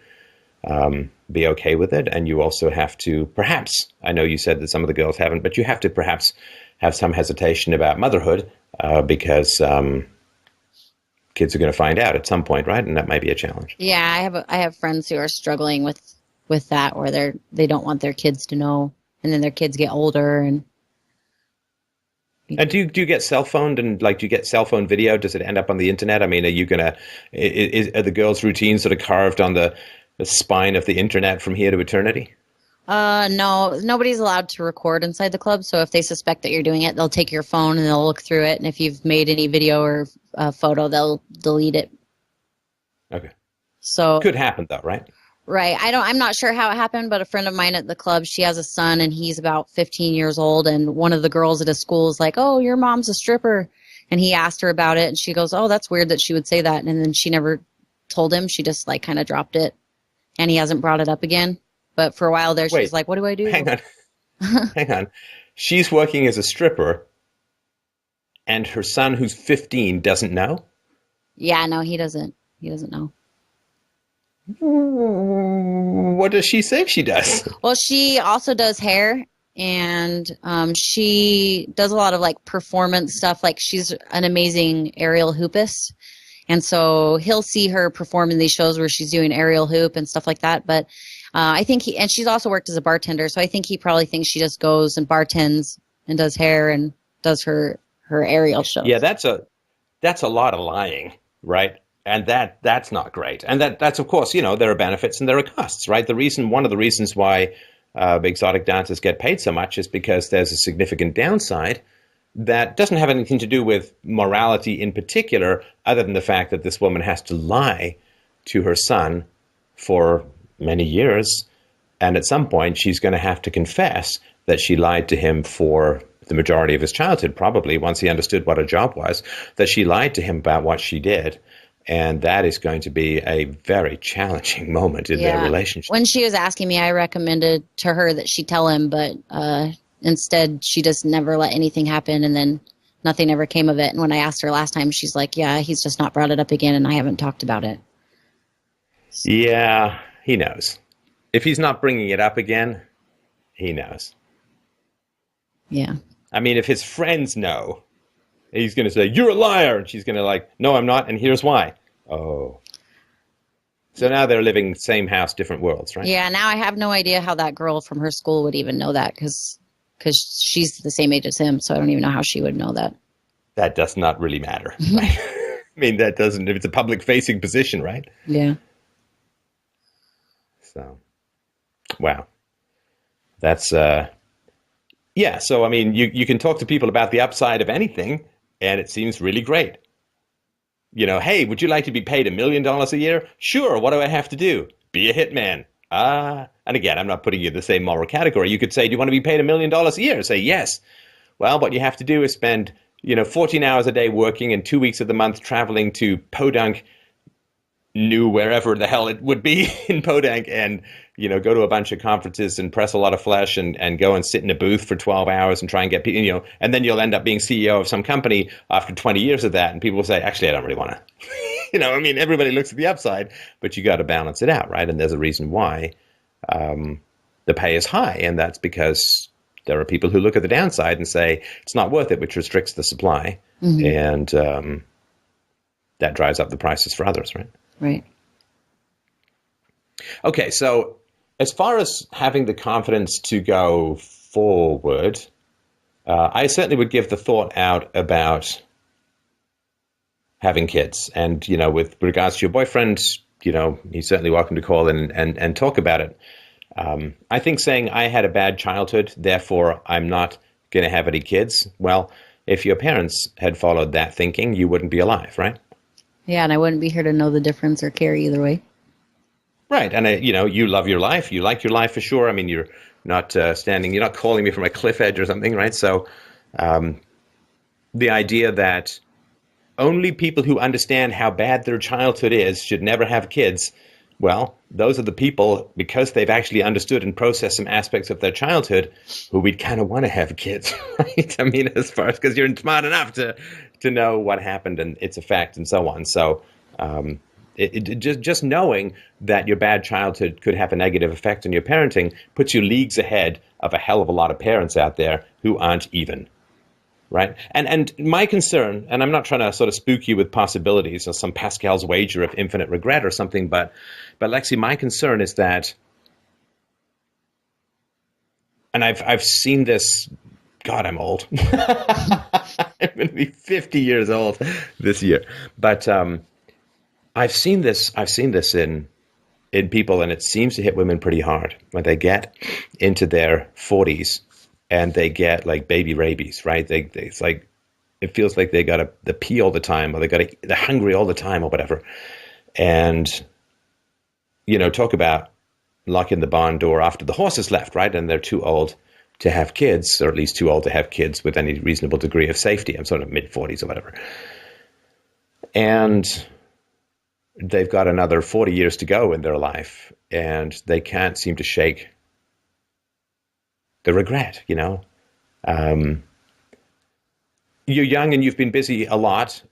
be okay with it. And you also have to perhaps, I know you said that some of the girls haven't, but you have to perhaps have some hesitation about motherhood because kids are going to find out at some point, right? And that might be a challenge. Yeah, I have friends who are struggling with that, where they don't want their kids to know, and then their kids get older. And do you get cell phoned, and do you get cell phone video? Does it end up on the internet? I mean, are the girls' routines sort of carved on the spine of the internet from here to eternity? No, nobody's allowed to record inside the club. So if they suspect that you're doing it, they'll take your phone and they'll look through it. And if you've made any video or photo, they'll delete it. Okay. So could happen though, right? Right. I'm not sure how it happened, but a friend of mine at the club, she has a son and he's about 15 years old. And one of the girls at his school is like, "Oh, your mom's a stripper." And he asked her about it and she goes, "Oh, that's weird that she would say that." And then she never told him. She just kind of dropped it, and he hasn't brought it up again. But for a while there, she's like, "What do I do?" Hang on. Hang on. She's working as a stripper, and her son, who's 15, doesn't know? Yeah, no, he doesn't. He doesn't know. What does she say she does? Well, she also does hair, and she does a lot of performance stuff. She's an amazing aerial hoopist. And so he'll see her perform in these shows where she's doing aerial hoop and stuff like that. But I think and she's also worked as a bartender. So I think he probably thinks she just goes and bartends and does hair and does her aerial shows. Yeah, that's a lot of lying, right? And that's not great. And that's of course, there are benefits and there are costs, right? One of the reasons why exotic dancers get paid so much is because there's a significant downside that doesn't have anything to do with morality in particular, other than the fact that this woman has to lie to her son for many years. And at some point, she's going to have to confess that she lied to him for the majority of his childhood, probably once he understood what a job was, that she lied to him about what she did. And that is going to be a very challenging moment in their relationship. When she was asking me, I recommended to her that she tell him, but instead, she just never let anything happen, and then nothing ever came of it. And when I asked her last time, she's like, "Yeah, he's just not brought it up again, and I haven't talked about it." Yeah, he knows. If he's not bringing it up again, he knows. Yeah. I mean, if his friends know, he's going to say, "You're a liar," and she's going to "No, I'm not, and here's why." Oh. So now they're living same house, different worlds, right? Yeah, now I have no idea how that girl from her school would even know that, because she's the same age as him, so I don't even know how she would know that. That does not really matter. Right? I mean, that doesn't, if it's a public-facing position, right? Yeah. So, wow. That's, yeah, so, I mean, you can talk to people about the upside of anything, and it seems really great. Hey, would you like to be paid $1 million a year? Sure, what do I have to do? Be a hitman. And again, I'm not putting you in the same moral category. You could say, "Do you want to be paid $1 million a year?" Say, "Yes." Well, what you have to do is spend, 14 hours a day working and 2 weeks of the month traveling to Podunk, wherever the hell it would be in Podunk, and, go to a bunch of conferences and press a lot of flesh and go and sit in a booth for 12 hours and try and get people, and then you'll end up being CEO of some company after 20 years of that. And people will say, "Actually, I don't really want to." Everybody looks at the upside, but you got to balance it out, right? And there's a reason why the pay is high, and that's because there are people who look at the downside and say it's not worth it, which restricts the supply, and that drives up the prices for others, right? Right. Okay, so as far as having the confidence to go forward, I certainly would give the thought out about having kids. And, with regards to your boyfriend, he's certainly welcome to call in and talk about it. I think saying I had a bad childhood, therefore I'm not going to have any kids. Well, if your parents had followed that thinking, you wouldn't be alive, right? Yeah, and I wouldn't be here to know the difference or care either way. Right. And, you love your life. You like your life for sure. I mean, you're not you're not calling me from a cliff edge or something, right? So the idea that only people who understand how bad their childhood is should never have kids, well, those are the people, because they've actually understood and processed some aspects of their childhood, who we'd kind of want to have kids, right? I mean, as far as, because you're smart enough to know what happened and its effect and so on. So just knowing that your bad childhood could have a negative effect on your parenting puts you leagues ahead of a hell of a lot of parents out there who aren't even. Right. And my concern, and I'm not trying to sort of spook you with possibilities or some Pascal's wager of infinite regret or something, but Lexi, my concern is that, and I've seen this, God, I'm old. I'm going to be 50 years old this year. But I've seen this in people, and it seems to hit women pretty hard when they get into their 40s. And they get like baby rabies, right? It's like, it feels like they got to pee all the time, or they're hungry all the time, or whatever. And talk about locking the barn door after the horse has left, right? And they're too old to have kids, or at least too old to have kids with any reasonable degree of safety. I'm sort of mid-40s or whatever. And they've got another 40 years to go in their life, and they can't seem to shake the regret. You're young and you've been busy a lot,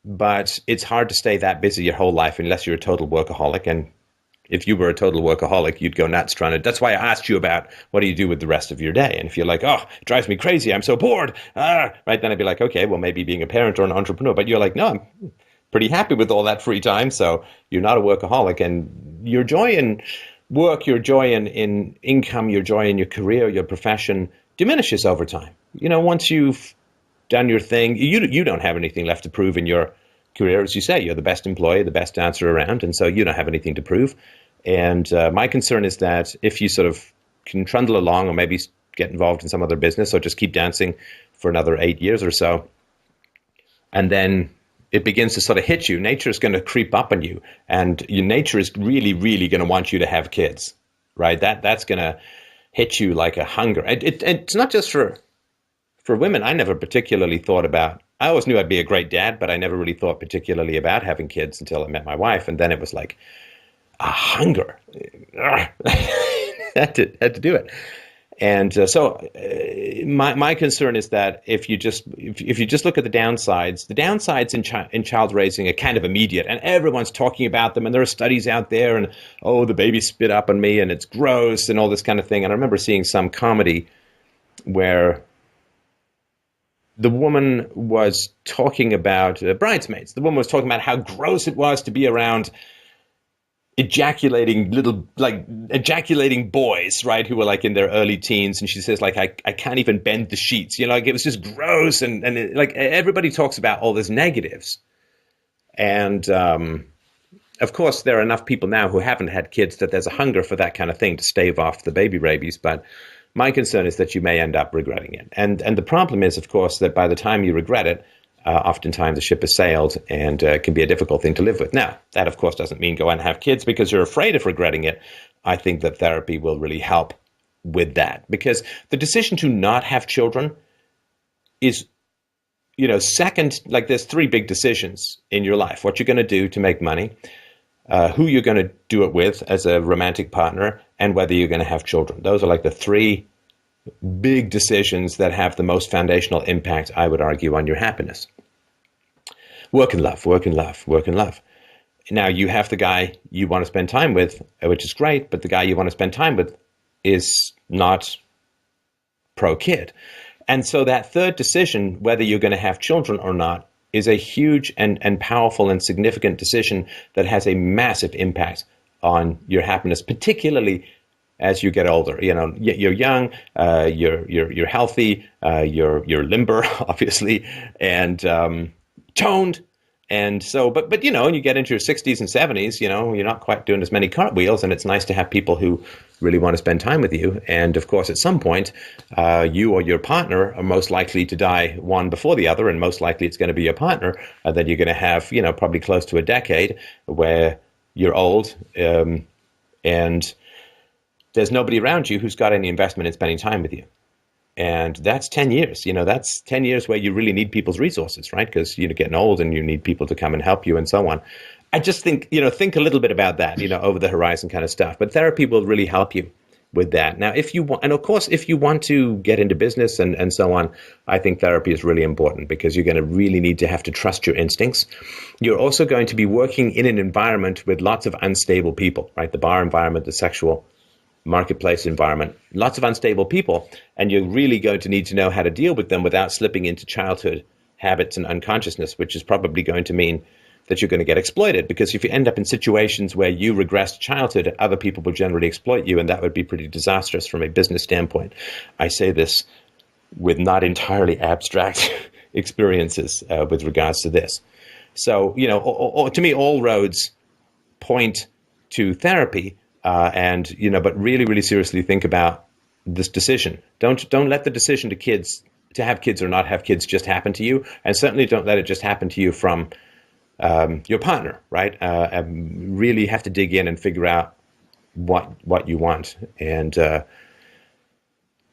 but it's hard to stay that busy your whole life unless you're a total workaholic. And if you were a total workaholic, you'd go nuts trying to. That's why I asked you about what do you do with the rest of your day. And if you're like, oh, it drives me crazy, I'm so bored, right, then I'd be like, okay, well, maybe being a parent or an entrepreneur. But you're like, no, I'm pretty happy with all that free time. So you're not a workaholic, and your joy in work, your joy in income, your joy in your career, your profession diminishes over time. Once you've done your thing, you don't have anything left to prove in your career. As you say, you're the best employee, the best dancer around, and so you don't have anything to prove. And my concern is that if you sort of can trundle along, or maybe get involved in some other business, or just keep dancing for another 8 years or so, and then it begins to sort of hit you. Nature is going to creep up on you, and your nature is really, really going to want you to have kids, right? That's going to hit you like a hunger. It's not just for women. I never particularly thought about. I always knew I'd be a great dad, but I never really thought particularly about having kids until I met my wife, and then it was like a hunger. had to do it. And so my concern is that if you just look at the downsides in child raising are kind of immediate, and everyone's talking about them, and there are studies out there, and the baby spit up on me, and it's gross, and all this kind of thing. And I remember seeing some comedy where the woman was talking about Bridesmaids. The woman was talking about how gross it was to be around ejaculating boys, right, who were like in their early teens, and she says, like, I can't even bend the sheets, like it was just gross, and like everybody talks about all these negatives, and of course there are enough people now who haven't had kids that there's a hunger for that kind of thing to stave off the baby rabies. But my concern is that you may end up regretting it, and the problem is, of course, that by the time you regret it, oftentimes the ship has sailed, and it can be a difficult thing to live with. Now, that, of course, doesn't mean go and have kids because you're afraid of regretting it. I think that therapy will really help with that, because the decision to not have children is, second, like there's three big decisions in your life: what you're going to do to make money, who you're going to do it with as a romantic partner, and whether you're going to have children. Those are like the three big decisions that have the most foundational impact, I would argue, on your happiness. Work and love, work and love, work and love. Now, you have the guy you want to spend time with, which is great, but the guy you want to spend time with is not pro-kid. And so that third decision, whether you're going to have children or not, is a huge and powerful and significant decision that has a massive impact on your happiness, particularly as you get older. You're young, you're healthy, you're limber, obviously, and toned, And so, but you get into your 60s and 70s, you're not quite doing as many cartwheels, and it's nice to have people who really want to spend time with you. And of course, at some point, you or your partner are most likely to die one before the other, and most likely it's going to be your partner. And then you're going to have, probably close to a decade where you're old, and there's nobody around you who's got any investment in spending time with you. And that's 10 years. That's 10 years where you really need people's resources, right? Because you're getting old and you need people to come and help you and so on. I just think, think a little bit about that, over the horizon kind of stuff. But therapy will really help you with that. Now, if you want, and of course, if you want to get into business and so on, I think therapy is really important because you're going to really need to have to trust your instincts. You're also going to be working in an environment with lots of unstable people, right? The bar environment, the sexual marketplace environment, lots of unstable people, and you're really going to need to know how to deal with them without slipping into childhood habits and unconsciousness, which is probably going to mean that you're going to get exploited, because if you end up in situations where you regress to childhood, other people will generally exploit you, and that would be pretty disastrous from a business standpoint. I say this with not entirely abstract experiences with regards to this. So, to me, all roads point to therapy. But really, really seriously think about this decision. Don't let the decision to have kids or not have kids just happen to you, and certainly don't let it just happen to you from your partner, right? Really have to dig in and figure out what you want, and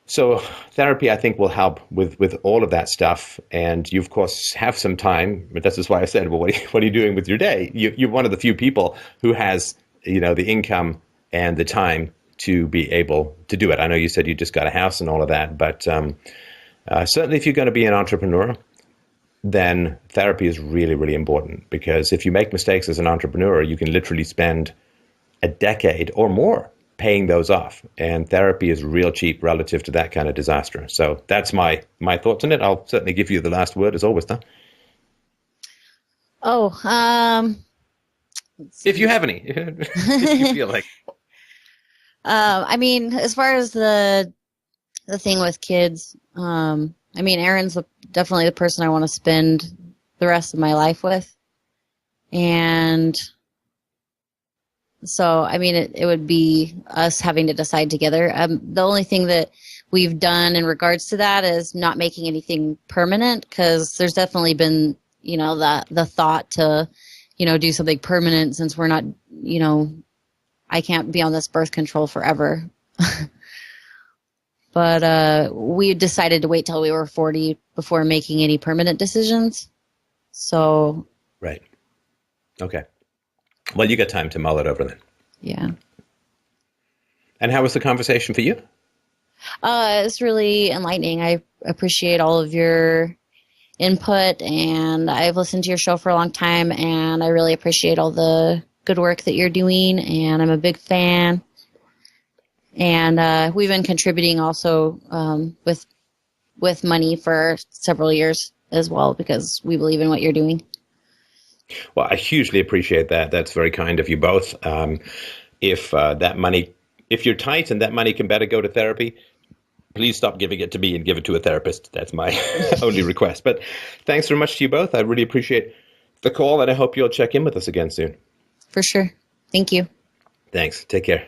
so therapy, I think, will help with all of that stuff. And you, of course, have some time. But this is why I said, well, what are you doing with your day? You're one of the few people who has the income and the time to be able to do it. I know you said you just got a house and all of that, but certainly if you're going to be an entrepreneur, then therapy is really, really important, because if you make mistakes as an entrepreneur, you can literally spend a decade or more paying those off. And therapy is real cheap relative to that kind of disaster. So that's my thoughts on it. I'll certainly give you the last word as always, though. If you have any, if you feel like. As far as the thing with kids, Aaron's definitely the person I want to spend the rest of my life with. And so, it would be us having to decide together. The only thing that we've done in regards to that is not making anything permanent, because there's definitely been, the thought to, do something permanent, since we're not, I can't be on this birth control forever. But we decided to wait till we were 40 before making any permanent decisions. So. Right. Okay. Well, you got time to mull it over then. Yeah. And how was the conversation for you? It's really enlightening. I appreciate all of your input, and I've listened to your show for a long time, and I really appreciate all the good work that you're doing, and I'm a big fan. And we've been contributing also with money for several years as well, because we believe in what you're doing. Well, I hugely appreciate that. That's very kind of you both. If you're tight and that money can better go to therapy, please stop giving it to me and give it to a therapist. That's my only request. But thanks very much to you both. I really appreciate the call, and I hope you'll check in with us again soon. For sure. Thank you. Thanks. Take care.